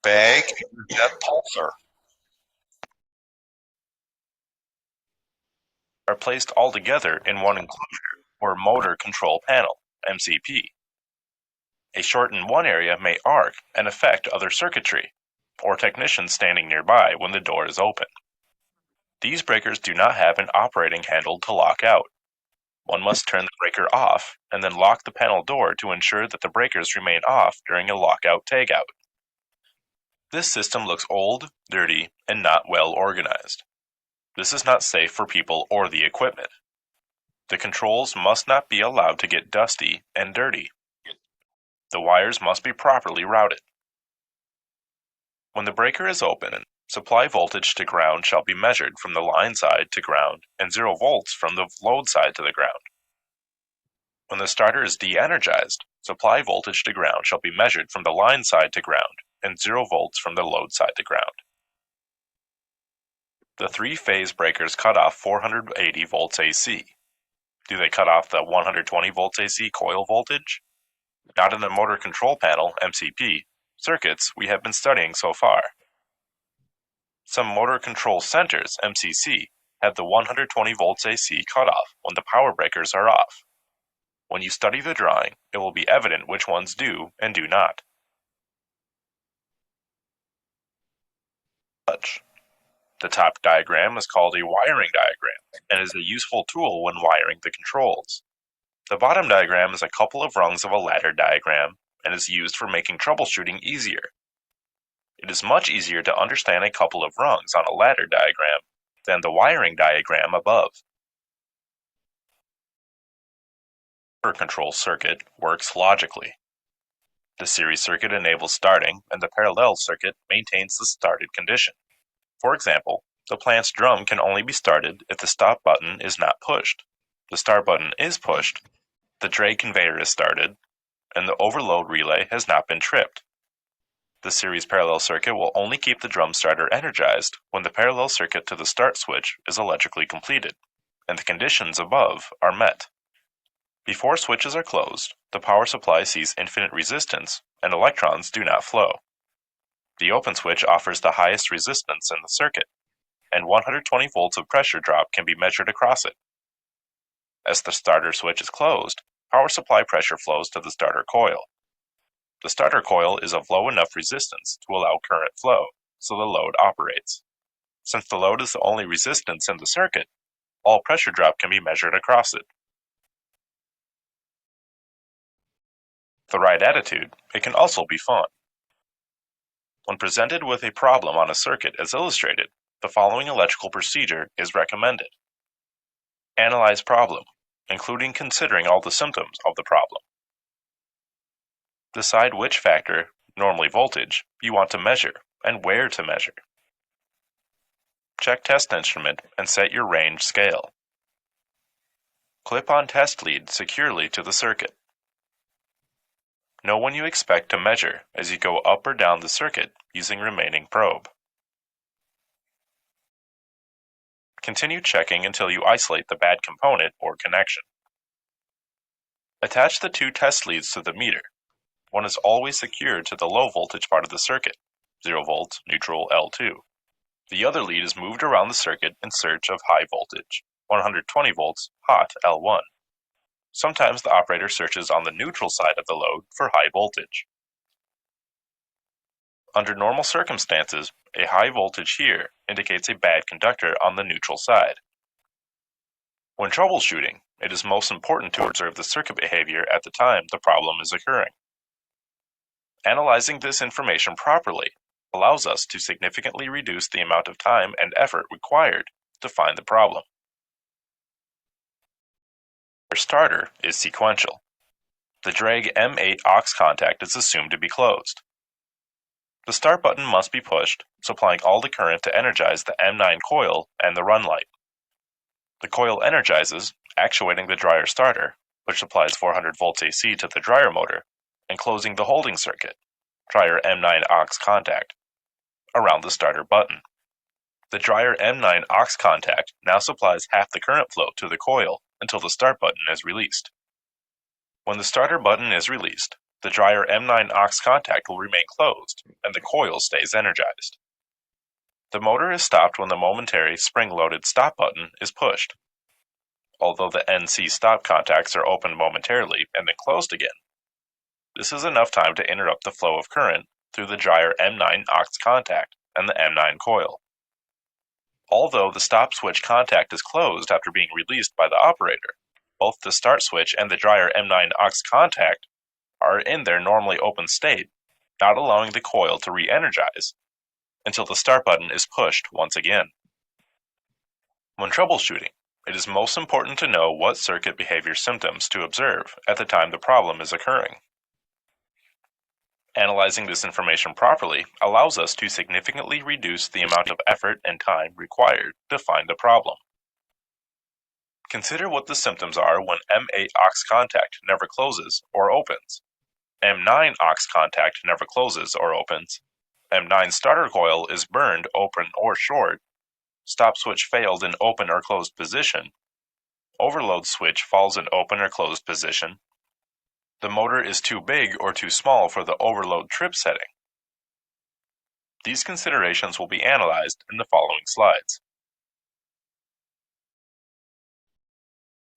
Bag air jet pulser. Are placed all together in one enclosure or motor control panel, MCP. A short in one area may arc and affect other circuitry, or technicians standing nearby when the door is open. These breakers do not have an operating handle to lock out. One must turn the breaker off and then lock the panel door to ensure that the breakers remain off during a lockout tagout. This system looks old, dirty, and not well organized. This is not safe for people or the equipment. The controls must not be allowed to get dusty and dirty. The wires must be properly routed. When the breaker is open, supply voltage to ground shall be measured from the line side to ground and 0 volts from the load side to the ground. When the starter is de-energized, supply voltage to ground shall be measured from the line side to ground and 0 volts from the load side to ground. The 3-phase breakers cut off 480 volts AC. Do they cut off the 120 volts AC coil voltage? Not in the motor control panel, MCP, circuits we have been studying so far. Some motor control centers, MCC, have the 120 volts AC cut off when the power breakers are off. When you study the drawing, it will be evident which ones do and do not. The top diagram is called a wiring diagram and is a useful tool when wiring the controls. The bottom diagram is a couple of rungs of a ladder diagram and is used for making troubleshooting easier. It is much easier to understand a couple of rungs on a ladder diagram than the wiring diagram above. The motor control circuit works logically. The series circuit enables starting, and the parallel circuit maintains the started condition. For example, the plant's drum can only be started if the stop button is not pushed. The start button is pushed, the drag conveyor is started, and the overload relay has not been tripped. The series parallel circuit will only keep the drum starter energized when the parallel circuit to the start switch is electrically completed, and the conditions above are met. Before switches are closed, the power supply sees infinite resistance and electrons do not flow. The open switch offers the highest resistance in the circuit, and 120 volts of pressure drop can be measured across it. As the starter switch is closed, power supply pressure flows to the starter coil. The starter coil is of low enough resistance to allow current flow, so the load operates. Since the load is the only resistance in the circuit, all pressure drop can be measured across it. With the right attitude, it can also be fun. When presented with a problem on a circuit as illustrated, the following electrical procedure is recommended. Analyze problem, including considering all the symptoms of the problem. Decide which factor, normally voltage, you want to measure and where to measure. Check test instrument and set your range scale. Clip on test lead securely to the circuit. Know when you expect to measure as you go up or down the circuit using remaining probe. Continue checking until you isolate the bad component or connection. Attach the 2 test leads to the meter. One is always secured to the low voltage part of the circuit, 0 volts, neutral L2. The other lead is moved around the circuit in search of high voltage, 120 volts, hot L1. Sometimes the operator searches on the neutral side of the load for high voltage. Under normal circumstances, a high voltage here indicates a bad conductor on the neutral side. When troubleshooting, it is most important to observe the circuit behavior at the time the problem is occurring. Analyzing this information properly allows us to significantly reduce the amount of time and effort required to find the problem. Our starter is sequential. The drag M8 aux contact is assumed to be closed. The start button must be pushed, supplying all the current to energize the M9 coil and the run light. The coil energizes, actuating the dryer starter, which supplies 400 volts AC to the dryer motor, and closing the holding circuit, dryer M9 aux contact, around the starter button. The dryer M9 aux contact now supplies half the current flow to the coil until the start button is released. When the starter button is released, the dryer M9 aux contact will remain closed and the coil stays energized. The motor is stopped when the momentary spring-loaded stop button is pushed. Although the NC stop contacts are opened momentarily and then closed again, this is enough time to interrupt the flow of current through the dryer M9 aux contact and the M9 coil. Although the stop switch contact is closed after being released by the operator, both the start switch and the dryer M9 aux contact are in their normally open state, not allowing the coil to re-energize until the start button is pushed once again. When troubleshooting, it is most important to know what circuit behavior symptoms to observe at the time the problem is occurring. Analyzing this information properly allows us to significantly reduce the amount of effort and time required to find the problem. Consider what the symptoms are when M8 aux contact never closes or opens. M9 aux contact never closes or opens. M9 starter coil is burned open or short. Stop switch failed in open or closed position. Overload switch falls in open or closed position. The motor is too big or too small for the overload trip setting. These considerations will be analyzed in the following slides.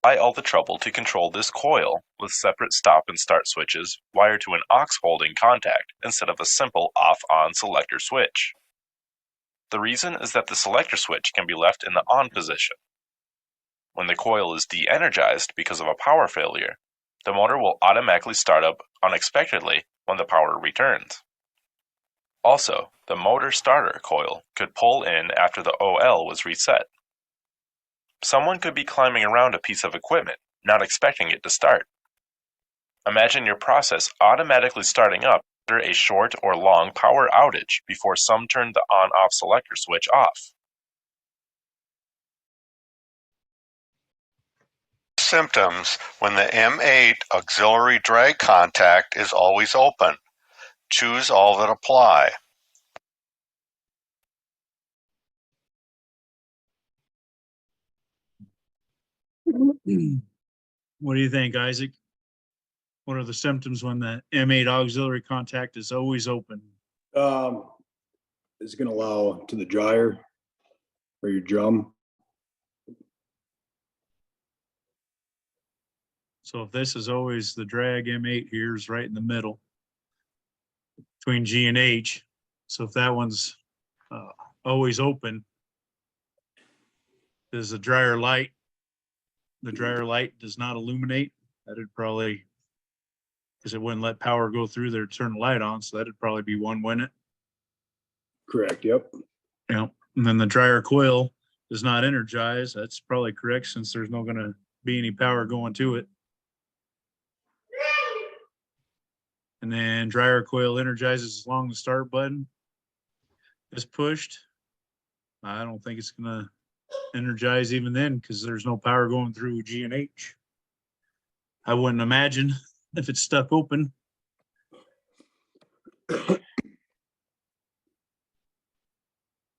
Apply all the trouble to control this coil with separate stop and start switches wired to an aux holding contact instead of a simple off-on selector switch. The reason is that the selector switch can be left in the on position. When the coil is de-energized because of a power failure, the motor will automatically start up unexpectedly when the power returns. Also, the motor starter coil could pull in after the OL was reset. Someone could be climbing around a piece of equipment, not expecting it to start. Imagine your process automatically starting up after a short or long power outage before some turn the on-off selector switch off. Symptoms when the M8 auxiliary drag contact is always open. Choose all that apply. What do you think, Isaac? What are the symptoms when the M8 auxiliary contact is always open? Is it gonna allow to the dryer or your drum? So if this is always the drag M8 here is right in the middle between G and H. So if that one's always open, does the dryer light does not illuminate? That'd probably, because it wouldn't let power go through there to turn the light on. So that'd probably be one, wouldn't it? Correct, yep. Yeah. And then the dryer coil does not energize. That's probably correct since there's not going to be any power going to it. And then dryer coil energizes as long as the start button is pushed. I don't think it's going to energize even then because there's no power going through G and H. I wouldn't imagine if it's stuck open.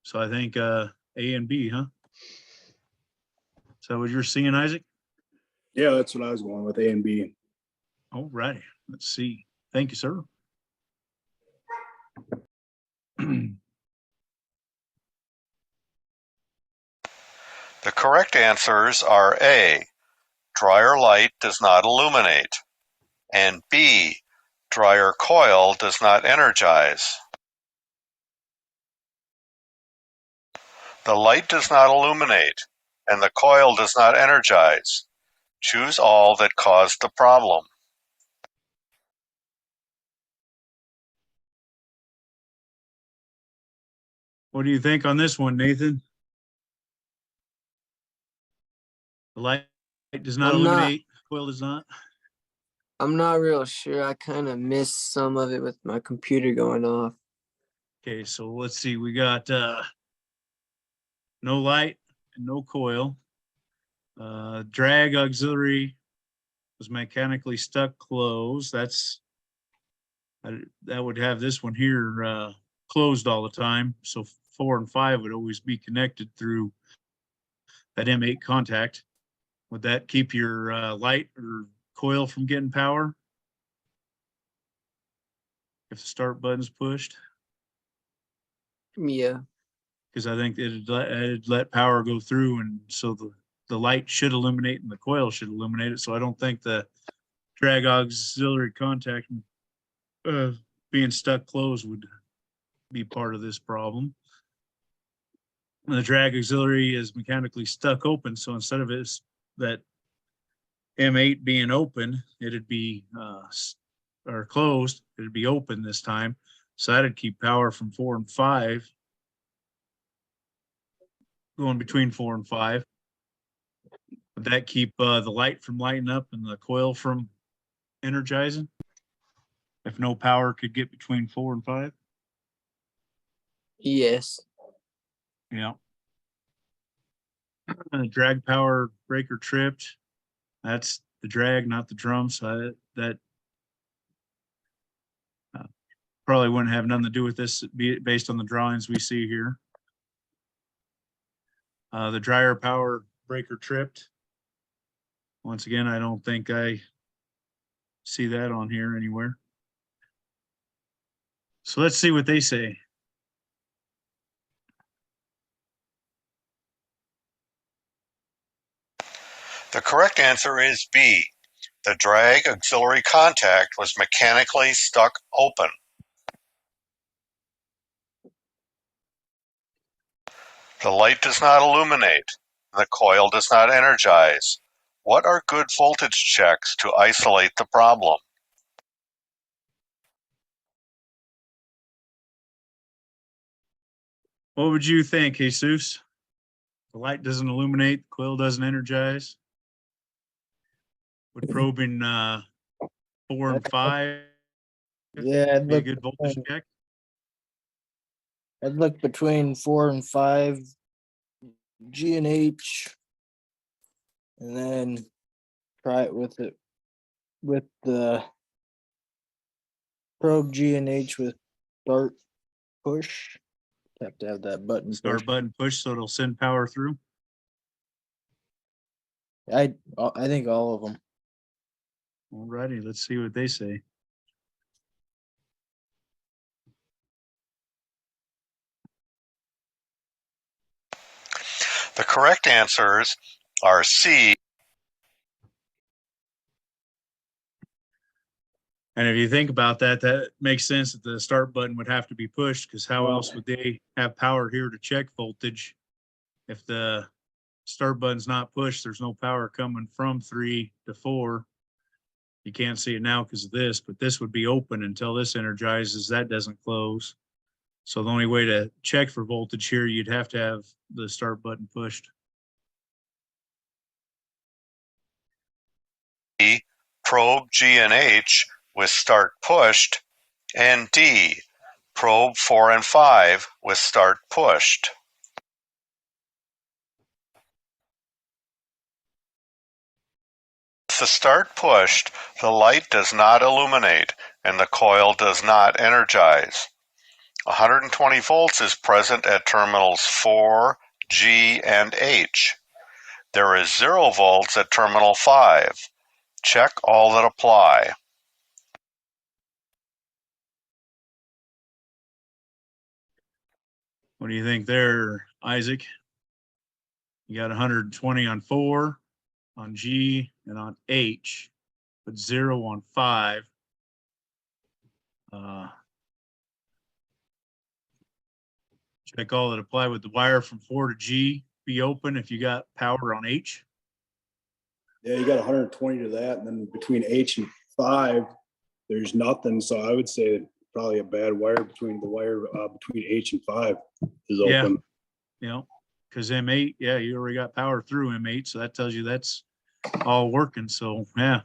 So I think A and B, huh? Is that what you're seeing, Isaac? Yeah, that's what I was going with, A and B. All righty. Let's see. Thank you, sir. The correct answers are A, dryer light does not illuminate, and B, dryer coil does not energize. The light does not illuminate, and the coil does not energize. Choose all that caused the problem. What do you think on this one, Nathan? The light does not illuminate, coil does not. I'm not real sure. I kind of missed some of it with my computer going off. Okay, so let's see. We got no light and no coil. Drag auxiliary was mechanically stuck closed. That would have this one here closed all the time. So 4 and 5 would always be connected through that M8 contact. Would that keep your light or coil from getting power if the start button's pushed? Yeah. Because I think it'd let power go through, and so the light should illuminate and the coil should illuminate it. So I don't think the drag auxiliary contact being stuck closed would be part of this problem. The drag auxiliary is mechanically stuck open, so instead of that M8 being open, it'd be or closed, it'd be open this time. So that'd keep power from 4 and 5, going between 4 and 5. Would that keep the light from lighting up and the coil from energizing? If no power could get between 4 and 5? Yes. Yeah. Drag power breaker tripped. That's the drag, not the drum. So that probably wouldn't have nothing to do with this based on the drawings we see here. The dryer power breaker tripped. Once again, I don't think I see that on here anywhere. So let's see what they say. The correct answer is B. The drag auxiliary contact was mechanically stuck open. The light does not illuminate. The coil does not energize. What are good voltage checks to isolate the problem? What would you think, Jesus? The light doesn't illuminate, the coil doesn't energize. Would probing 4 and 5 Yeah, be a good voltage check? I'd look between 4 and 5, G and H, and then try it with the probe G and H with start push. Have to have that button. Start button push so it'll send power through. I think all of them. Alrighty, let's see what they say. The correct answers are C. And if you think about that, that makes sense that the start button would have to be pushed, because how else would they have power here to check voltage? If the start button's not pushed, there's no power coming from 3 to 4. You can't see it now because of this, but this would be open until this energizes. That doesn't close. So the only way to check for voltage here, you'd have to have the start button pushed. Probe G and H with start pushed, and D. Probe 4 and 5 with start pushed. With the start pushed, the light does not illuminate and the coil does not energize. 120 volts is present at terminals 4, G, and H. There is 0 volts at terminal 5. Check all that apply. What do you think there, Isaac? You got 120 on 4, on G, and on H, but 0 on 5. Check all that apply. With the wire from 4 to G be open if you got power on H? Yeah, you got 120 to that, and then between H and 5, there's nothing. So I would say probably a bad wire between between H and 5 is open. You know, because M8, yeah, you already got power through M8, so that tells you that's all working. So yeah,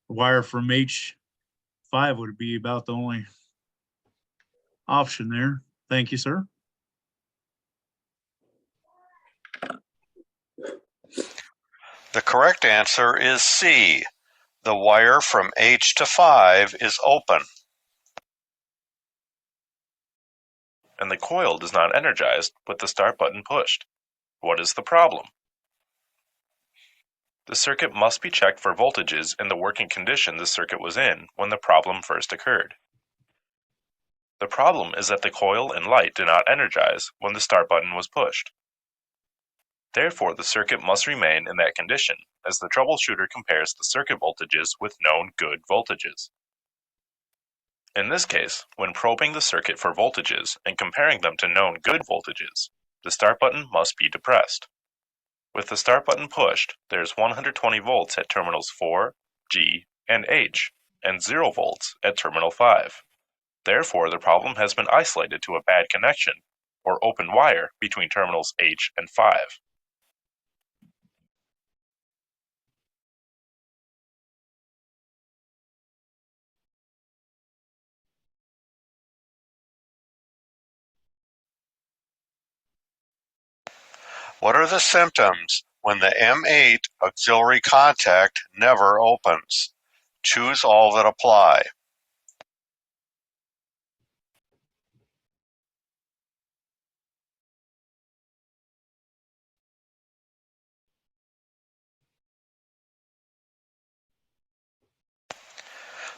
the wire from H5 would be about the only option there. Thank you, sir. The correct answer is C. The wire from H to 5 is open. And the coil does not energize with the start button pushed. What is the problem? The circuit must be checked for voltages in the working condition the circuit was in when the problem first occurred. The problem is that the coil and light did not energize when the start button was pushed. Therefore, the circuit must remain in that condition as the troubleshooter compares the circuit voltages with known good voltages. In this case, when probing the circuit for voltages and comparing them to known good voltages, the start button must be depressed. With the start button pushed, there's 120 volts at terminals 4, G, and H, and 0 volts at terminal 5. Therefore, the problem has been isolated to a bad connection, or open wire, between terminals H and 5. What are the symptoms when the M8 auxiliary contact never opens? Choose all that apply.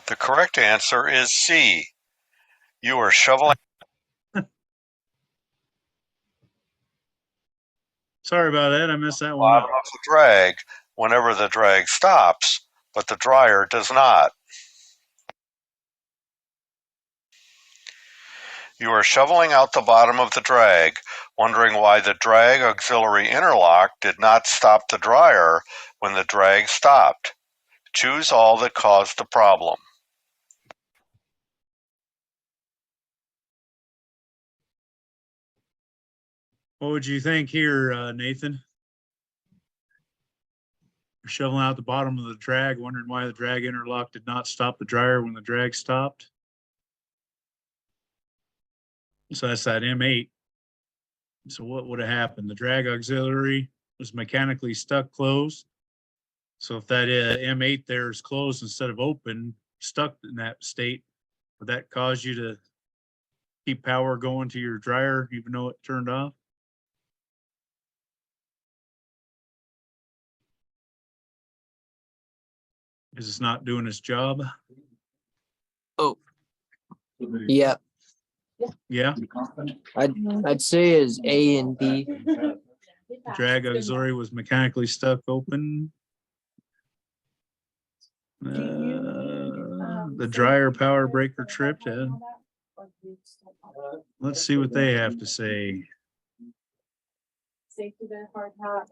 The correct answer is C. You are shoveling Sorry about that. I missed that the one. bottom of the drag whenever the drag stops, but the dryer does not. You are shoveling out the bottom of the drag, wondering why the drag auxiliary interlock did not stop the dryer when the drag stopped. Choose all that caused the problem. What would you think here, Nathan? You're shoveling out the bottom of the drag, wondering why the drag interlock did not stop the dryer when the drag stopped. So that's that M8. So what would have happened? The drag auxiliary was mechanically stuck closed. So if that M8 there is closed instead of open, stuck in that state, would that cause you to keep power going to your dryer even though it turned off? Because it's not doing its job? Oh, yeah. Yeah, I'd say is A and B. drag auxiliary was mechanically stuck open. The dryer power breaker tripped. Let's see what they have to say. Safety been hard hat,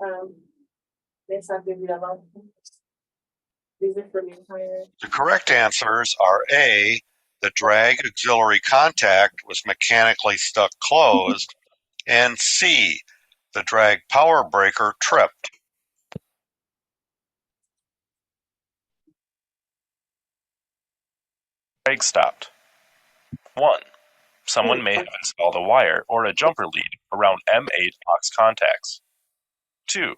these are for new hires. The correct answers are A, the drag auxiliary contact was mechanically stuck closed, and C, the drag power breaker tripped. Drag stopped. 1. Someone may have installed a wire or a jumper lead around M8 aux contacts. 2.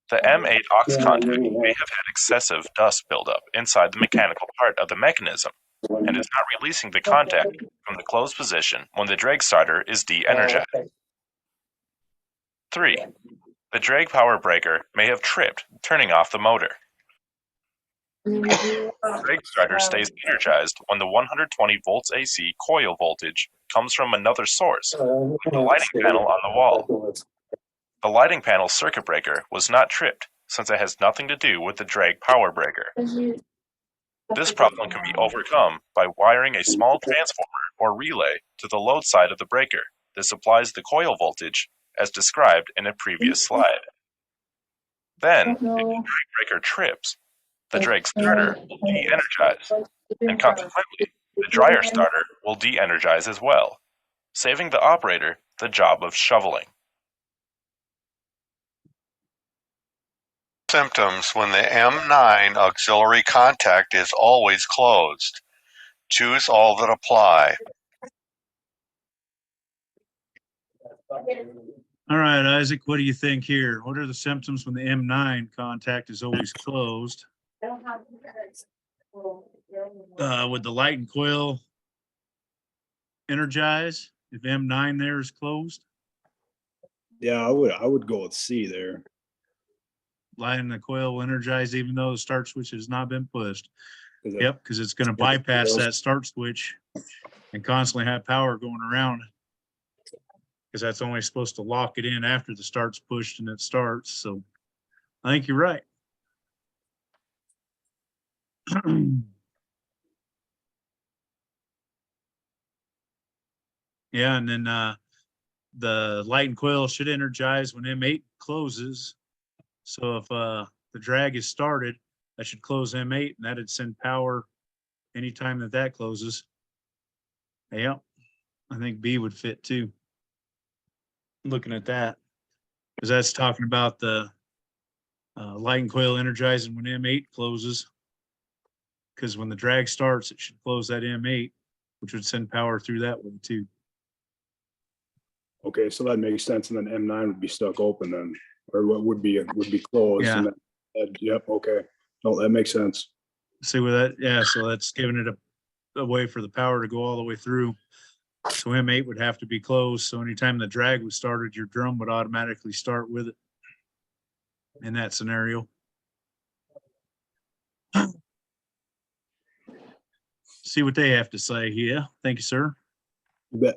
The M8 aux contact may have had excessive dust buildup inside the mechanical part of the mechanism and is not releasing the contact from the closed position when the drag starter is de-energized. 3. The drag power breaker may have tripped, turning off the motor. The drag starter stays energized when the 120 volts AC coil voltage comes from another source, like the lighting panel on the wall. The lighting panel circuit breaker was not tripped since it has nothing to do with the drag power breaker. This problem can be overcome by wiring a small transformer or relay to the load side of the breaker that supplies the coil voltage as described in a previous slide. Then, if the drag breaker trips, the drag starter will de-energize, and consequently, the dryer starter will de-energize as well, saving the operator the job of shoveling. Symptoms when the M9 auxiliary contact is always closed. Choose all that apply. All right, Isaac, what do you think here? What are the symptoms when the M9 contact is always closed? Would the light and coil energize if M9 there is closed? Yeah, I would go with C there. Light and the coil will energize even though the start switch has not been pushed. 'Cause it- Yep, because it's going to bypass that start switch and constantly have power going around. Because that's only supposed to lock it in after the start's pushed and it starts. So I think you're right. Yeah, and then the light and coil should energize when M8 closes. So if the drag is started, that should close M8 and that'd send power anytime that closes. Yep, I think B would fit too. Looking at that, because that's talking about the light and coil energizing when M8 closes. Because when the drag starts, it should close that M8, which would send power through that way too. Okay, so that makes sense. And then M9 would be stuck open then, or what would be closed. Yeah. And yep. Okay. No, that makes sense. See with that, yeah. So that's giving it a way for the power to go all the way through. So M8 would have to be closed. So anytime the drag was started, your drum would automatically start with it in that scenario. See what they have to say. Yeah. Thank you, sir. You bet.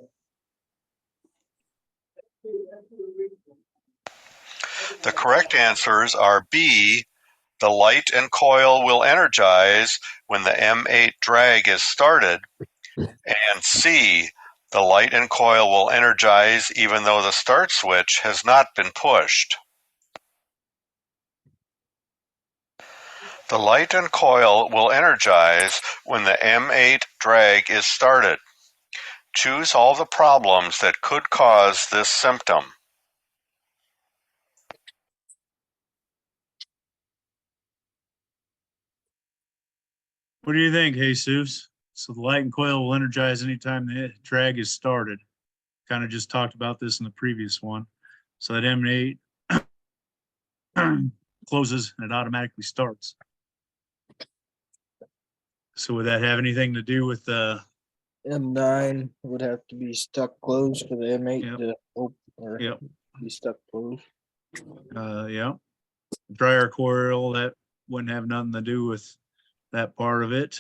The correct answers are B, the light and coil will energize when the M8 drag is started, and C, the light and coil will energize even though the start switch has not been pushed. The light and coil will energize when the M8 drag is started. Choose all the problems that could cause this symptom. What do you think, Jesus? So the light and coil will energize anytime the drag is started. Kind of just talked about this in the previous one. So that M8 closes and it automatically starts. So would that have anything to do with the M9 would have to be stuck closed for the M8 Yep. to open or Yep. be stuck closed. Yeah, dryer coil? That wouldn't have nothing to do with that part of it.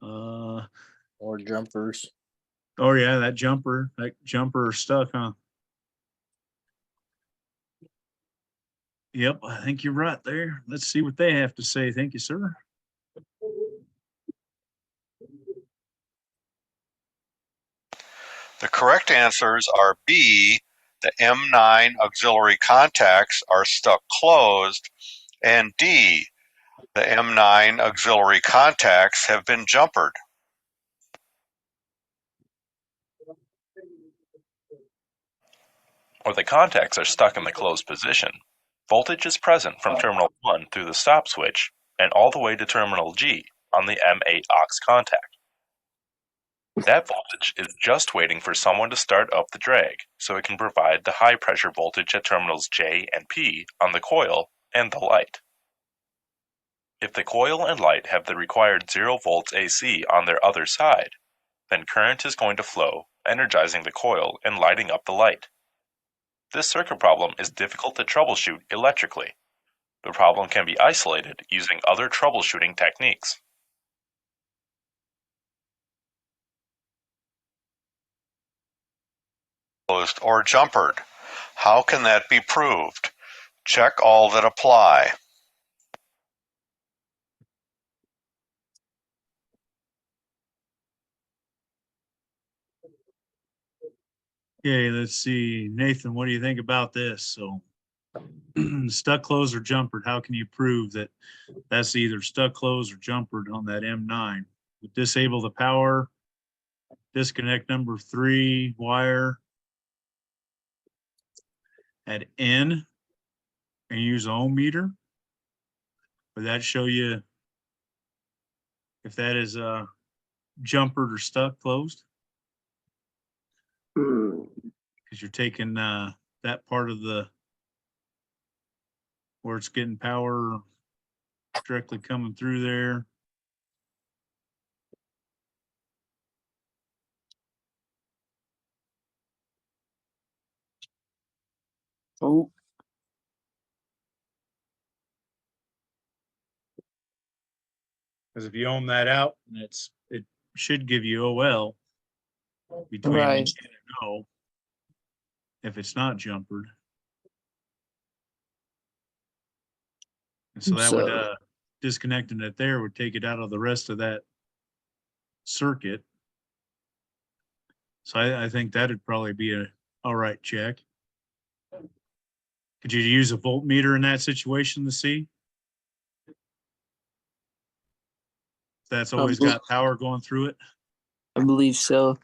Or jumpers. Oh yeah, that jumper stuck, huh? Yep, I think you're right there. Let's see what they have to say. Thank you, sir. The correct answers are B, the M9 auxiliary contacts are stuck closed, and D, the M9 auxiliary contacts have been jumpered. Or the contacts are stuck in the closed position. Voltage is present from terminal 1 through the stop switch and all the way to terminal G on the M8 aux contact. That voltage is just waiting for someone to start up the drag so it can provide the high pressure voltage at terminals J and P on the coil and the light. If the coil and light have the required 0 volts AC on their other side, then current is going to flow, energizing the coil and lighting up the light. This circuit problem is difficult to troubleshoot electrically. The problem can be isolated using other troubleshooting techniques. Closed or jumpered. How can that be proved? Check all that apply. Okay, let's see. Nathan, what do you think about this? So stuck closed or jumpered, how can you prove that that's either stuck closed or jumpered on that M9? Disable the power, disconnect number 3 wire at N and use an ohm meter. Would that show you if that is jumpered or stuck closed? Because you're taking that part of the where it's getting power directly coming through there. Oh, Because if you ohm that out, it should give you OL between right. N and O if it's not jumpered. And so that would disconnecting it there would take it out of the rest of that circuit. So I think that'd probably be All right, check. Could you use a voltmeter in that situation to see? That's always got power going through it. I believe so.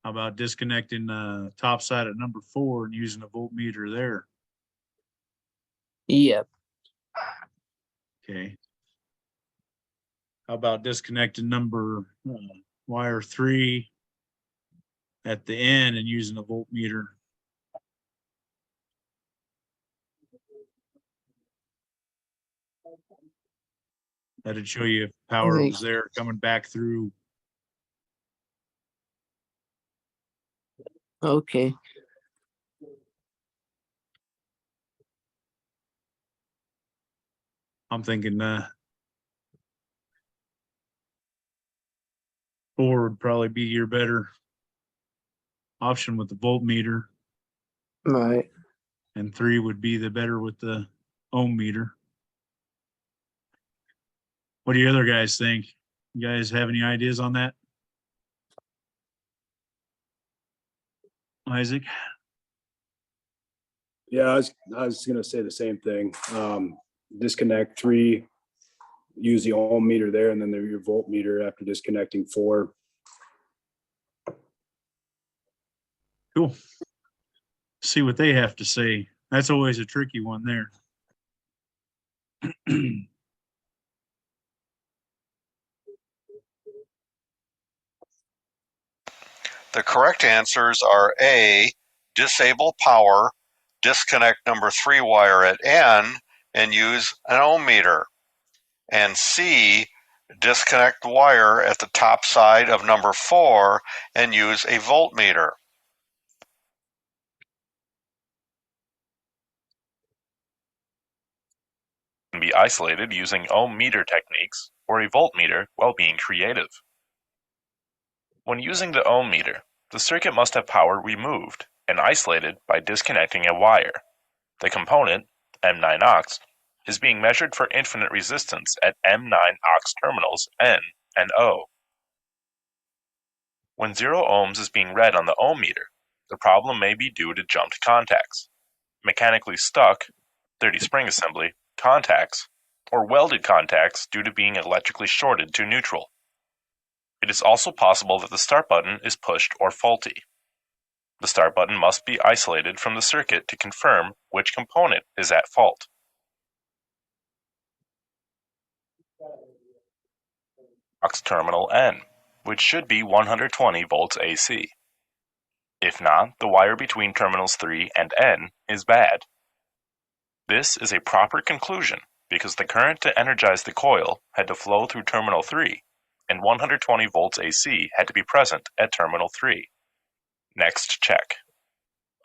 How about disconnecting the top side at number 4 and using a voltmeter there? Yep. Okay. How about disconnecting number wire 3 at the end and using a voltmeter? That'd show you if power was there coming back through. Okay. I'm thinking 4 would probably be your better option with the voltmeter, Right. and 3 would be the better with the ohm meter. What do you other guys think? You guys have any ideas on that? Isaac? Yeah, I was gonna say the same thing. Disconnect 3, use the ohm meter there, and then your voltmeter after disconnecting 4. Cool. See what they have to say. That's always a tricky one there. The correct answers are A, disable power, disconnect number 3 wire at N, and use an ohm meter. And C, disconnect the wire at the top side of number 4 and use a voltmeter. Can be isolated using ohm meter techniques or a voltmeter while being creative. When using the ohm meter, the circuit must have power removed and isolated by disconnecting a wire. The component, M9 aux, is being measured for infinite resistance at M9 aux terminals N and O. When 0 ohms is being read on the ohm meter, the problem may be due to jumped contacts, mechanically stuck, 30 spring assembly, contacts, or welded contacts due to being electrically shorted to neutral. It is also possible that the start button is pushed or faulty. The start button must be isolated from the circuit to confirm which component is at fault. Aux terminal N, which should be 120 volts AC. If not, the wire between terminals 3 and N is bad. This is a proper conclusion because the current to energize the coil had to flow through terminal 3, and 120 volts AC had to be present at terminal 3. Next check.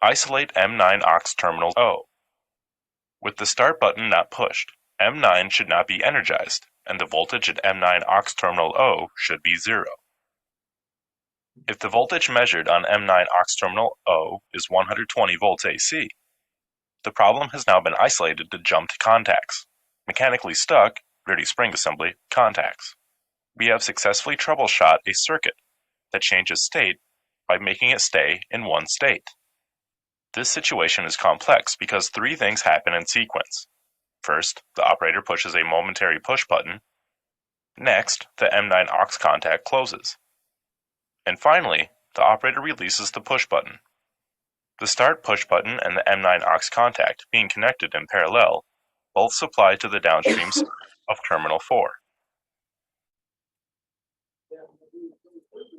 Isolate M9 aux terminal O. With the start button not pushed, M9 should not be energized, and the voltage at M9 aux terminal O should be 0. If the voltage measured on M9 aux terminal O is 120 volts AC, the problem has now been isolated to jumped contacts, mechanically stuck, dirty spring assembly, contacts. We have successfully troubleshot a circuit that changes state by making it stay in one state. This situation is complex because 3 things happen in sequence. First, the operator pushes a momentary push button. Next, the M9 aux contact closes. And finally, the operator releases the push button. The start push button and the M9 aux contact being connected in parallel both supply to the downstreams of terminal 4.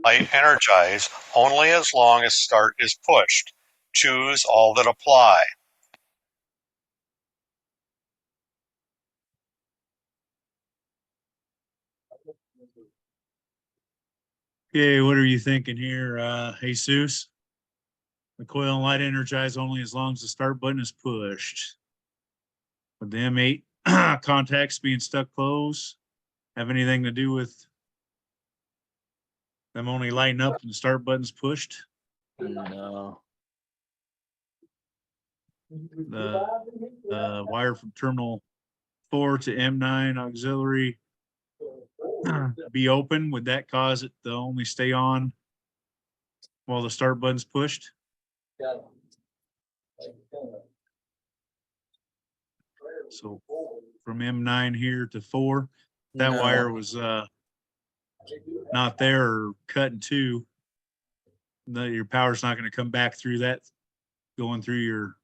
Light energize only as long as start is pushed. Choose all that apply. Okay, what are you thinking here, Jesus? The coil and light energize only as long as the start button is pushed. With the M8 contacts being stuck closed, have anything to do with them only lighting up when the start button's pushed? No. The wire from terminal 4 to M9 auxiliary be open. Would that cause it to only stay on while the start button's pushed? So from M9 here to 4, that No. wire was not there or cut in two. Your power's not going to come back through that, going through your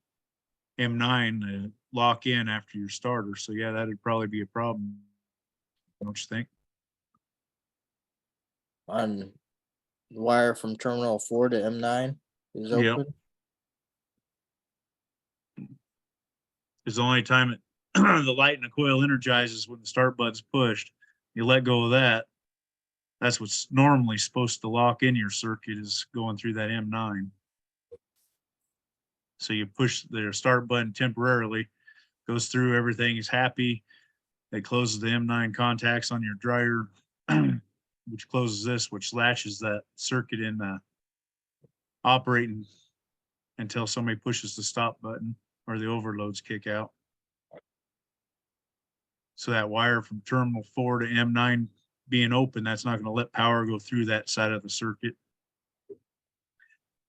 M9 to lock in after your starter. So yeah, that'd probably be a problem. Don't you think? On the wire from terminal 4 to M9 is Yep. open. Because the only time it, the light in the coil energizes when the start button's pushed. You let go of that. That's what's normally supposed to lock in your circuit, is going through that M9. So you push the start button temporarily, goes through, everything is happy. It closes the M9 contacts on your dryer, which closes this, which latches that circuit in operating until somebody pushes the stop button or the overloads kick out. So that wire from terminal 4 to M9 being open, that's not going to let power go through that side of the circuit.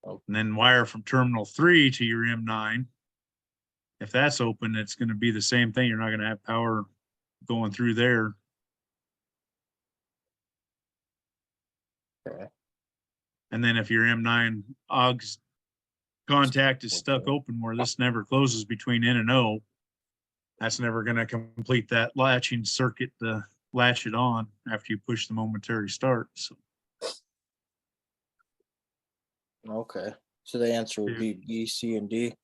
And then wire from terminal 3 to your M9, if that's open, it's going to be the same thing. You're not going to have power going through there. Okay. And then if your M9 augs contact is stuck Okay. open where this never closes between N and O, that's never going to complete that latching circuit to latch it on after you push the momentary start. So Okay. So the answer would be B, C, and D.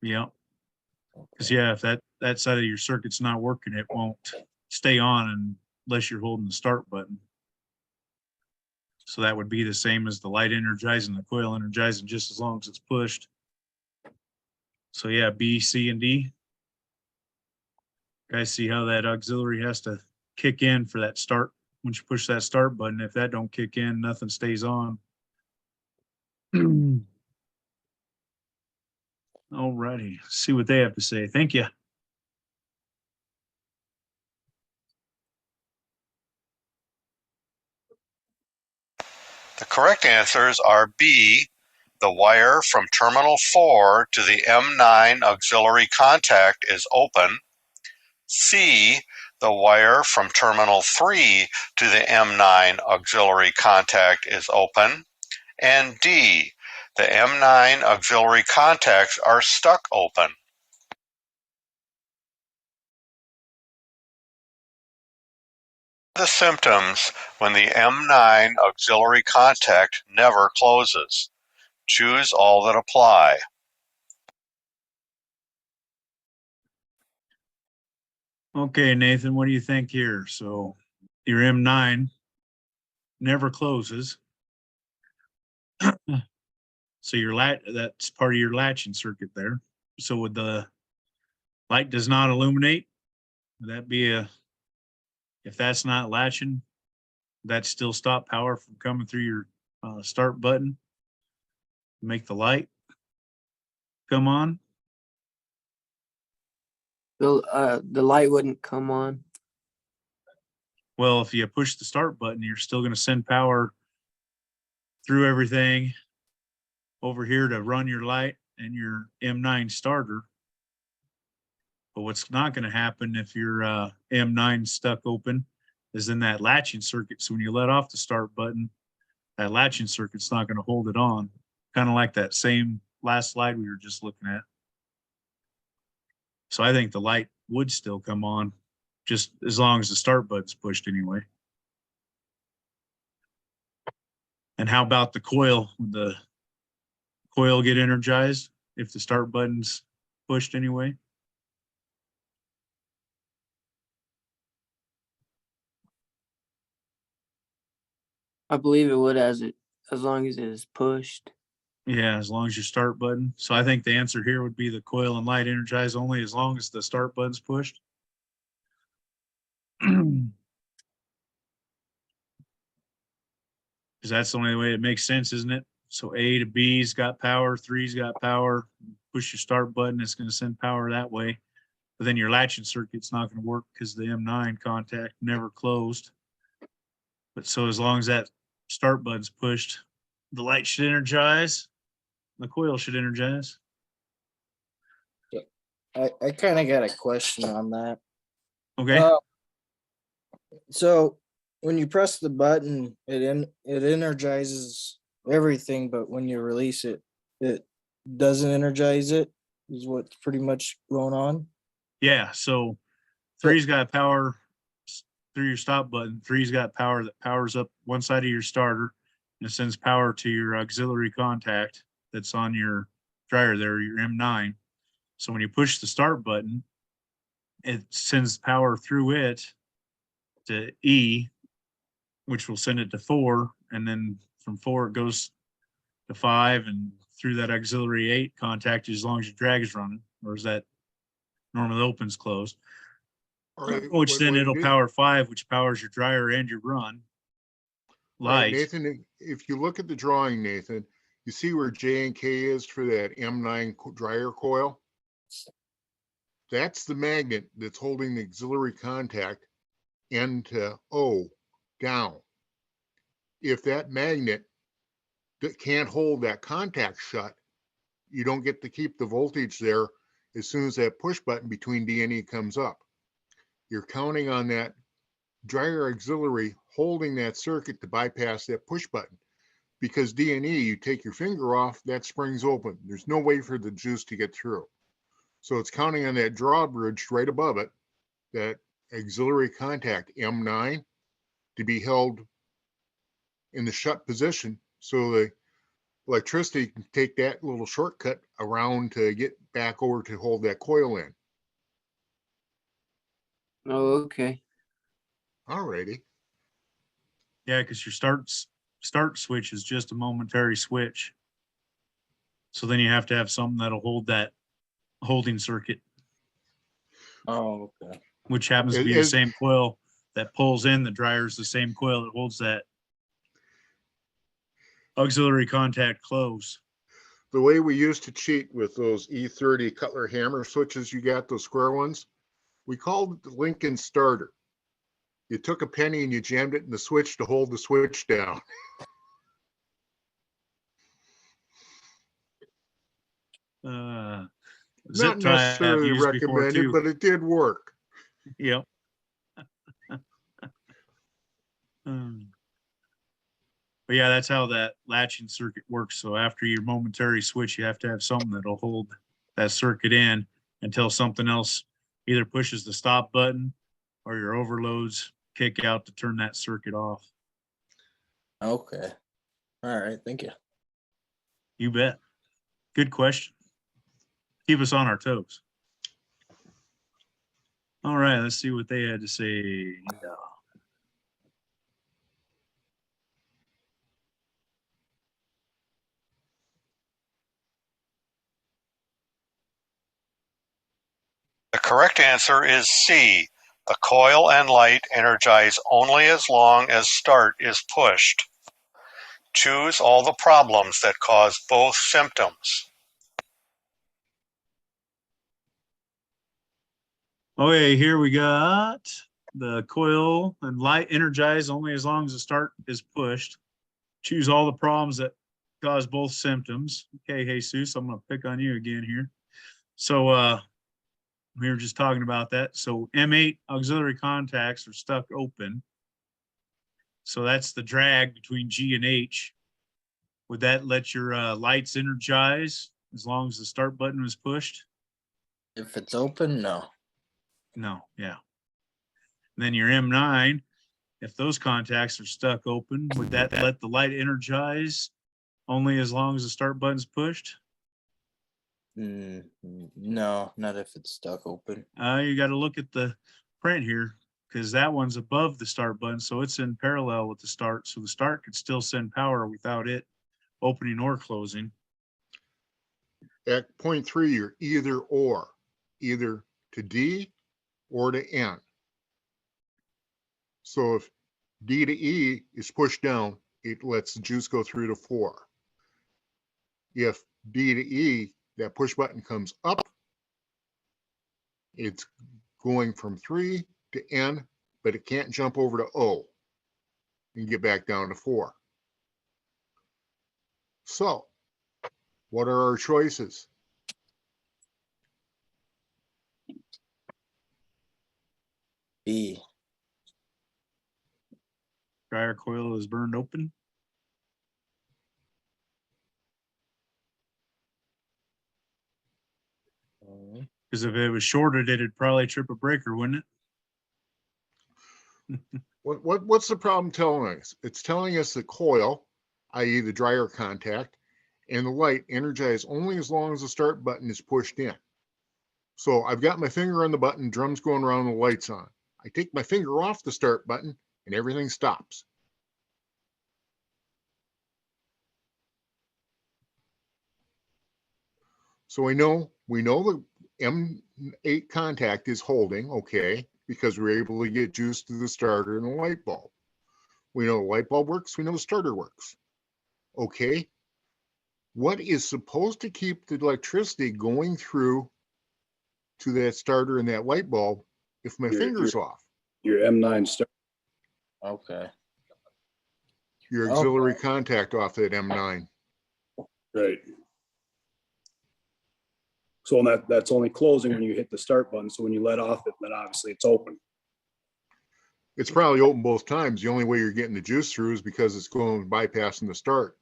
yeah. Because Okay. yeah, if that side of your circuit's not working, it won't stay on unless you're holding the start button. So that would be the same as the light energizing, the coil energizing, just as long as it's pushed. So yeah, B, C, and D. Guys, see how that auxiliary has to kick in for that start. Once you push that start button, if that don't kick in, nothing stays on. All righty, see what they have to say. Thank you. The correct answers are B, the wire from terminal 4 to the M9 auxiliary contact is open. C, the wire from terminal 3 to the M9 auxiliary contact is open. And D, the M9 auxiliary contacts are stuck open. The symptoms when the M9 auxiliary contact never closes. Choose all that apply. Okay, Nathan, what do you think here? So your M9 never closes. So your that's part of your latching circuit there. So would the light does not illuminate, would that be if that's not latching, that still stop power from coming through your start button, make the light come on? The light wouldn't come on. Well, if you push the start button, you're still going to send power through everything over here to run your light and your M9 starter. But what's not going to happen if your M9 stuck open is in that latching circuit. So when you let off the start button, that latching circuit's not going to hold it on. Kind of like that same last slide we were just looking at. So I think the light would still come on just as long as the start button's pushed anyway. And how about the coil? Would the coil get energized if the start button's pushed anyway? I believe it would as long as it is pushed. Yeah, as long as your start button. So I think the answer here would be the coil and light energized only as long as the start button's pushed. Because that's the only way it makes sense, isn't it? So A to B's got power, 3's got power. Push your start button, it's going to send power that way. But then your latching circuit's not going to work because the M9 contact never closed. But so as long as that start button's pushed, the light should energize, the coil should energize. I kind of got a question on that. Okay. So when you press the button, it energizes everything, but when you release it, it doesn't energize it, is what's pretty much going on. Yeah. So 3's got power through your stop button. 3's got power that powers up one side of your starter and it sends power to your auxiliary contact that's on your dryer there, your M9. So when you push the start button, it sends power through it to E, which will send it to 4. And then from 4, it goes to 5 and through that auxiliary 8 contact as long as your drag is running, or is that normally opens closed? All right, Which then what it'll it is- power 5, which powers your dryer and your run. all right, Light. Nathan, if you look at the drawing, Nathan, you see where J and K is for that M9 dryer coil? That's the magnet that's holding the auxiliary contact N to O down. If that magnet that can't hold that contact shut, you don't get to keep the voltage there as soon as that push button between D and E comes up. You're counting on that dryer auxiliary holding that circuit to bypass that push button. Because D and E, you take your finger off, that spring's open. There's no way for the juice to get through. So it's counting on that drawbridge right above it, that auxiliary contact M9, to be held in the shut position so the electricity can take that little shortcut around to get back over to hold that coil in. Oh, okay. Alrighty. Yeah, because your start switch is just a momentary switch. So then you have to have something that'll hold that holding circuit, Oh, okay. which happens to be the same coil that pulls in the dryer, is the same coil that holds that auxiliary contact close. The way we used to cheat with those E30 Cutler hammer switches, you got those square ones, we called it the Lincoln starter. You took a penny and you jammed it in the switch to hold the switch down. Zip Not tie I've necessarily used before recommended, too. but it did work. Yep. But yeah, that's how that latching circuit works. So after your momentary switch, you have to have something that'll hold that circuit in until something else either pushes the stop button or your overloads kick out to turn that circuit off. Okay. All right. Thank you. You bet. Good question. Keep us on our toes. All right, let's see what they had to say. The correct answer is C. The coil and light energize only as long as start is pushed. Choose all the problems that cause both symptoms. Okay, here we got the coil and light energize only as long as the start is pushed. Choose all the problems that cause both symptoms. Okay, Jesus, I'm going to pick on you again here. So we were just talking about that. So M8 auxiliary contacts are stuck open. So that's the drag between G and H. Would that let your lights energize as long as the start button was pushed? If it's open, no. No, yeah. And then your M9, if those contacts are stuck open, would that let the light energize only as long as the start button's pushed? No, not if it's stuck open. You got to look at the print here because that one's above the start button, so it's in parallel with the start. So the start could still send power without it opening or closing. At point 3, you're either or, either to D or to N. So if D to E is pushed down, it lets the juice go through to 4. if D to E, that push button comes up, it's going from 3 to N, but it can't jump over to O and get back down to 4. So, what are our choices? B. Dryer coil is burned open. Because if it was shorted, it'd probably trip a breaker, wouldn't it? What's the problem telling us? It's telling us the coil, i.e. the dryer contact, and the light energize only as long as the start button is pushed in. So I've got my finger on the button, drum's going around, the light's on. I take my finger off the start button and everything stops. So we know the M8 contact is holding, okay, because we're able to get juice to the starter and the light bulb. We know the light bulb works, we know the starter works. Okay, what is supposed to keep the electricity going through to that starter and that light bulb if my finger's off? Your M9 start. Okay. Your auxiliary contact off that M9. Right. So that's only closing when you hit the start button. So when you let off it, then obviously it's open. It's probably open both times. The only way you're getting the juice through is because it's going bypassing the start.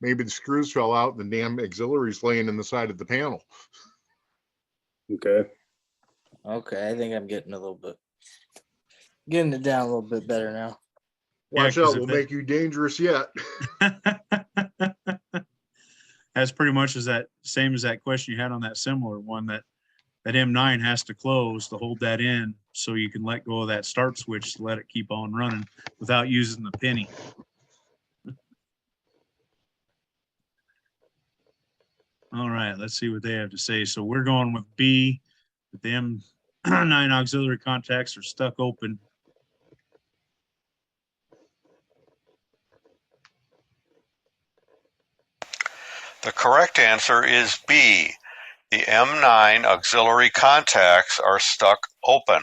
Maybe the screws fell out and the damn auxiliary's laying in the side of the panel. Okay. Okay, I think I'm getting it down a little bit better now. Watch out, we'll make you dangerous yet. That's pretty much same as that question you had on that similar one, that M9 has to close to hold that in so you can let go of that start switch to let it keep on running without using the penny. All right, let's see what they have to say. So we're going with B, but the M9 auxiliary contacts are stuck open. The correct answer is B. The M9 auxiliary contacts are stuck open.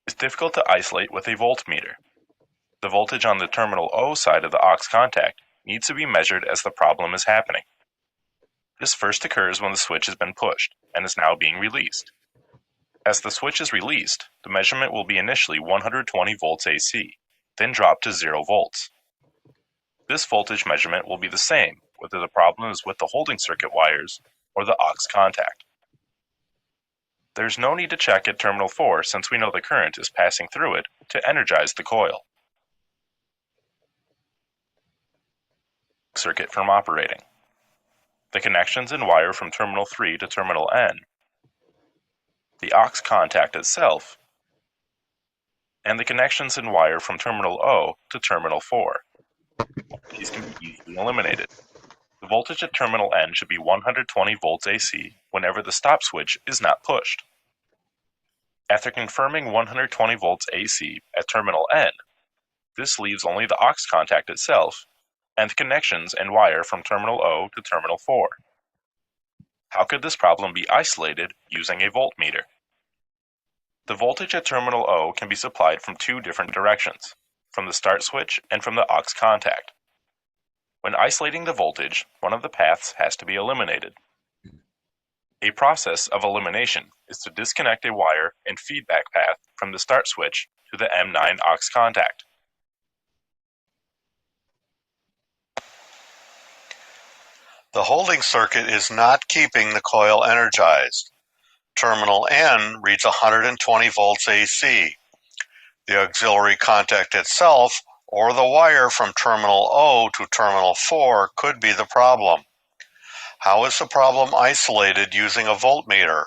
It's difficult to isolate with a voltmeter. The voltage on the terminal O side of the aux contact needs to be measured as the problem is happening. This first occurs when the switch has been pushed and is now being released. As the switch is released, the measurement will be initially 120 volts AC, then drop to 0 volts. This voltage measurement will be the same whether the problem is with the holding circuit wires or the aux contact. There's no need to check at terminal 4 since we know the current is passing through it to energize the coil. Circuit from operating. The connections and wire from terminal 3 to terminal N, the aux contact itself, and the connections and wire from terminal O to terminal 4. These can be easily eliminated. The voltage at terminal N should be 120 volts AC whenever the stop switch is not pushed. After confirming 120 volts AC at terminal N, this leaves only the aux contact itself and the connections and wire from terminal O to terminal 4. How could this problem be isolated using a voltmeter? The voltage at terminal O can be supplied from two different directions, from the start switch and from the aux contact. When isolating the voltage, one of the paths has to be eliminated. A process of elimination is to disconnect a wire and feedback path from the start switch to the M9 aux contact. The holding circuit is not keeping the coil energized. Terminal N reads 120 volts AC. The auxiliary contact itself or the wire from terminal O to terminal 4 could be the problem. How is the problem isolated using a voltmeter?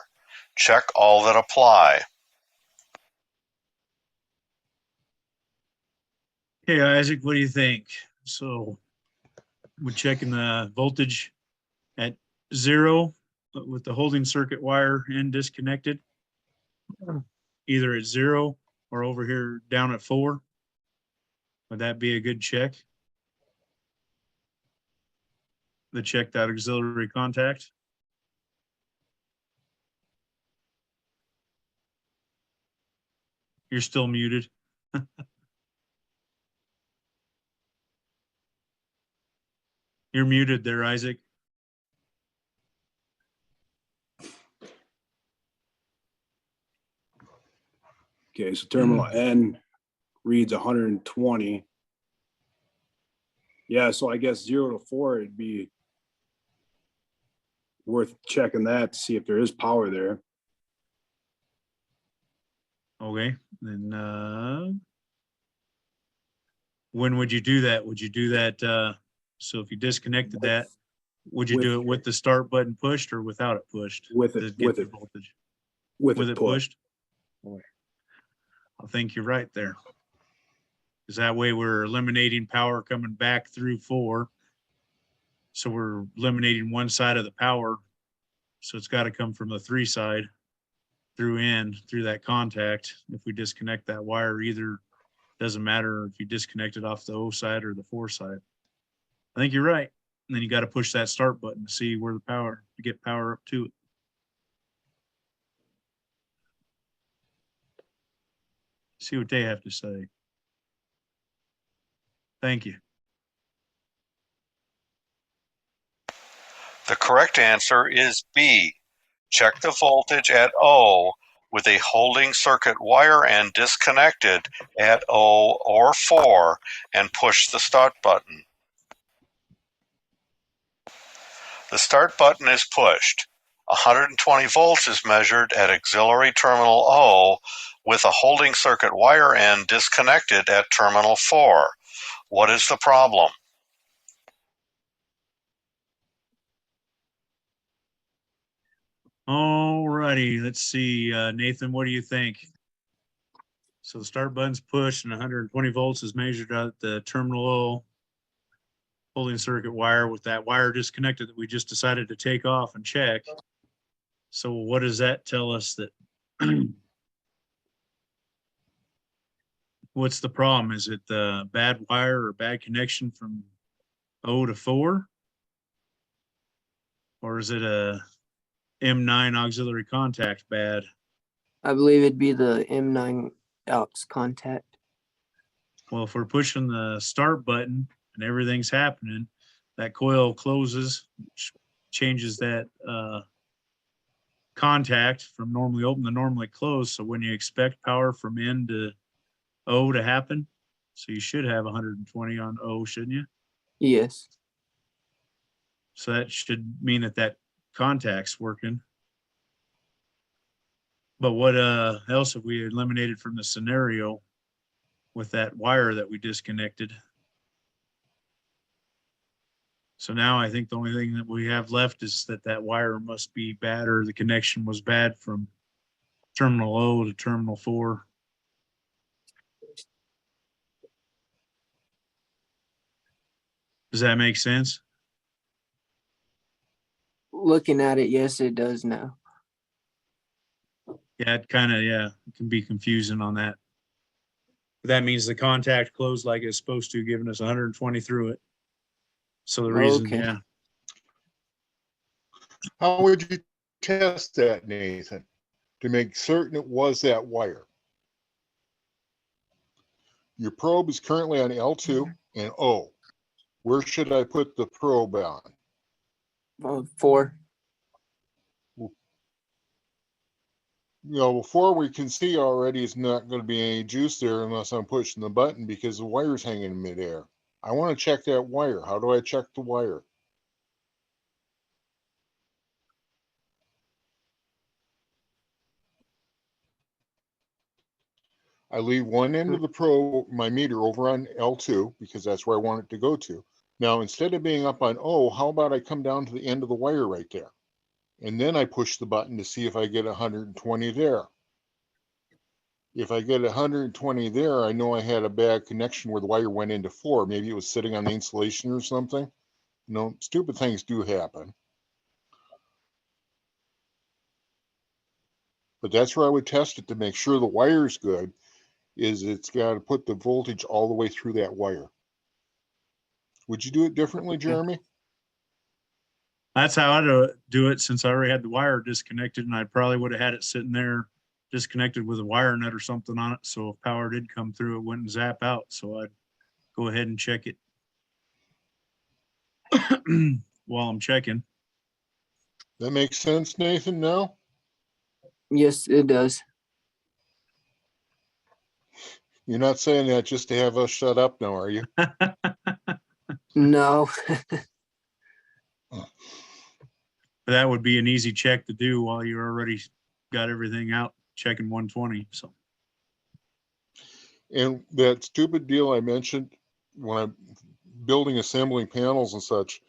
Check all that apply. Hey, Isaac, what do you think? So we're checking the voltage at 0 with the holding circuit wire end disconnected, either at 0 or over here down at 4. Would that be a good check? The check that auxiliary contact? You're still muted. You're muted there, Isaac. Okay, so terminal N reads 120. Yeah, so I guess 0 to 4, it'd be worth checking that to see if there is power there. Okay, then when would you do that? Would you do that? So if you disconnected that, would you do it with the start button pushed or without it pushed? With to it, get with the it, voltage? with With it it pushed. pushed? I think you're right there. Because that way we're eliminating power coming back through 4. So we're eliminating one side of the power. So it's got to come from the 3 side through N, through that contact. If we disconnect that wire, either doesn't matter if you disconnect it off the O side or the 4 side. I think you're right. And then you got to push that start button to see where the power, to get power up to it. See what they have to say. Thank you. The correct answer is B. Check the voltage at O with a holding circuit wire end disconnected at O or 4 and push the start button. The start button is pushed. 120 volts is measured at auxiliary terminal O with a holding circuit wire end disconnected at terminal 4. What is the problem? All righty. Let's see. Nathan, what do you think? So the start button's pushed and 120 volts is measured at the terminal O holding circuit wire with that wire disconnected that we just decided to take off and check. So what does that tell us that what's the problem? Is it the bad wire or bad connection from O to 4? Or is it a M9 auxiliary contact bad? I believe it'd be the M9 aux contact. Well, if we're pushing the start button and everything's happening, that coil closes, which changes that contact from normally open to normally closed. So when you expect power from N to O to happen, so you should have 120 on O, shouldn't you? Yes. So that should mean that that contact's working. But what else have we eliminated from the scenario with that wire that we disconnected? So now I think the only thing that we have left is that that wire must be bad or the connection was bad from terminal O to terminal 4. Does that make sense? Looking at it, yes, it does now. Yeah, it kind of, yeah, it can be confusing on that. But that means the contact closed like it's supposed to, giving us 120 through it. So the reason, Okay. yeah. How would you test that, Nathan, to make certain it was that wire? Your probe is currently on L2 and O. Where should I put the probe on? 4. Before we can see already is not going to be any juice there unless I'm pushing the button because the wire's hanging in midair. I want to check that wire. How do I check the wire? I leave one end of the probe, my meter, over on L2 because that's where I want it to go to. Now, instead of being up on O, how about I come down to the end of the wire right there? And then I push the button to see if I get 120 there. If I get 120 there, I know I had a bad connection where the wire went into 4. Maybe it was sitting on the insulation or something. Stupid things do happen. But that's where I would test it to make sure the wire's good. is it's got to put the voltage all the way through that wire. Would you do it differently, Jeremy? That's how I do it, since I already had the wire disconnected, and I probably would have had it sitting there disconnected with a wire nut or something on it. So if power did come through, it wouldn't zap out. So I'd go ahead and check it while I'm checking. That makes sense, Nathan, no? Yes, it does. You're not saying that just to have us shut up now, are you? No. That would be an easy check to do while you already got everything out, checking 120. So And that stupid deal I mentioned when I'm building, assembling panels and such,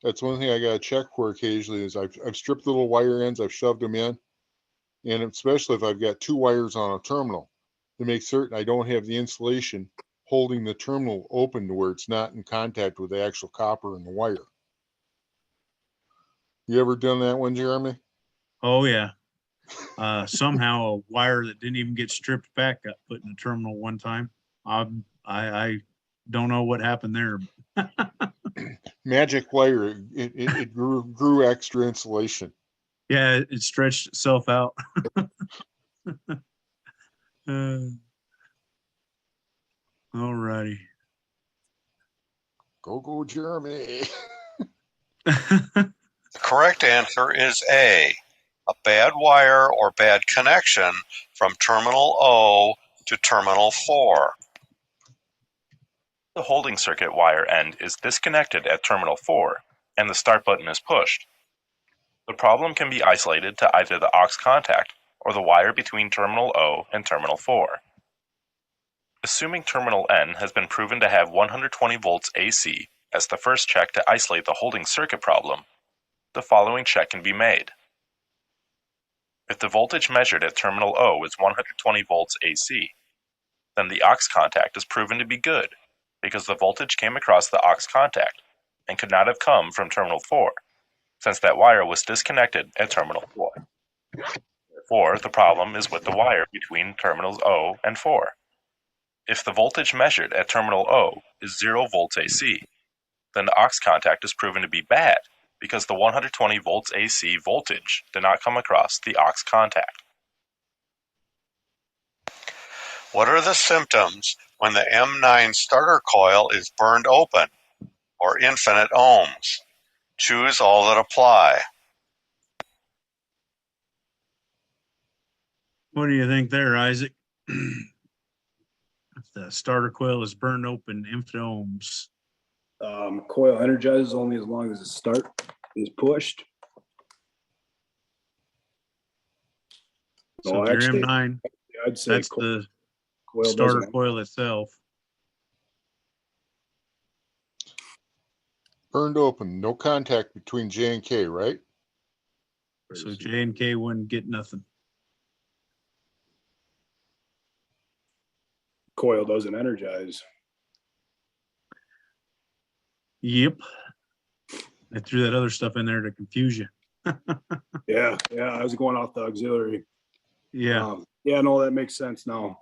that's one thing I got to check for occasionally is I've stripped the little wire ends, I've shoved them in, and especially if I've got 2 wires on a terminal, to make certain I don't have the insulation holding the terminal open to where it's not in contact with the actual copper in the wire. You ever done that one, Jeremy? oh yeah. Somehow a wire that didn't even get stripped back got put in the terminal one time. I don't know what happened there. Magic wire, it grew extra insulation. Yeah, it stretched itself out. All righty. Go, Jeremy. The correct answer is A, a bad wire or bad connection from terminal O to terminal 4. The holding circuit wire end is disconnected at terminal 4, and the start button is pushed. The problem can be isolated to either the aux contact or the wire between terminal O and terminal 4. Assuming terminal N has been proven to have 120 volts AC as the first check to isolate the holding circuit problem, the following check can be made. If the voltage measured at terminal O is 120 volts AC, then the aux contact is proven to be good because the voltage came across the aux contact and could not have come from terminal 4, since that wire was disconnected at terminal 4. Therefore, the problem is with the wire between terminals O and 4. If the voltage measured at terminal O is 0 volts AC, then the aux contact is proven to be bad because the 120 volts AC voltage did not come across the aux contact. What are the symptoms when the M9 starter coil is burned open or infinite ohms? Choose all that apply. What do you think there, Isaac? If the starter coil is burned open, infinite ohms. Coil energizes only as long as the start is pushed. So No, if you're actually, M9, I'd say that's the coil starter doesn't. coil itself. Burned open, no contact between J and K, right? So J and K wouldn't get nothing. Coil doesn't energize. Yep. I threw that other stuff in there to confuse you. Yeah, I was going off the auxiliary. Yeah. Yeah, no, that makes sense now.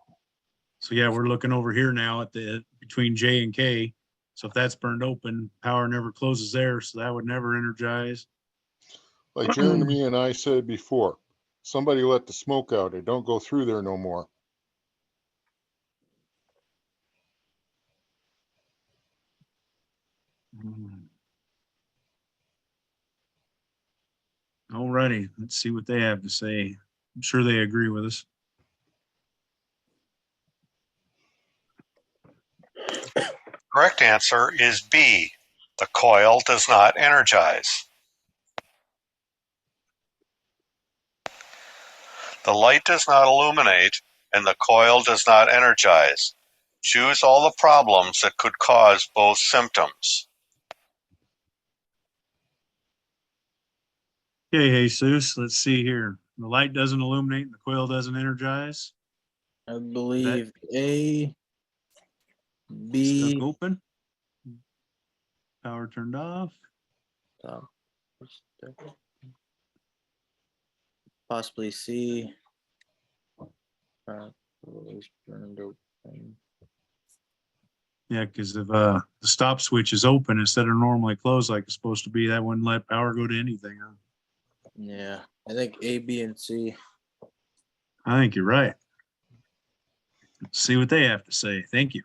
So yeah, we're looking over here now at the between J and K. So if that's burned open, power never closes there, so that would never energize. Like Jeremy and I said before, somebody let the smoke out. It don't go through there no more. All righty, let's see what they have to say. I'm sure they agree with us. Correct answer is B. The coil does not energize. The light does not illuminate and the coil does not energize. Choose all the problems that could cause both symptoms. Okay, Jesus, let's see here. The light doesn't illuminate and the coil doesn't energize. I believe A, B, Stuck open. Power turned off. possibly C, Always burned open. Yeah, because if the stop switch is open instead of normally closed like it's supposed to be, that wouldn't let power go to anything. Huh? Yeah, I think A, B, and C. I think you're right. Let's see what they have to say. Thank you.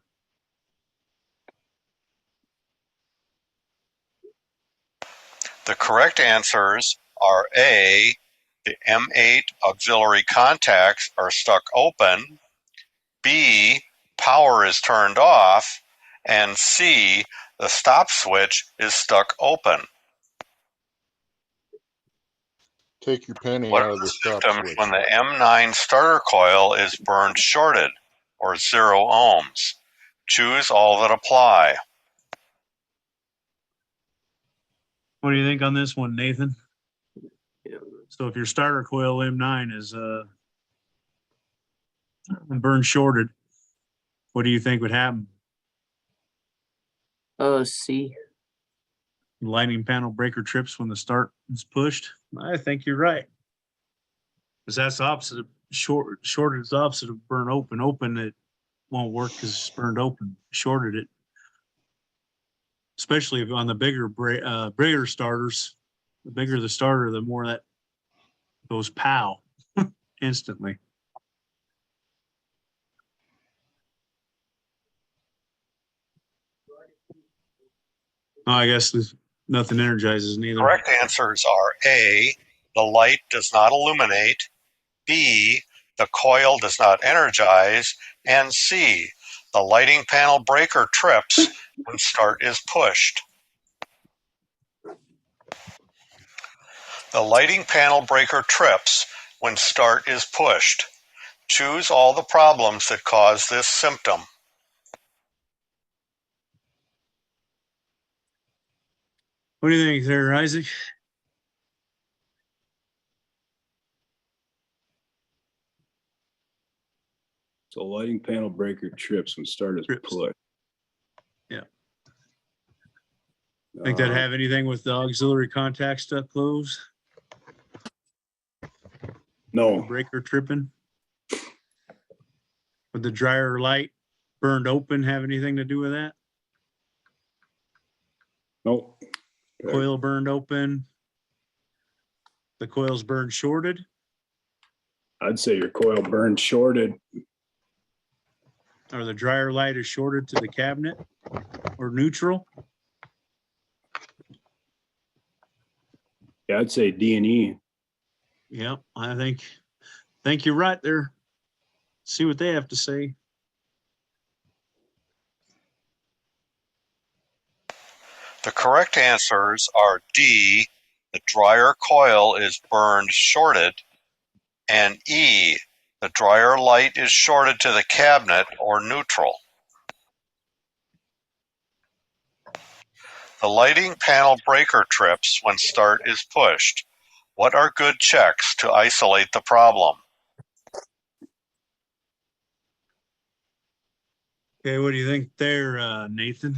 The correct answers are A, the M8 auxiliary contacts are stuck open, B, power is turned off, and C, the stop switch is stuck open. Take your penny What out are of the the stop symptoms switch. when the M9 starter coil is burned shorted or 0 ohms? Choose all that apply. What do you think on this one, Nathan? Yeah. So if your starter coil M9 is burned shorted, what do you think would happen? C. Lightning panel breaker trips when the start is pushed? I think you're right. Because that's the opposite of shorted is the opposite of burn open. Open, it won't work because it's burned open. Shorted it. Especially if on the bigger starters, the bigger the starter, the more that goes pow instantly. Oh, I guess nothing energizes neither. Correct answers are A, the light does not illuminate, B, the coil does not energize, and C, the lighting panel breaker trips when start is pushed. The lighting panel breaker trips when start is pushed. Choose all the problems that cause this symptom. What do you think there, Isaac? So lighting panel breaker trips when start is Trips. put. Yeah. Think that have anything with the auxiliary contact stuff closed? The No, breaker tripping? Would the dryer light burned open have anything to do with that? no. Coil burned open. The coil's burned shorted. I'd say your coil burned shorted. Or the dryer light is shorted to the cabinet or neutral. Yeah, I'd say D and E. Yep, I think you're right there. See what they have to say. The correct answers are D, the dryer coil is burned shorted, and E, the dryer light is shorted to the cabinet or neutral. The lighting panel breaker trips when start is pushed. What are good checks to isolate the problem? Okay, what do you think there, Nathan?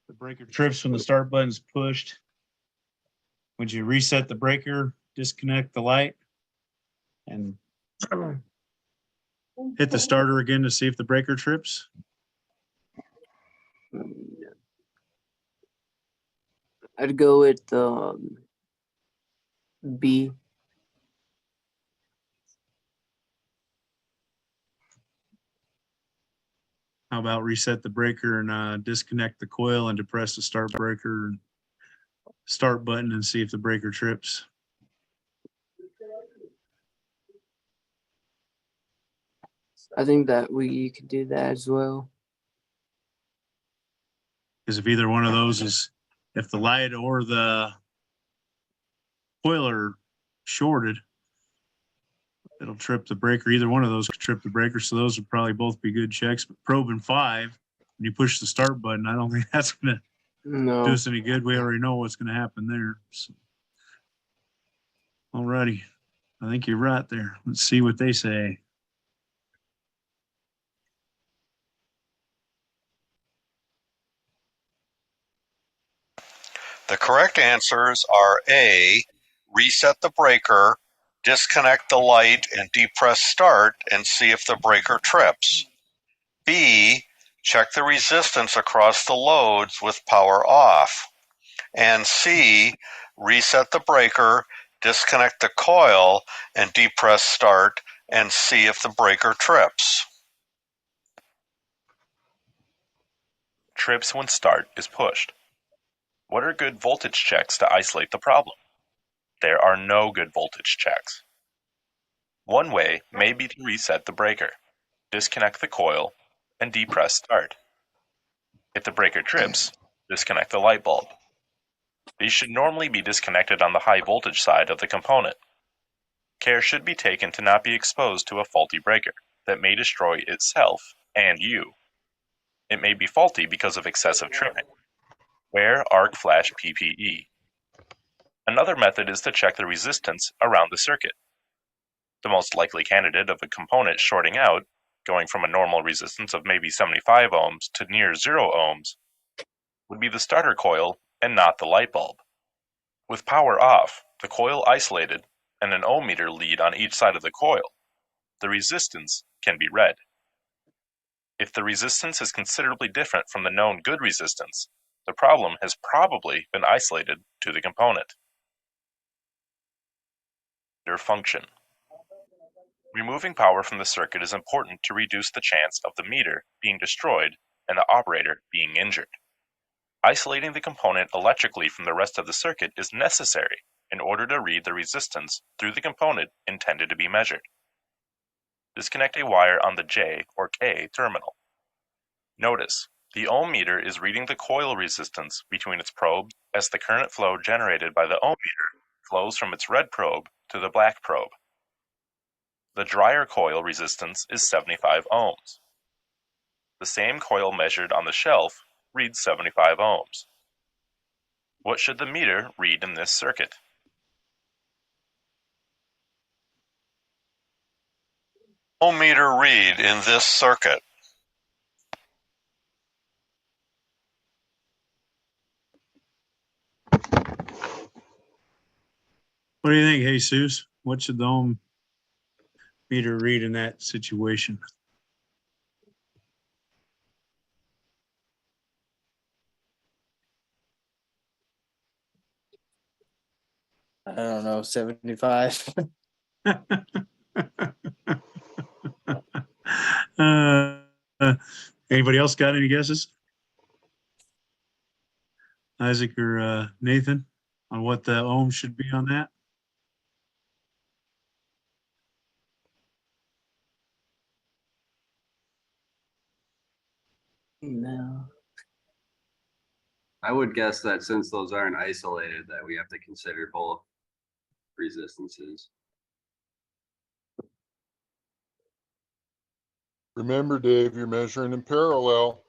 The breaker trips when the start button's pushed. Would you reset the breaker, disconnect the light, and hit the starter again to see if the breaker trips? I'd go with B. How about reset the breaker and disconnect the coil and depress the start breaker and start button and see if the breaker trips? I think that you could do that as well. Because if either one of those is, if the light or the coil are shorted, it'll trip the breaker. Either one of those could trip the breaker. So those would probably both be good checks. But probing 5, when you push the start button, I don't think that's going to No. do us any good. We already know what's going to happen there. So, alrighty. I think you're right there. Let's see what they say. The correct answers are A, reset the breaker disconnect the light and depress start and see if the breaker trips. B, check the resistance across the loads with power off. And C, reset the breaker, disconnect the coil, and depress start and see if the breaker trips. Trips when start is pushed. What are good voltage checks to isolate the problem? There are no good voltage checks. One way may be to reset the breaker, disconnect the coil, and depress start. If the breaker trips, disconnect the light bulb. These should normally be disconnected on the high voltage side of the component. Care should be taken to not be exposed to a faulty breaker that may destroy itself and you. It may be faulty because of excessive trimming. Wear arc flash PPE. Another method is to check the resistance around the circuit. The most likely candidate of a component shorting out, going from a normal resistance of maybe 75 ohms to near 0 ohms, would be the starter coil and not the light bulb. With power off, the coil isolated, and an ohm meter lead on each side of the coil, the resistance can be read. If the resistance is considerably different from the known good resistance, the problem has probably been isolated to the component. Their function. Removing power from the circuit is important to reduce the chance of the meter being destroyed and the operator being injured. Isolating the component electrically from the rest of the circuit is necessary in order to read the resistance through the component intended to be measured. Disconnect a wire on the J or K terminal. Notice, the ohm meter is reading the coil resistance between its probes as the current flow generated by the ohm meter flows from its red probe to the black probe. The dryer coil resistance is 75 ohms. The same coil measured on the shelf reads 75 ohms. What should the meter read in this circuit? Ohm meter read in this circuit. What do you think, Jesus? What should the ohm meter read in that situation? I don't know, 75. uh, Anybody else got any guesses? Isaac or Nathan, on what the ohm should be on that? No. I would guess that since those aren't isolated, that we have to consider both resistances. Remember, Dave, you're measuring in parallel.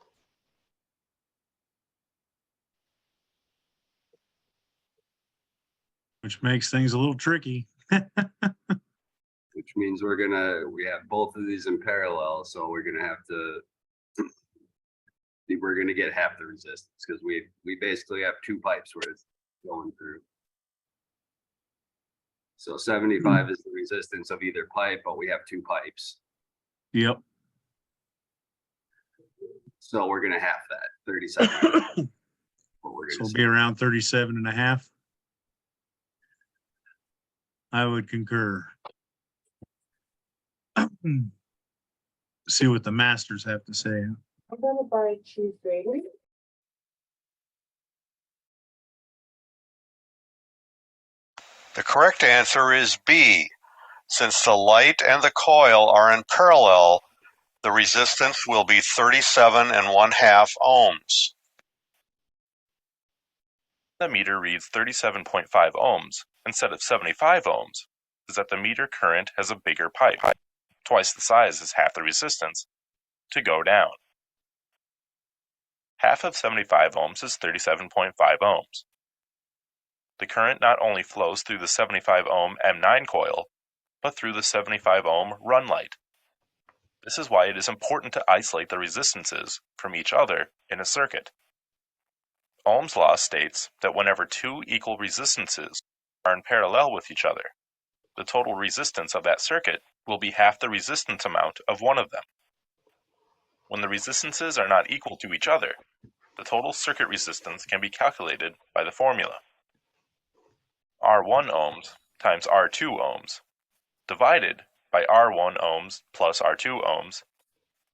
Which makes things a little tricky. Which means we have both of these in parallel, so we're gonna have to, we're gonna get half the resistance because we basically have two pipes where it's going through. So 75 is the resistance of either pipe, but we have two pipes. Yep. So we're gonna half that 37. What we're So gonna it'll be around 37 and a half. I would concur. See what the masters have to say. I'm gonna buy cheese gravy. The correct answer is B. Since the light and the coil are in parallel, the resistance will be 37 1/2 ohms. The meter reads 37.5 ohms instead of 75 ohms is that the meter current has a bigger pipe, twice the size as half the resistance, to go down. Half of 75 ohms is 37.5 ohms. The current not only flows through the 75 ohm M9 coil, but through the 75 ohm run light. This is why it is important to isolate the resistances from each other in a circuit. Ohm's law states that whenever two equal resistances are in parallel with each other, the total resistance of that circuit will be half the resistance amount of one of them. When the resistances are not equal to each other, the total circuit resistance can be calculated by the formula. R1 ohms times R2 ohms divided by R1 ohms plus R2 ohms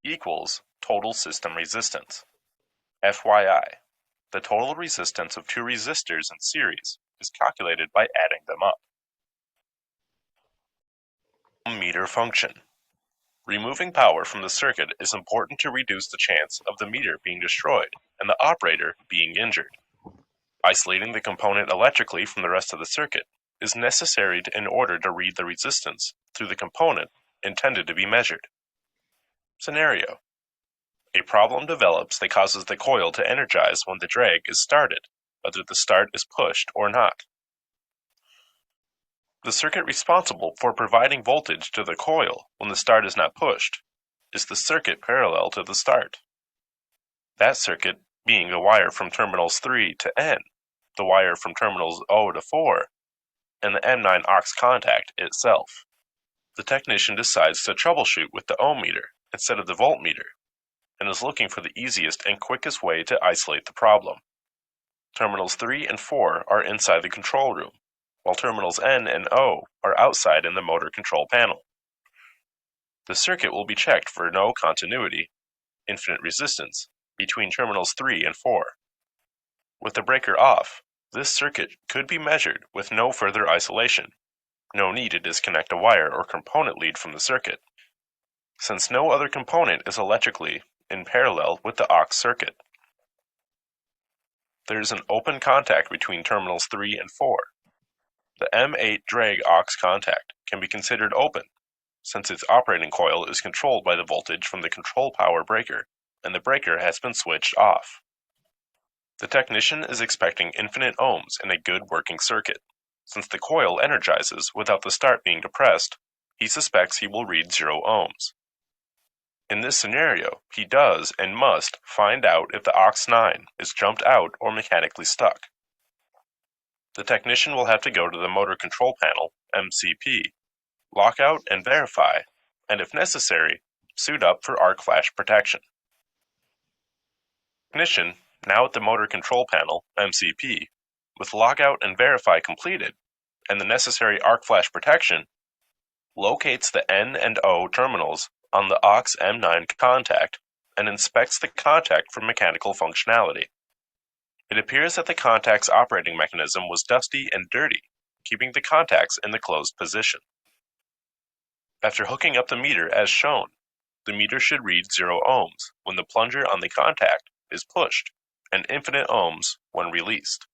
equals total system resistance. FYI, the total resistance of two resistors in series is calculated by adding them up. Meter function. Removing power from the circuit is important to reduce the chance of the meter being destroyed and the operator being injured. Isolating the component electrically from the rest of the circuit is necessary in order to read the resistance through the component intended to be measured. Scenario. A problem develops that causes the coil to energize when the drag is started, whether the start is pushed or not. The circuit responsible for providing voltage to the coil when the start is not pushed is the circuit parallel to the start. That circuit being the wire from terminals 3 to N, the wire from terminals O to 4, and the M9 aux contact itself. The technician decides to troubleshoot with the ohm meter instead of the voltmeter, and is looking for the easiest and quickest way to isolate the problem. Terminals 3 and 4 are inside the control room, while terminals N and O are outside in the motor control panel. The circuit will be checked for no continuity, infinite resistance, between terminals 3 and 4. With the breaker off, this circuit could be measured with no further isolation. No need to disconnect a wire or component lead from the circuit, since no other component is electrically in parallel with the aux circuit. There is an open contact between terminals 3 and 4. The M8 drag aux contact can be considered open, since its operating coil is controlled by the voltage from the control power breaker, and the breaker has been switched off. The technician is expecting infinite ohms in a good working circuit. Since the coil energizes without the start being depressed, he suspects he will read 0 ohms. In this scenario, he does and must find out if the aux9 is jumped out or mechanically stuck. The technician will have to go to the motor control panel, MCP, lock out and verify, and if necessary, suit up for arc flash protection. Technician, now at the motor control panel, MCP, with lockout and verify completed, and the necessary arc flash protection, locates the N and O terminals on the aux M9 contact and inspects the contact for mechanical functionality. It appears that the contact's operating mechanism was dusty and dirty, keeping the contacts in the closed position. After hooking up the meter as shown, the meter should read 0 ohms when the plunger on the contact is pushed and infinite ohms when released.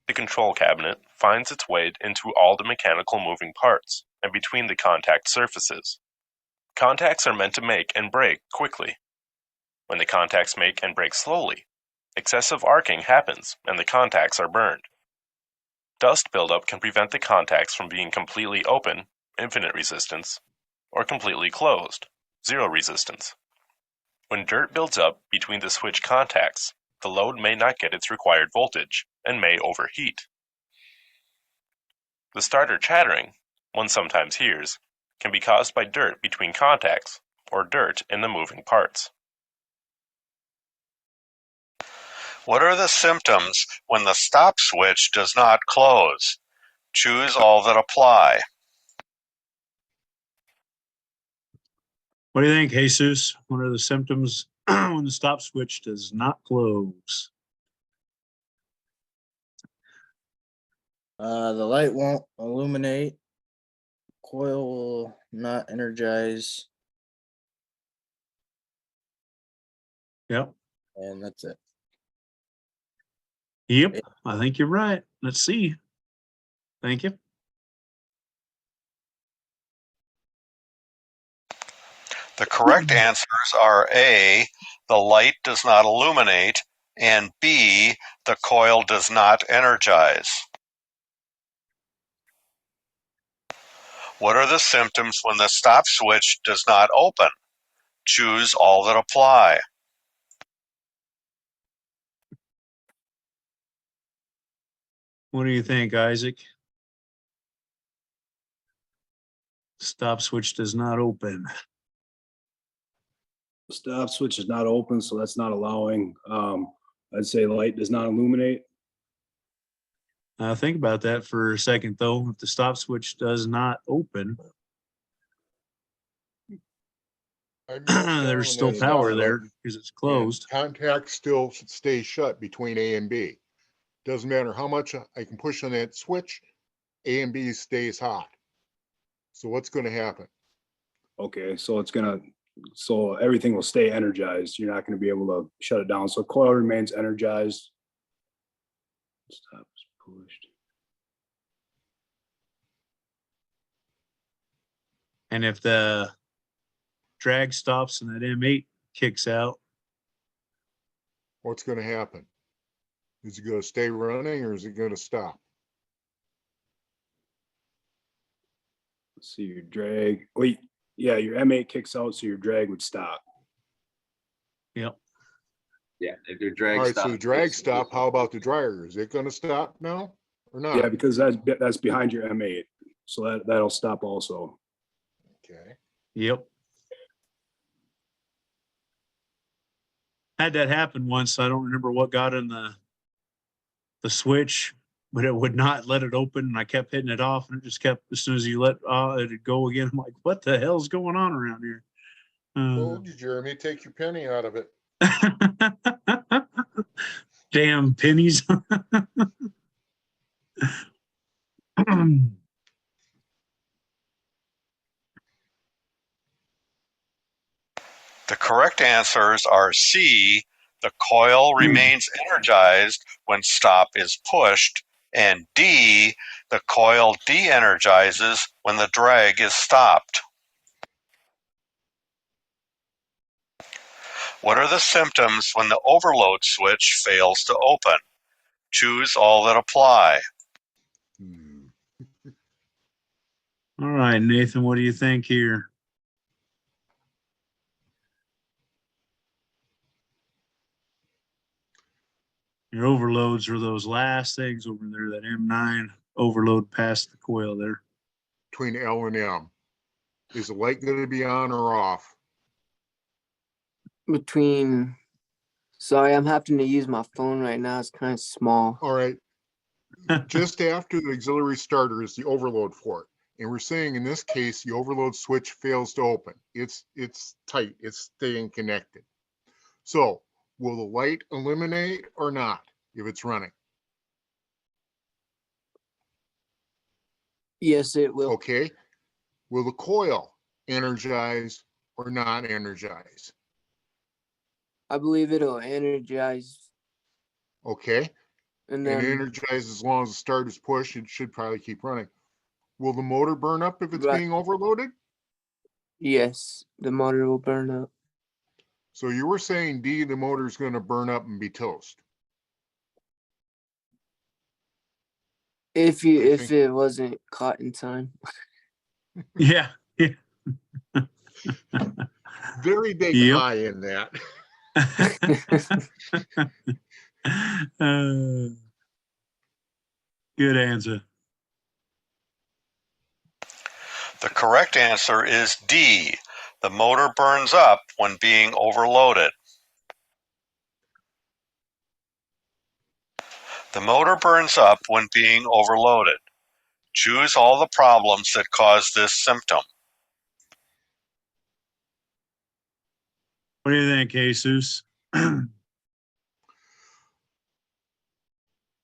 The control cabinet finds its way into all the mechanical moving parts and between the contact surfaces. Contacts are meant to make and break quickly. When the contacts make and break slowly, excessive arcing happens and the contacts are burned. Dust buildup can prevent the contacts from being completely open, infinite resistance, or completely closed, 0 resistance. When dirt builds up between the switch contacts, the load may not get its required voltage and may overheat. The starter chattering, one sometimes hears, can be caused by dirt between contacts or dirt in the moving parts. What are the symptoms when the stop switch does not close? Choose all that apply. What do you think, Jesus? What are the symptoms when the stop switch does not close? The light won't illuminate. Coil will not energize, Yep. and that's it. Yep. I think you're right. Let's see. Thank you. The correct answers are A, the light does not illuminate, and B, the coil does not energize. What are the symptoms when the stop switch does not open? Choose all that apply. What do you think, Isaac? Stop switch does not open. Stop switch is not open, so that's not allowing. I'd say light does not illuminate. Think about that for a second, though. If the stop switch does not open, there's still power there because it's closed. Contact still stays shut between A and B. Doesn't matter how much I can push on that switch, A and B stays hot. So what's going to happen? Okay, so so everything will stay energized. You're not going to be able to shut it down. So coil remains energized. Stop is pushed. And if the drag stops and that M8 kicks out, What's going to happen? Is it going to stay running or is it going to stop? Let's see your drag. Wait, yeah, your M8 kicks out, so your drag would stop. yep. Yeah, if your All drag right, stops. so the drag stop. How about the dryer? Is it going to stop now or not? Yeah, because that's behind your M8, so that'll stop also. Okay. Yep. Had that happen once. I don't remember what got in the switch, but it would not let it open. And I kept hitting it off, and it just kept, as soon as you let it go again, I'm like, what the hell's going on around here? Told you, Jeremy, take your penny out of it. Damn pennies. The correct answers are C, the coil remains energized when stop is pushed, and D, the coil de-energizes when the drag is stopped. What are the symptoms when the overload switch fails to open? Choose all that apply. All right, Nathan, what do you think here? Your overloads are those last things over there, that M9 overload past the coil there. Between L and M. Is the light going to be on or off? Between, sorry, I'm having to use my phone right now. It's kind of small. All right. Just after the auxiliary starter is the overload for it. And we're saying in this case, the overload switch fails to open. It's tight. It's staying connected. So will the light eliminate or not if it's running? Yes, it will. Okay. Will the coil energize or not energize? I believe it'll energize. Okay. And And then, energize as long as the start is pushed, it should probably keep running. Will the motor burn up if it's Right. being overloaded? yes, the motor will burn up. So you were saying D, the motor is going to burn up and be toast. If think- it wasn't caught in time. Yeah. Very big Yep. eye in that. Good answer. The correct answer is D. The motor burns up when being overloaded. The motor burns up when being overloaded. Choose all the problems that cause this symptom. What do you think, Jesus?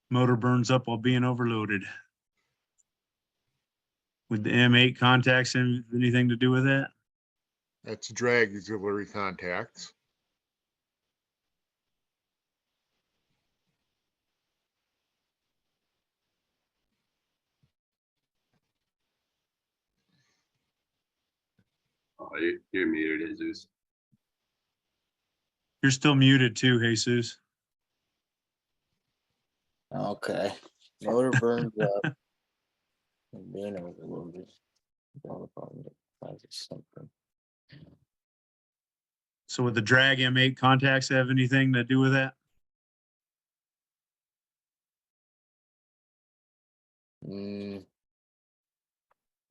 Motor burns up while being overloaded. Would the M8 contacts have anything to do with that? That's drag auxiliary contacts. Oh, you're muted, Jesus. You're still muted too, Jesus. Okay. Motor burns up. And being overloaded. All the problem that causes something. So would the drag M8 contacts have anything to do with that?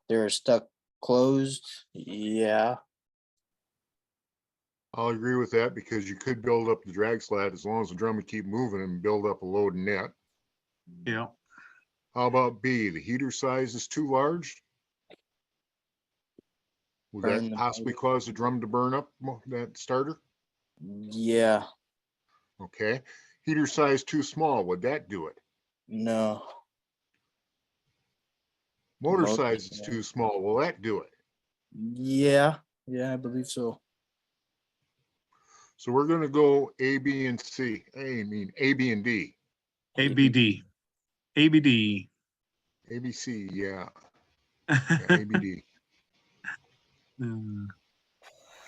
They're stuck closed, yeah. I'll agree with that because you could build up the drag sled as long as the drum would keep moving and build up a load net. Yeah. How about B? The heater size is too large? Would Burn that the possibly motor. cause the drum to burn up that starter? Yeah, Okay. Heater size too small, would that do it? no. Motor Motor size is size. too small, will that do it? Yeah, I believe so. So we're gonna go A, B, and C. A, B, and D. ABD. ABD. A, B, C, yeah. Yeah, A, B, D. Uh,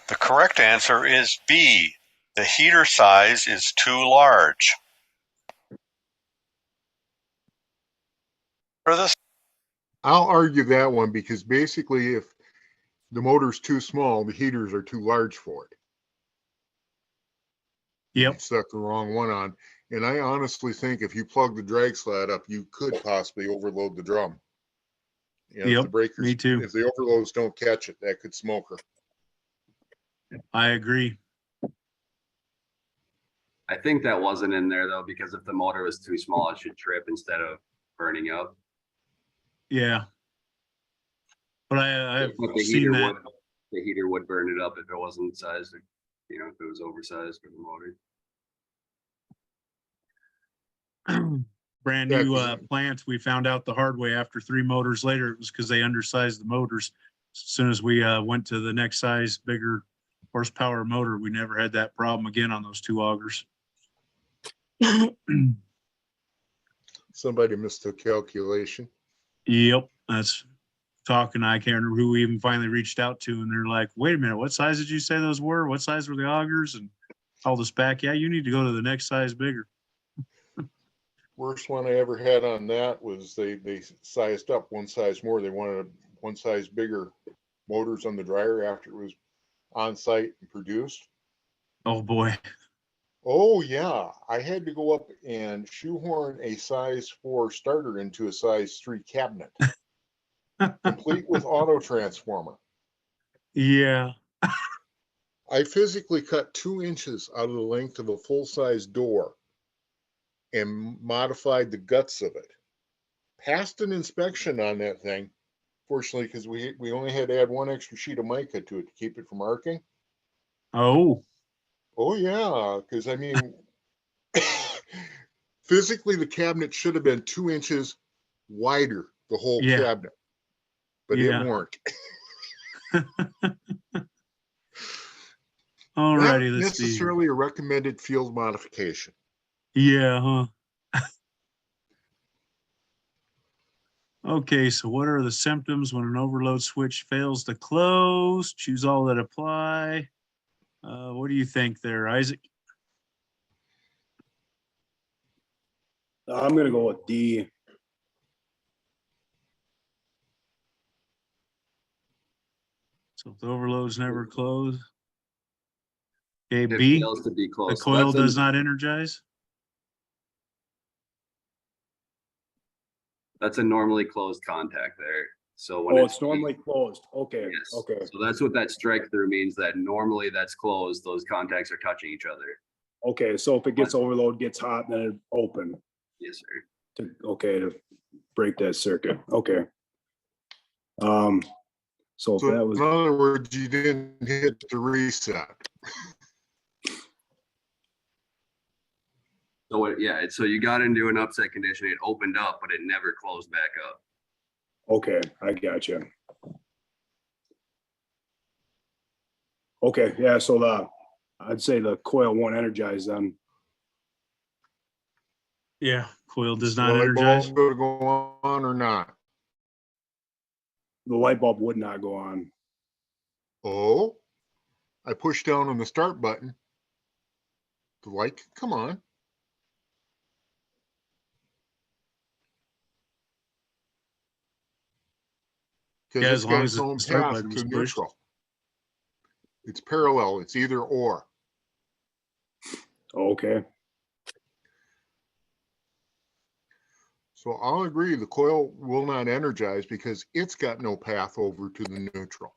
The correct answer is B. The heater size is too large. For this, I'll argue that one because basically if the motor's too small, the heaters are too large for it. You Yep. stuck the wrong one on. And I honestly think if you plug the drag sled up, you could possibly overload the drum. You know, if the Yep. breakers, Me too. if the overloads don't catch it, that could smoke her. I agree. I think that wasn't in there though, because if the motor was too small, it should trip instead of burning up. Yeah. But I've But the seen that. the heater would burn it up if it wasn't sized, you know, if it was oversized for the motor. Brand Yeah, new 'cause- plants. We found out the hard way after 3 motors later. It was because they undersized the motors. As soon as we went to the next size, bigger horsepower motor, we never had that problem again on those 2 augers. Somebody missed the calculation. Yep, that's talking. I can't remember who we even finally reached out to, and they're like, "Wait a minute, what size did you say those were? What size were the augers?" And called us back. Yeah, you need to go to the next size bigger. Worst one I ever had on that was they sized up one size more. They wanted one size bigger motors on the dryer after it was on site and produced. Oh boy. Oh yeah, I had to go up and shoehorn a size 4 starter into a size 3 cabinet, complete with auto transformer. Yeah. I physically cut 2 inches out of the length of a full-size door and modified the guts of it. Passed an inspection on that thing, fortunately, because we only had to add 1 extra sheet of mica to it to keep it from arcing. Oh. Oh yeah, because I mean, physically the cabinet should have been 2 inches wider, the whole Yeah. cabinet, but Yeah. it weren't. Not Alrighty, let's see. necessarily a recommended field modification. Yeah, huh? Okay, so what are the symptoms when an overload switch fails to close? Choose all that apply. What do you think there, Isaac? I'm gonna go with D. So if the overload's never closed. Okay, It B, fails to be the closed. So coil that's does not energize. That's a normally closed contact there. So when Oh, it's normally closed. Okay, yes. okay, So that's what that strike through means, that normally that's closed. Those contacts are touching each other. okay. So if it gets overload, gets hot, then it open Yes, sir. to break that circuit. Okay. So if So that was, in other words, you didn't hit the reset. So so you got into an upset condition. It opened up, but it never closed back up. okay, I got you. Okay, yeah, so I'd say the coil won't energize then. Yeah, coil does Is the not light energize. bulb going to go on or not? The light bulb would not go on. Oh, I push down on the start button. The light can come on. Yeah, Because as it's long got as its the own start path button was to pushed. neutral. It's parallel. It's either or. Okay. So So I'll agree the coil will not energize because it's got no path over to the neutral.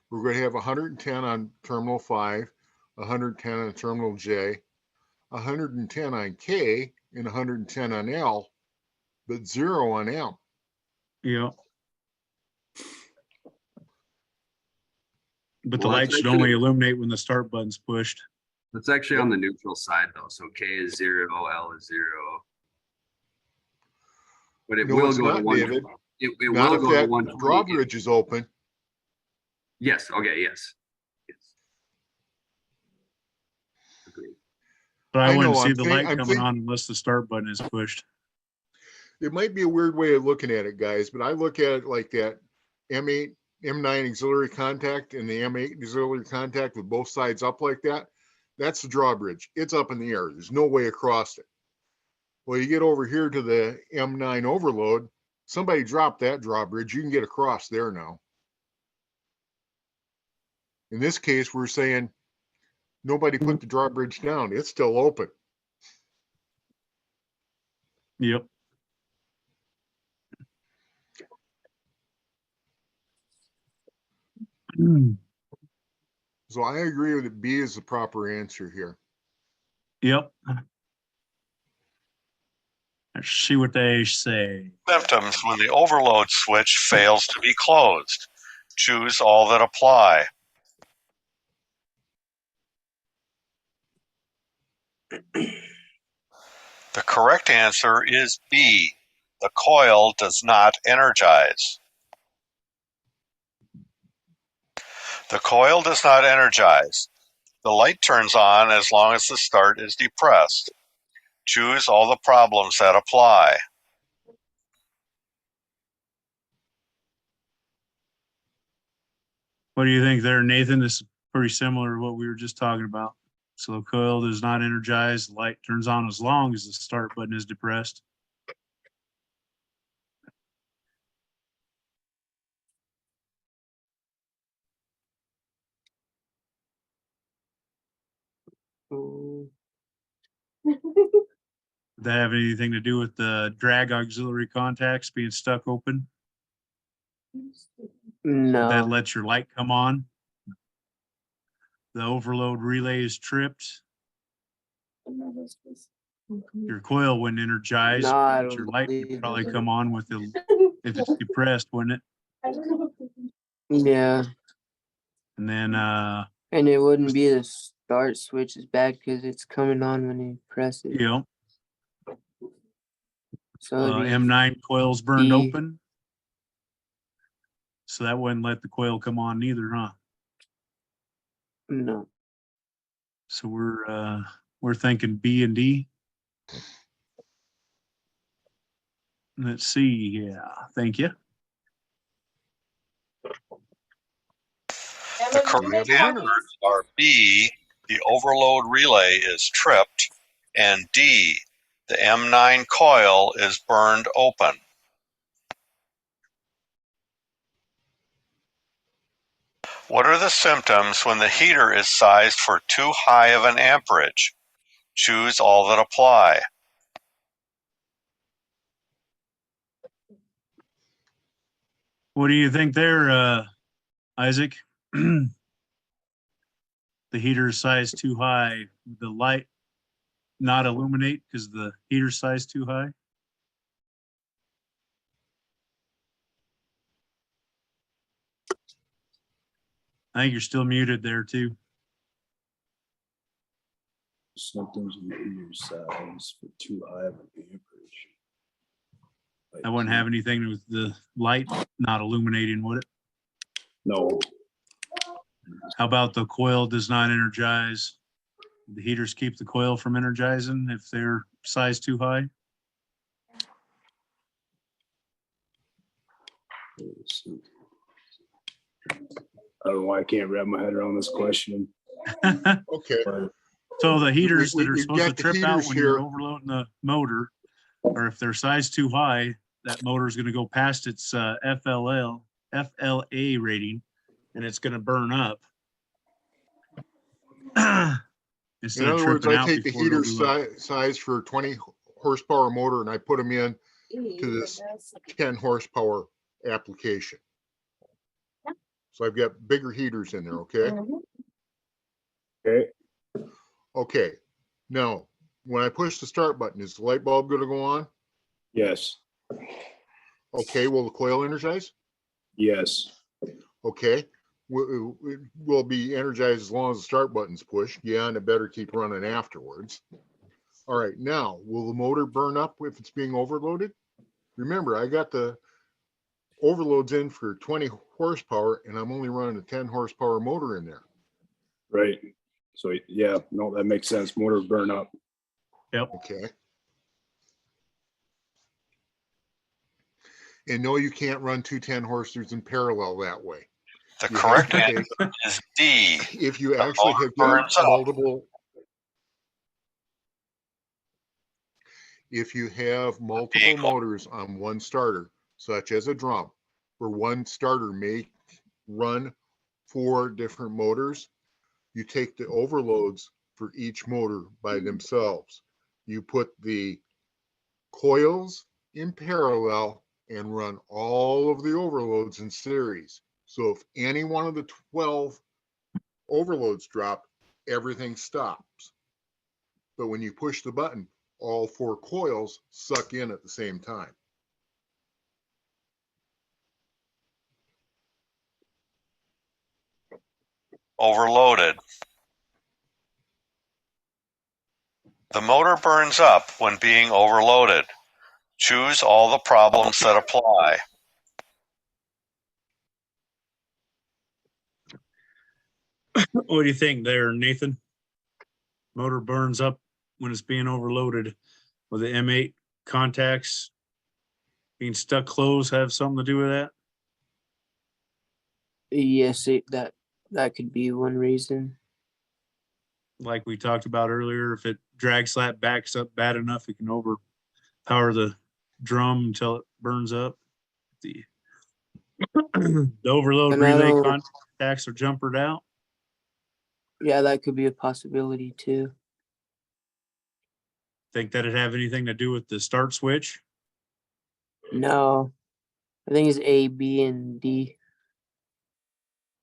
We're going to have 110 on terminal 5, 110 on terminal J, 110 on K, and 110 on L, but 0 on M. Yeah. But the Well, light that's should actually- only illuminate when the start button's pushed. That's actually on the neutral side though. So K is 0, L is 0. But it No, will it's go to not, 1. David. It Not will if go to that 120. drawbridge is open. Yes. Okay. Yes. Yes. Agreed. But I I wouldn't know, see I'm the think- light I'm coming think- on unless the start button is pushed. It might be a weird way of looking at it, guys, but I look at it like that M8, M9 auxiliary contact and the M8 auxiliary contact with both sides up like that. That's the drawbridge. It's up in the air. There's no way across it. Well, you get over here to the M9 overload, somebody dropped that drawbridge. You can get across there now. In this case, we're saying nobody put the drawbridge down. It's still open. Yep. So I agree with it. B is the proper answer here. Yep. Let's see what they say. Symptoms when the overload switch fails to be closed. Choose all that apply. The correct answer is B. The coil does not energize. The coil does not energize. The light turns on as long as the start is depressed. Choose all the problems that apply. What do you think there, Nathan? This is pretty similar to what we were just talking about. So the coil does not energize. The light turns on as long as the start button is depressed. Mm, Does that have anything to do with the drag auxiliary contacts being stuck open? That No. lets your light come on. The overload relay is tripped. Your coil wouldn't energize, No, I but your don't light believe would probably it. come on with the if it's depressed, wouldn't it? Yeah. And then And it wouldn't be the start switch is bad because it's coming on when you press it. you know, So it'd be M9 coil's burned B. open. So that wouldn't let the coil come on neither, huh? No. So we're thinking B and D. Let's see. Yeah, thank you. The correct answers are B. The overload relay is tripped, and D. The M9 coil is burned open. What are the symptoms when the heater is sized for too high of an amperage? Choose all that apply. What do you think there, Isaac? The heater is sized too high. The light not illuminate because the heater size too high. I think you're still muted there too. Symptoms of your size for too high of an amperage. That wouldn't have anything with the light not illuminating, would it? No, How about the coil does not energize? The heaters keep the coil from energizing if they're size too high. I don't know why I can't wrap my head around this question. Okay. So the heaters that are We've supposed to got the trip out heaters when you're here. overloading the motor, or if they're size too high, that motor is going to go past its FLA rating, and it's going to burn up. Instead In of other words, tripping I out take the before it heater overloads. size for 20 horsepower motor and I put them in to this 10 horsepower application. So I've got bigger heaters in there, okay? Okay, Okay. Now, when I push the start button, is the light bulb going to go on? yes, Okay. Will the coil energize? yes, Okay. It will be energized as long as the start button's pushed. Yeah, and it better keep running afterwards. All right. Now, will the motor burn up if it's being overloaded? Remember, I got the overloads in for 20 horsepower and I'm only running a 10 horsepower motor in there. right. So, yeah, no, that makes sense. Motor burn up. Yep. Okay. And no, you can't run two 10 horsers in parallel that way. The You correct have to answer take, is D. if you The actually motor have got burns up. multiple, if you have multiple Vehicle. motors on one starter, such as a drum, where one starter may run 4 different motors, you take the overloads for each motor by themselves. You put the coils in parallel and run all of the overloads in series. So if any one of the 12 overloads drop, everything stops. But when you push the button, all 4 coils suck in at the same time. Overloaded. The motor burns up when being overloaded. Choose all the problems that apply. What do you think there, Nathan? Motor burns up when it's being overloaded. With the M8 contacts being stuck closed have something to do with that? Yes, that could be one reason. Like we talked about earlier, if it drag slap backs up bad enough, it can overpower the drum until it burns up. The the overload And I relay don't, contacts are jumpered out. yeah, that could be a possibility too. Think that'd have anything to do with the start switch? No, I think it's A, B, and D.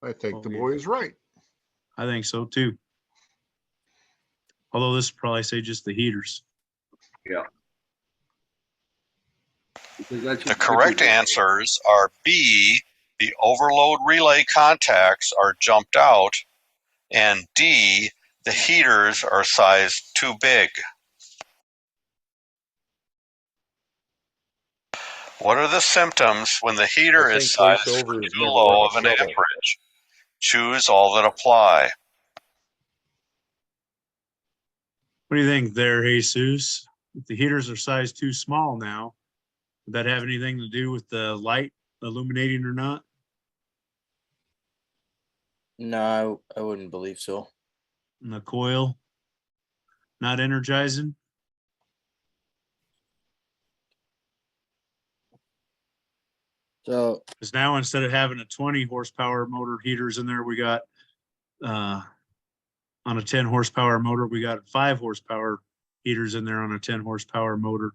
I think the Oh, yeah. boy is right. I think so too. Although this would probably say just the heaters. Yeah. Because that's The just correct typically- answers are B. The overload relay contacts are jumped out, and D. The heaters are sized too big. What are the symptoms when the heater I is think sized for voiceover has too never low run a of an shovel. amperage? Choose all that apply. What do you think there, Jesus? If the heaters are sized too small now, would that have anything to do with the light illuminating or not? No, I wouldn't believe so. And the coil not energizing? So Because now instead of having a 20 horsepower motor heaters in there, we got on a 10 horsepower motor, we got 5 horsepower heaters in there on a 10 horsepower motor.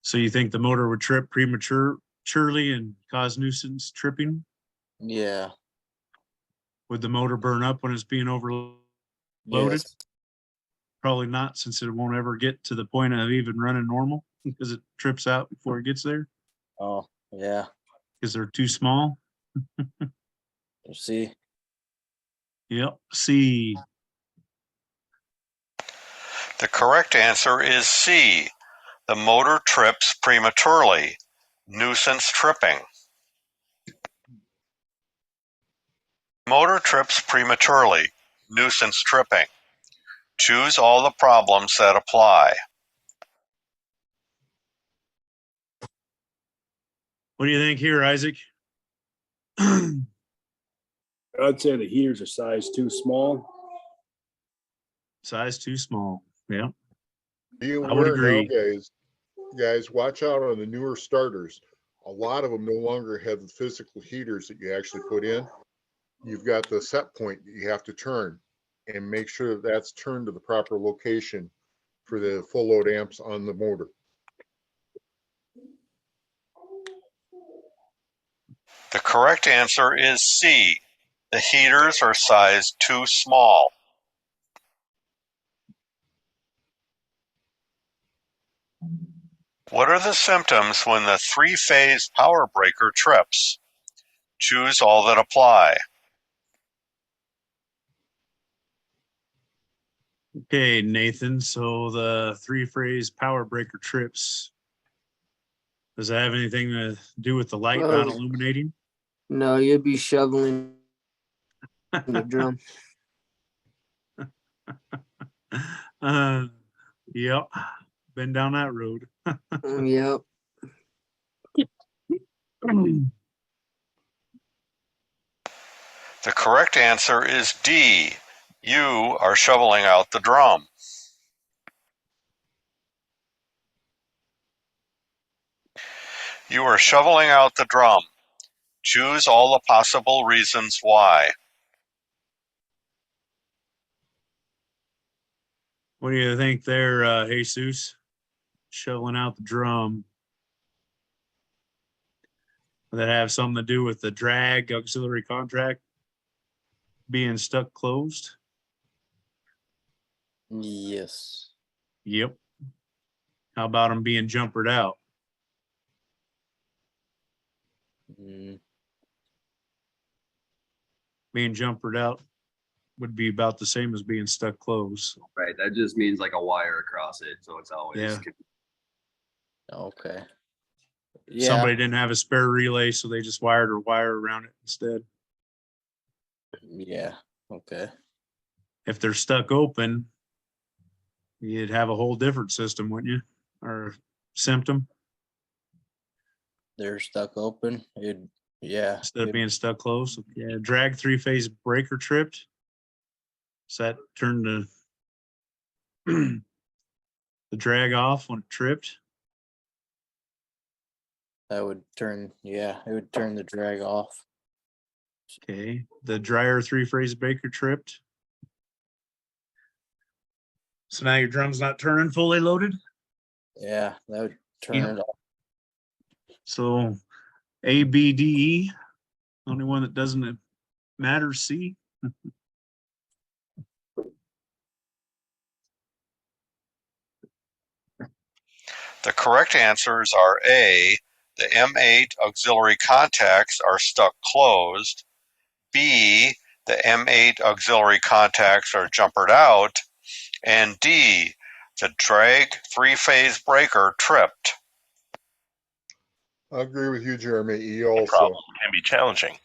So you think the motor would trip prematurely and cause nuisance tripping? yeah, Would the motor burn up when it's being overloaded? yes, Probably not, since it won't ever get to the point of even running normal because it trips out before it gets there oh yeah. because they're too small. You see, Yep. C. The correct answer is C. The motor trips prematurely. Nuisance tripping. Motor trips prematurely. Nuisance tripping. Choose all the problems that apply. What do you think here, Isaac? I'd say the heaters are sized too small. Size too small. Yeah. Be I would aware now, agree. guys, watch out on the newer starters. A lot of them no longer have the physical heaters that you actually put in. You've got the set point that you have to turn. and make sure that that's turned to the proper location for the full load amps on the motor. The correct answer is C. The heaters are sized too small. What are the symptoms when the three-phase power breaker trips? Choose all that apply. Okay, Nathan, so the three-phase power breaker trips, does that have anything to do with the light not Oh. illuminating? No, you'd be shoveling the drum. Yep, been down that road. Yep. The correct answer is D. You are shoveling out the drum. You are shoveling out the drum. Choose all the possible reasons why. What do you think there, Jesus? Shoveling out the drum. Would that have something to do with the drag auxiliary contract being stuck closed? Yes. Yep. How about them being jumpered out? Being jumpered out would be about the same as being stuck closed. Right, that just means like a wire across it, so it's always. Yeah. Okay. Yeah. Somebody didn't have a spare relay, so they just wired a wire around it instead. Yeah. Okay. If they're stuck open, you'd have a whole different system, wouldn't you? Or symptom They're stuck open. Yeah. instead of being stuck closed. Yeah, drag three-phase breaker tripped. So that turned the drag off when it tripped. That would turn. Yeah, it would turn the drag off. Okay, the dryer three-phase breaker tripped. So now your drum's not turning fully loaded. Yeah, that would turn Yep. it off. So A, B, D, E. Only one that doesn't matter, C. The correct answers are A. The M8 auxiliary contacts are stuck closed. B. The M8 auxiliary contacts are jumpered out. And D. The drag three-phase breaker tripped. I agree with you, Jeremy. E The also. problem can be challenging.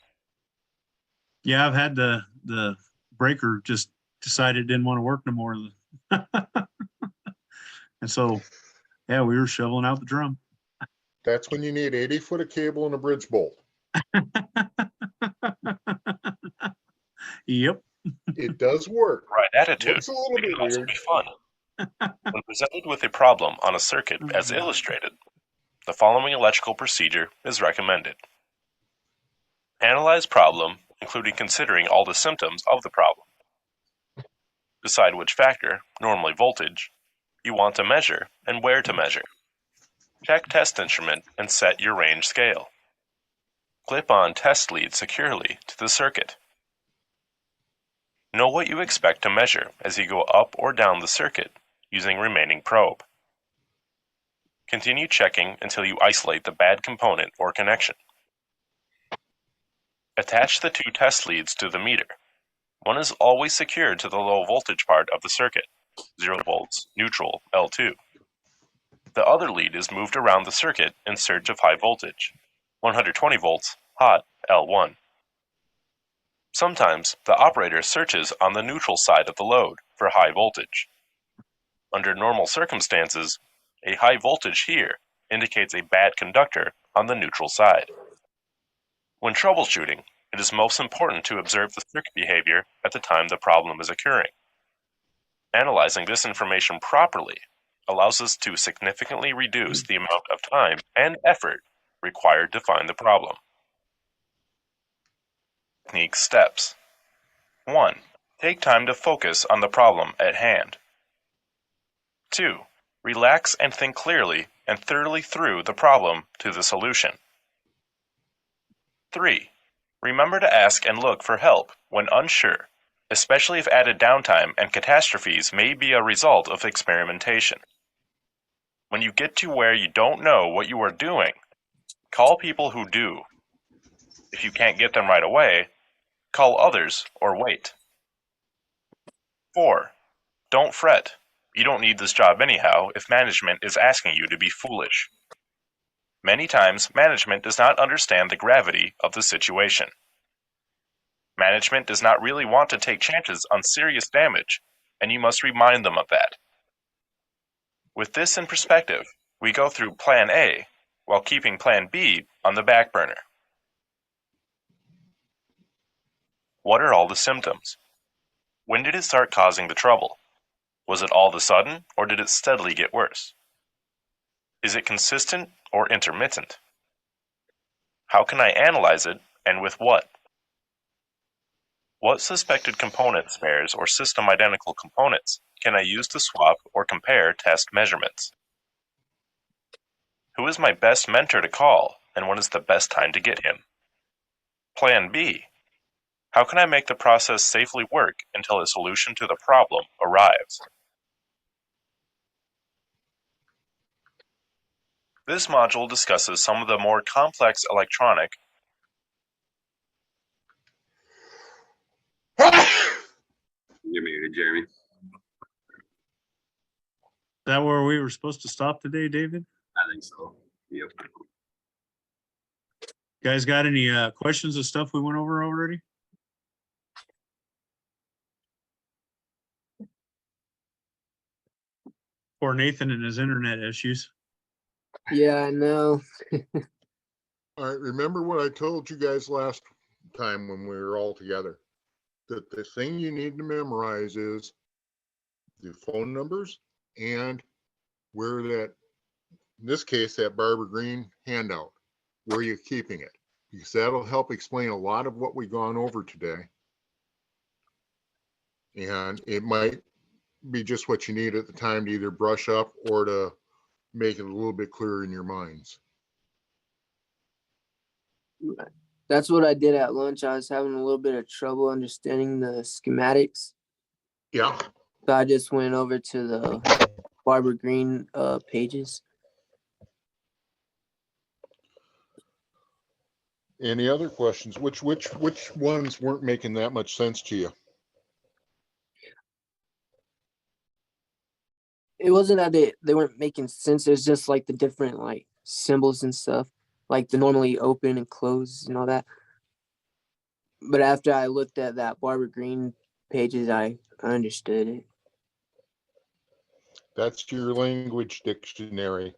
Yeah, I've had the breaker just decided it didn't want to work no more. And so, yeah, we were shoveling out the drum. That's when you need 80 foot of cable and a bridge bolt. Yep. It does work. Right attitude Looks a little it can bit also weird. be fun. When presented with a problem on a circuit as illustrated, the following electrical procedure is recommended. Analyze problem, including considering all the symptoms of the problem. Decide which factor, normally voltage, you want to measure and where to measure. Check test instrument and set your range scale. Clip on test lead securely to the circuit. Know what you expect to measure as you go up or down the circuit using remaining probe. Continue checking until you isolate the bad component or connection. Attach the two test leads to the meter. One is always secured to the low voltage part of the circuit, 0 volts, neutral, L2. The other lead is moved around the circuit in search of high voltage, 120 volts, hot, L1. Sometimes the operator searches on the neutral side of the load for high voltage. Under normal circumstances, a high voltage here indicates a bad conductor on the neutral side. When troubleshooting, it is most important to observe the circuit behavior at the time the problem is occurring. Analyzing this information properly allows us to significantly reduce the amount of time and effort required to find the problem. Technique steps. 1. Take time to focus on the problem at hand. 2. Relax and think clearly and thoroughly through the problem to the solution. 3. Remember to ask and look for help when unsure, especially if added downtime and catastrophes may be a result of experimentation. When you get to where you don't know what you are doing, call people who do. If you can't get them right away, call others or wait. 4. Don't fret. You don't need this job anyhow if management is asking you to be foolish. Many times, management does not understand the gravity of the situation. Management does not really want to take chances on serious damage, and you must remind them of that. With this in perspective, we go through Plan A while keeping Plan B on the back burner. What are all the symptoms? When did it start causing the trouble? Was it all of a sudden, or did it steadily get worse? Is it consistent or intermittent? How can I analyze it, and with what? What suspected component spares or system identical components can I use to swap or compare test measurements? Who is my best mentor to call, and when is the best time to get him? Plan B. How can I make the process safely work until a solution to the problem arrives? This module discusses some of the more complex electronic You're muted, Jeremy. Is that where we were supposed to stop today, David? I think so. Yep. Guys got any questions of stuff we went over already? Poor Nathan and his internet issues. Yeah, I know. All right, remember what I told you guys last time when we were all together? That the thing you need to memorize is the phone numbers and where that, in this case, that Barbara Green handout, where you're keeping it. Because that'll help explain a lot of what we've gone over today. And it might be just what you need at the time to either brush up or to make it a little bit clearer in your minds. That's what I did at lunch. I was having a little bit of trouble understanding the schematics. Yeah. So I just went over to the Barbara Green pages. Any other questions? Which ones weren't making that much sense to you? It wasn't that they weren't making sense. It's just like the different like symbols and stuff, like the normally open and close and all that. But after I looked at that Barbara Green pages, I understood it. That's your language dictionary.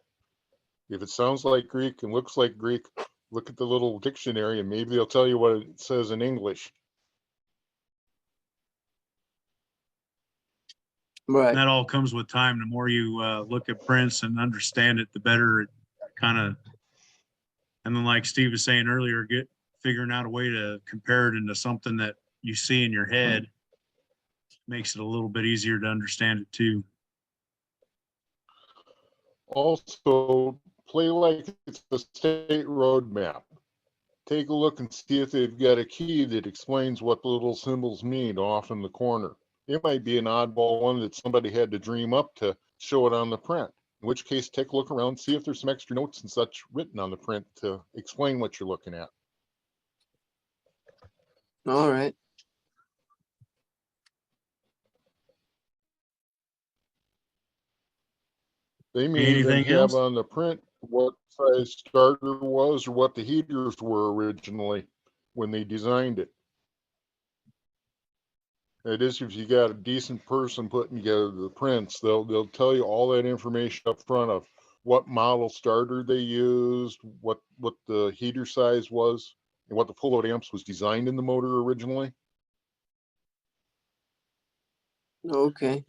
If it sounds like Greek and looks like Greek, look at the little dictionary and maybe they'll tell you what it says in English. Right. That all comes with time. The more you look at prints and understand it, the better it kind of, and then like Steve was saying earlier, figuring out a way to compare it into something that you see in your head makes it a little bit easier to understand it too. Also, play like it's a state road map. Take a look and see if they've got a key that explains what the little symbols mean off in the corner. It might be an oddball one that somebody had to dream up to show it on the print. In which case, take a look around, see if there's some extra notes and such written on the print to explain what you're looking at. All right. They may even Anything have else? on the print what size starter was or what the heaters were originally when they designed it. It is if you got a decent person putting together the prints, they'll tell you all that information up front of what model starter they used, what the heater size was, and what the pull-out amps was designed in the motor originally. Okay.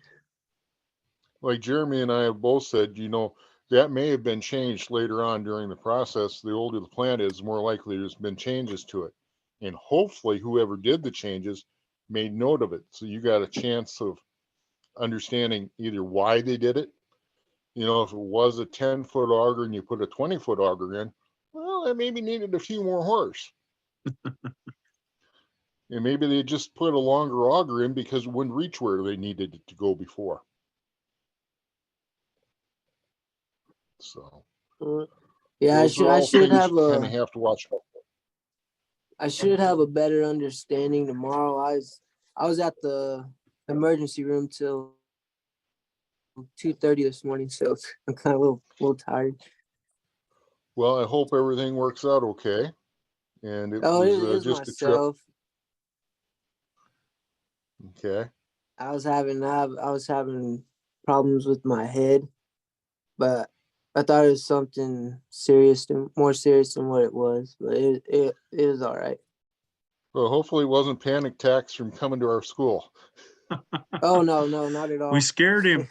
Like Jeremy and I have both said, that may have been changed later on during the process. The older the plant is, the more likely there's been changes to it. And hopefully whoever did the changes made note of it. So you got a chance of understanding either why they did it. You know, if it was a 10-foot auger and you put a 20-foot auger in, well, that maybe needed a few more horse. And maybe they just put a longer auger in because it wouldn't reach where they needed it to go before. So Yeah, those are I all should things have you kind of a have to watch out for. I should have a better understanding tomorrow. I was at the emergency room till 2:30 this morning, so I'm kind of a little tired. Well, I hope everything works out okay. And it Oh, was it was just a trip. myself. Okay. I was having problems with my head, but I thought it was something more serious than what it was. But it was all right. Well, hopefully it wasn't panic attacks from coming to our school. Oh no, not at all. We scared him.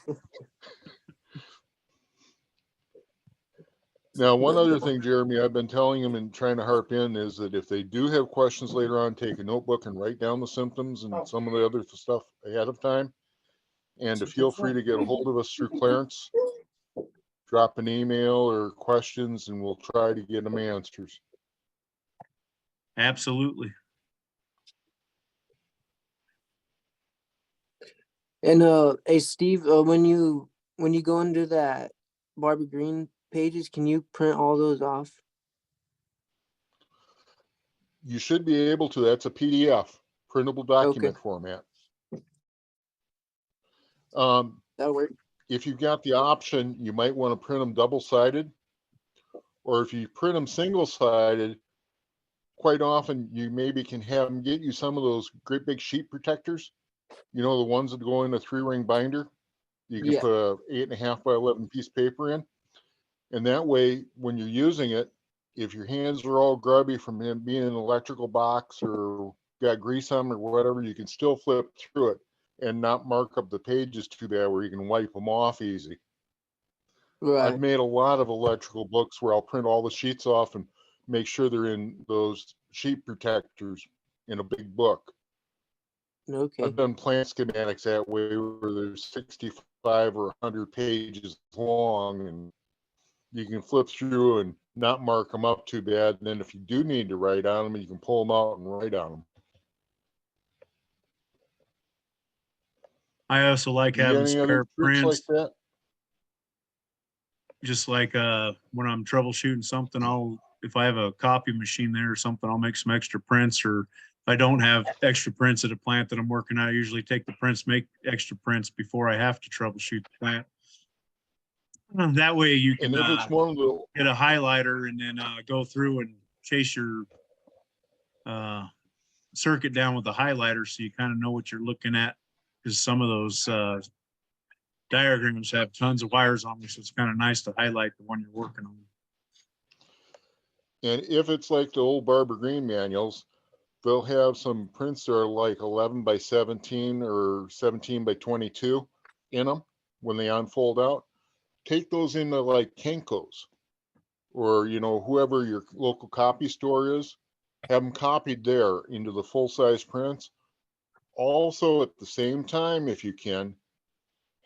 Now, one other thing, Jeremy, I've been telling them and trying to harp in is that if they do have questions later on, take a notebook and write down the symptoms and some of the other stuff ahead of time. And to feel free to get a hold of us through Clarence, drop an email or questions, and we'll try to get them answers. Absolutely. And hey Steve, when you go into that Barbara Green pages, can you print all those off? You should be able to. That's a PDF, printable document format. That'll work. If you've got the option, you might want to print them double-sided, or if you print them single-sided, quite often you maybe can have them get you some of those great big sheet protectors. You know, the ones that go in a 3-ring binder. You can put a 8.5 by 11 piece paper in. And that way, when you're using it, if your hands are all grubby from being in an electrical box or got grease on them or whatever, you can still flip through it and not mark up the pages too bad, where you can wipe them off easy. Right. I've made a lot of electrical books where I'll print all the sheets off and make sure they're in those sheet protectors in a big book. Okay. I've done plant schematics that way where there's 65 or 100 pages long, and you can flip through and not mark them up too bad. And then if you do need to write on them, you can pull them out and write on them. I also like You got having any other spare tricks like prints. that? Just like when I'm troubleshooting something, if I have a copy machine there or something, I'll make some extra prints. Or if I don't have extra prints at a plant that I'm working at, I usually take the prints, make extra prints before I have to troubleshoot the plant. That way you can And if it's one of the get a highlighter and then go through and chase your circuit down with the highlighter, so you kind of know what you're looking at, because some of those diagrams have tons of wires on them, so it's kind of nice to highlight the one you're working on. And if it's like the old Barbara Green manuals, they'll have some prints that are like 11 by 17 or 17 by 22 in them when they unfold out. Take those into like Kenko's or, you know, whoever your local copy store is, have them copied there into the full-size prints. Also, at the same time, if you can,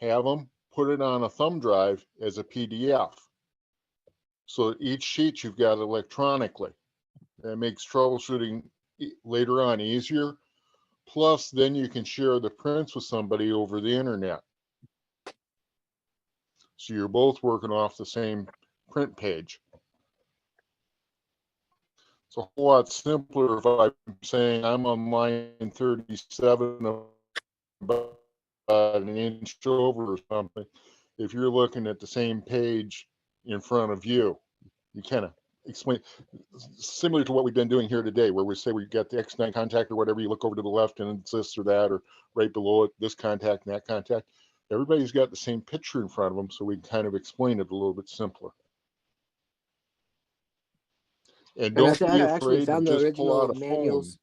have them put it on a thumb drive as a PDF. So each sheet you've got electronically. That makes troubleshooting later on easier. Plus, then you can share the prints with somebody over the internet. So you're both working off the same print page. It's a whole lot simpler if I'm saying I'm on line 37 about an inch over or something. If you're looking at the same page in front of you, you kind of explain, similar to what we've been doing here today, where we say we got the X9 contact or whatever, you look over to the left and it's this or that, or right below it, this contact and that contact. Everybody's got the same picture in front of them, so we kind of explain it a little bit simpler. And don't be actually afraid to found the just pull out original a phone. manuals.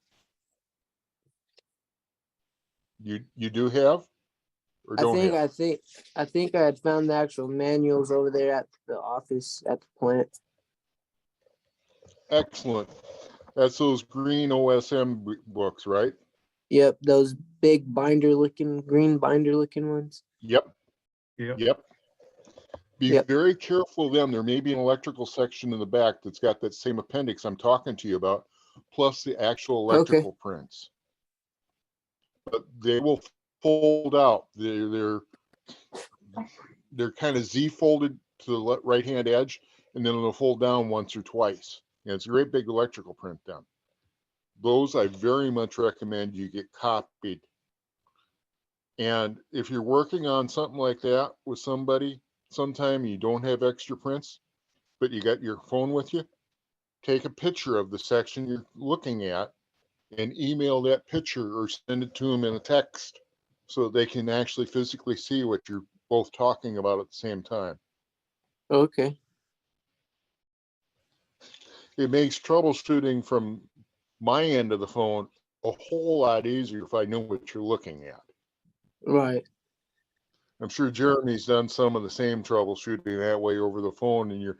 You do have, or don't have? I think I had found the actual manuals over there at the office at the plant. Excellent. That's those green OSM books, right? Yep, those big binder looking, green binder looking ones. Yep, Yep. yep. Be Yep. very careful of them. There may be an electrical section in the back that's got that same appendix I'm talking to you about, plus the actual electrical prints. But they will fold out. They're kind of Z folded to the right hand edge, and then it'll fold down once or twice. And it's a great big electrical print down. Those I very much recommend you get copied. And if you're working on something like that with somebody, sometime you don't have extra prints, but you got your phone with you, take a picture of the section you're looking at and email that picture or send it to them in a text so they can actually physically see what you're both talking about at the same time. Okay. It makes troubleshooting from my end of the phone a whole lot easier if I know what you're looking at. Right. I'm sure Jeremy's done some of the same troubleshooting that way over the phone, and you're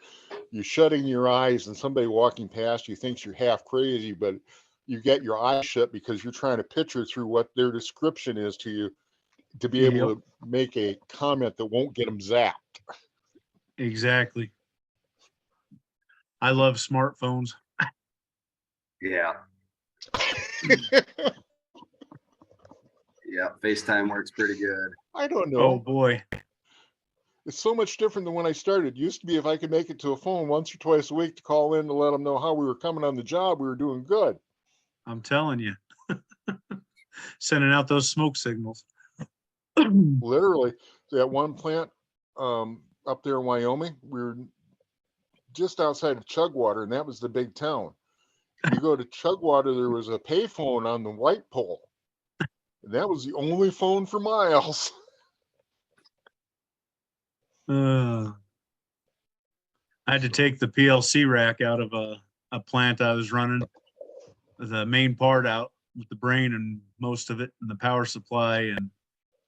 shutting your eyes and somebody walking past you thinks you're half crazy, but you get your eyes shut because you're trying to picture through what their description is to you to be able to make a comment that won't get them zapped. Exactly. I love smartphones. Yeah. Yeah. FaceTime works pretty good. I don't Oh know. boy. It's so much different than when I started. It used to be if I could make it to a phone once or twice a week to call in to let them know how we were coming on the job, we were doing good. I'm telling you. Sending out those smoke signals. Literally, that one plant up there in Wyoming, we were just outside of Chugwater, and that was the big town. You go to Chugwater, there was a payphone on the light pole, and that was the only phone for miles. I had to take the PLC rack out of a plant I was running, the main part out with the brain and most of it and the power supply and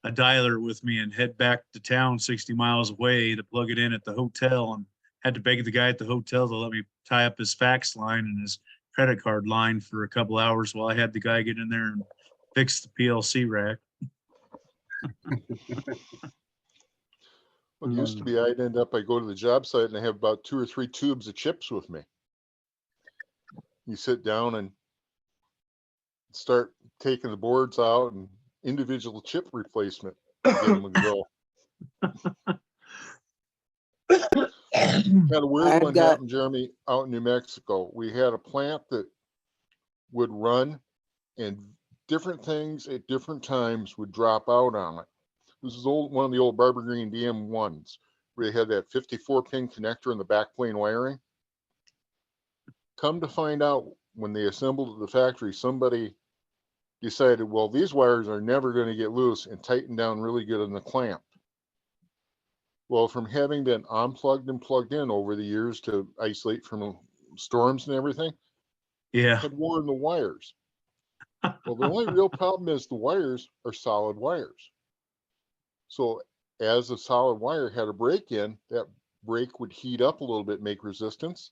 a dialer with me and head back to town 60 miles away to plug it in at the hotel, and had to beg the guy at the hotel to let me tie up his fax line and his credit card line for a couple hours while I had the guy get in there and fix the PLC rack. What used to be, I'd go to the job site and I have about 2 or 3 tubes of chips with me. You sit down and start taking the boards out and individual chip replacement to get them to go. Kind of weird one happened, Jeremy, out in New Mexico. We had a plant that would run and different things at different times would drop out on it. This is one of the old Barber Green DM1s where they had that 54-pin connector in the backplane wiring. Come to find out, when they assembled at the factory, somebody decided, well, these wires are never going to get loose, and tighten down really good in the clamp. Well, from having been unplugged and plugged in over the years to isolate from storms and everything, had worn the wires. Well, the only real problem is the wires are solid wires. So as a solid wire had a break in, that break would heat up a little bit, make resistance,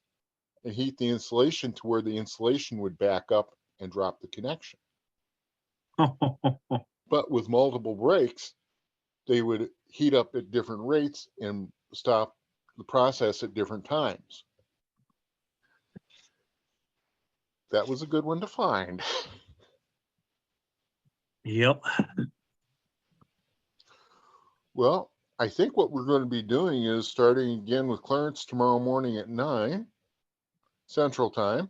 and heat the insulation to where the insulation would back up and drop the connection. But with multiple breaks, they would heat up at different rates and stop the process at different times. That was a good one to find. Yep. Well, I think what we're going to be doing is starting again with Clarence tomorrow morning at 9 Central Time.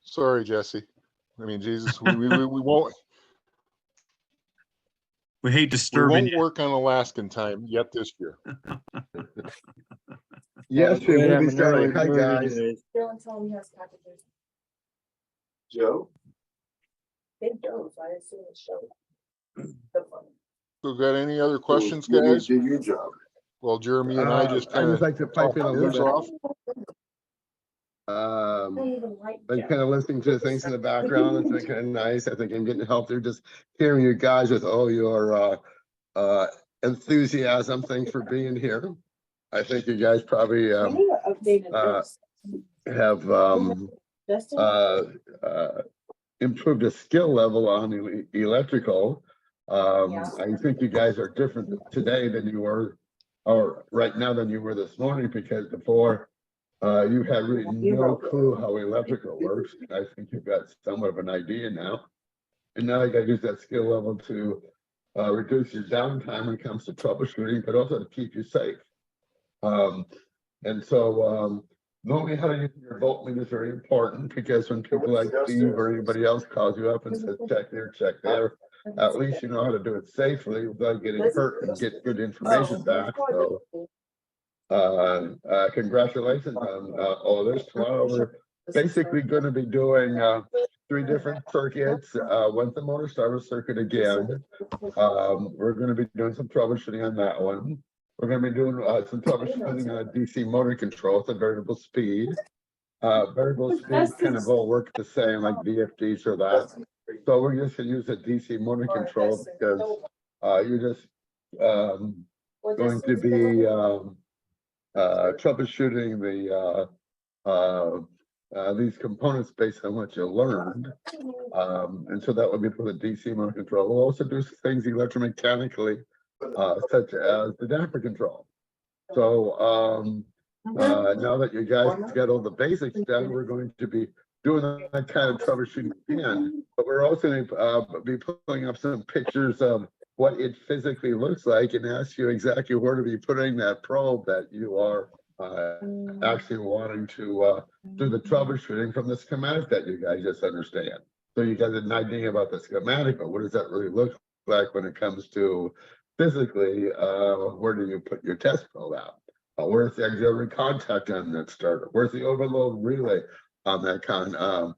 Sorry, Jesse. I mean, Jesus, we won't. We hate disturbing you. Work on Alaskan time yet this year. Yes, we will be starting. Hi, guys. Dylan told me he has packages. Joe? Big Joe, so I assume it's Joe. The phone. So got any other questions, You guys? did your job. Well, Jeremy and I just I kind just of like to pipe in a little bit. off. Don't even like Been Joe. kind of listening to things in the background. It's been kind of nice. I think I'm getting help there. Just hearing you guys with all your enthusiasm. Thanks for being here. I think you guys probably I need an updated notes. have improved the skill level on the electrical. I think you guys are different today than you were, or right now than you were this morning, because before you had really no clue how electrical works. I think you've got somewhat of an idea now. And now you got to use that skill level to reduce your downtime when it comes to troubleshooting, but also to keep you safe. And so knowing how to use your voltmeter is very important, because when people like Steve or anybody else calls you up and says, check there, at least you know how to do it safely without getting hurt and get good information back. So congratulations on all this. Tomorrow we're basically going to be doing 3 different circuits. One's the motor starter circuit again. We're going to be doing some troubleshooting on that one. We're going to be doing some troubleshooting on a DC motor control. It's a variable speed. Variable speed kind of all work the same, like VFDs or that. So we're just going to use a DC motor control because you're just going to be troubleshooting these components based on what you learned. And so that would be for the DC motor control. We'll also do things electromechanically, such as the damper control. So now that you guys got all the basics done, we're going to be doing that kind of troubleshooting again. But we're also going to be pulling up some pictures of what it physically looks like and ask you exactly where to be putting that probe that you are actually wanting to do the troubleshooting from the schematic that you guys just understand. So you got an idea about the schematic, but what does that really look like when it comes to physically, where do you put your test probe out? Where's the auxiliary contact on that starter? Where's the overload relay on that on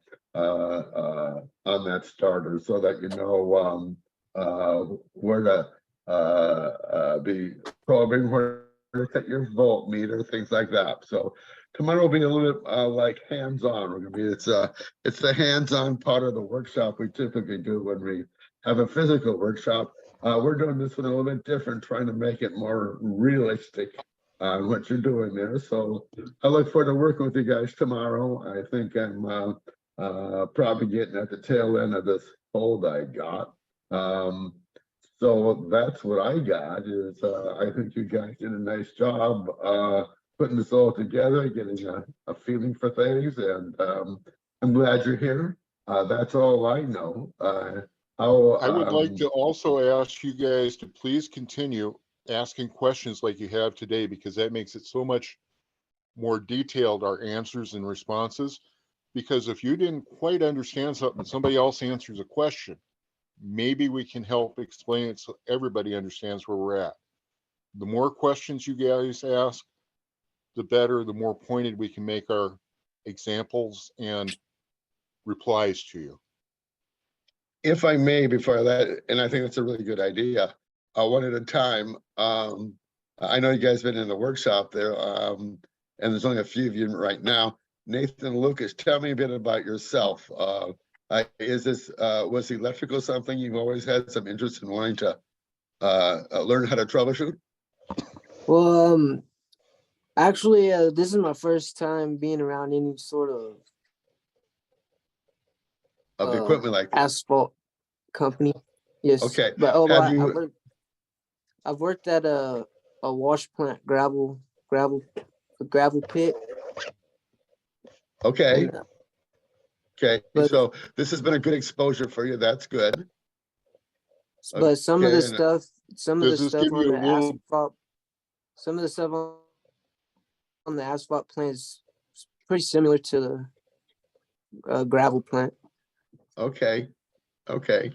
that starter, so that you know where to be probing, where to set your voltmeter, things like that. So tomorrow will be a little bit like hands-on. We're gonna be it's the hands-on part of the workshop we typically do when we have a physical workshop. We're doing this one a little bit different, trying to make it more realistic on what you're doing there. So I look forward to working with you guys tomorrow. I think I'm probably getting at the tail end of this hold I got. So that's what I got. Is I think you guys did a nice job putting this all together, getting a feeling for things, and I'm glad you're here. That's all I know. I would like to also ask you guys to please continue asking questions like you have today, because that makes it so much more detailed, our answers and responses. Because if you didn't quite understand something, somebody else answers a question, maybe we can help explain it so everybody understands where we're at. The more questions you guys ask, the better, the more pointed we can make our examples and replies to you. If I may, before that, and I think that's a really good idea, one at a time. I know you guys have been in the workshop there, and there's only a few of you right now. Nathan, Lucas, tell me a bit about yourself. Is this, was electrical something you've always had some interest in wanting to learn how to troubleshoot? Well, actually, this is my first time being around any sort Of equipment like this? Asphalt company. Yes. Okay. But I've worked at a wash plant, gravel pit. Okay. And, Okay. but- So this has been a good exposure for you. That's good. But some of the Okay, and- stuff on the asphalt, some of the stuff on the asphalt plant is pretty similar to the gravel plant. Okay. Okay.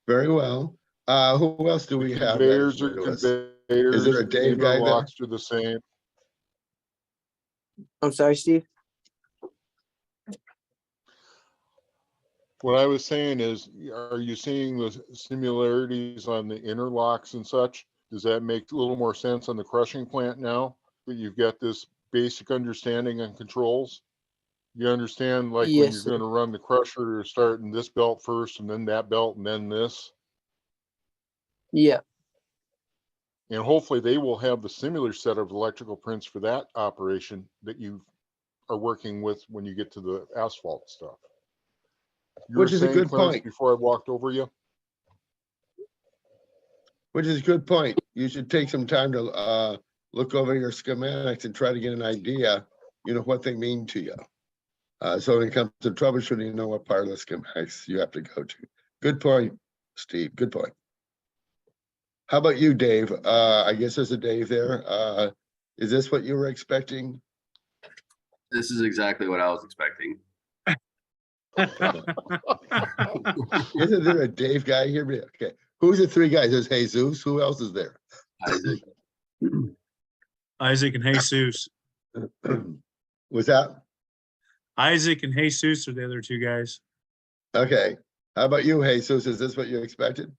Very well. Who else do we have? Conveyors are conveyors. Is there a Dave guy there? Interlocks are the same. I'm sorry, Steve. What I was saying is, are you seeing the similarities on the interlocks and such? Does that make a little more sense on the crushing plant now that you've got this basic understanding and controls? You understand, like, when Yes, you're going to run the crusher, you're starting this belt first and then that belt and then this. Yeah. And hopefully they will have the similar set of electrical prints for that operation that you are working with when you get to the asphalt stuff. You were Which is a saying, good Clarence, point. before I walked over you? Which is a good point. You should take some time to look over your schematics and try to get an idea, what they mean to you. So when it comes to troubleshooting, you know what part of the schematics you have to go to. Good point, Steve. Good point. How about you, Dave? I guess there's a Dave there. Is this what you were expecting? This is exactly what I was expecting. Isn't there a Dave guy here? Okay. Who's the three guys? There's Jesus. Who else is there? Isaac. Isaac and Jesus. Was that? Isaac and Jesus are the other two guys. Okay. How about you, Jesus? Is this what you expected?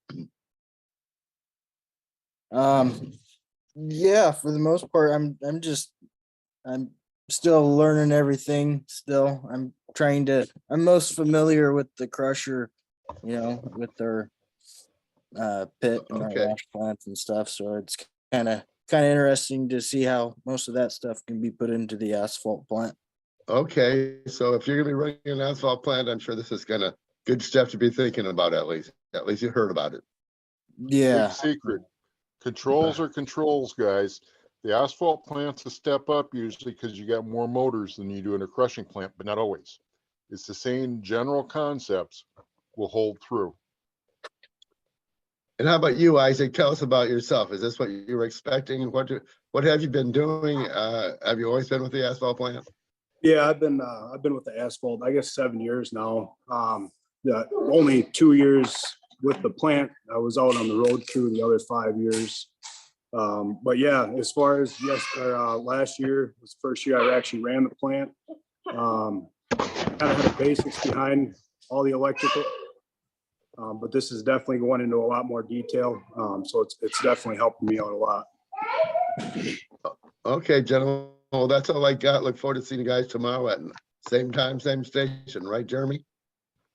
Yeah, for the most part, I'm still learning everything still. I'm most familiar with the crusher, with their pit and Okay. our wash plants and stuff. So it's kind of interesting to see how most of that stuff can be put into the asphalt plant. Okay, so if you're gonna be running an asphalt plant, I'm sure this is good stuff to be thinking about at least. At least you heard about it. Yeah. Big secret. Controls are controls, guys. The asphalt plant's a step up usually because you got more motors than you do in a crushing plant, but not always. It's the same general concepts will hold through. And how about you, Isaac? Tell us about yourself. Is this what you were expecting? What have you been doing? Have you always been with the asphalt plant? Yeah, I've been with the asphalt, I guess 7 years now. Only 2 years with the plant. I was out on the road through the other 5 years. But yeah, as far as last year was the first year I actually ran the plant. Kind of had the basics behind all the electrical. But this is definitely going into a lot more detail. So it's definitely helping me out a lot. Okay, gentlemen. Well, that's all I got. Look forward to seeing you guys tomorrow at same time, same station, right, Jeremy?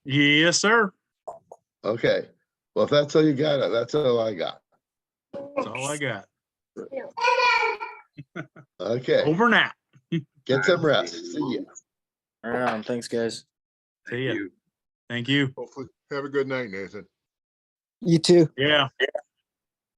Yes, sir. Okay. Well, if that's all you got, that's all I got. That's all I got. Okay. Over now. Get some rest. See ya. All right. Thanks, guys. See ya. Thank you. Hopefully, have a good night, Nathan. You too. Yeah.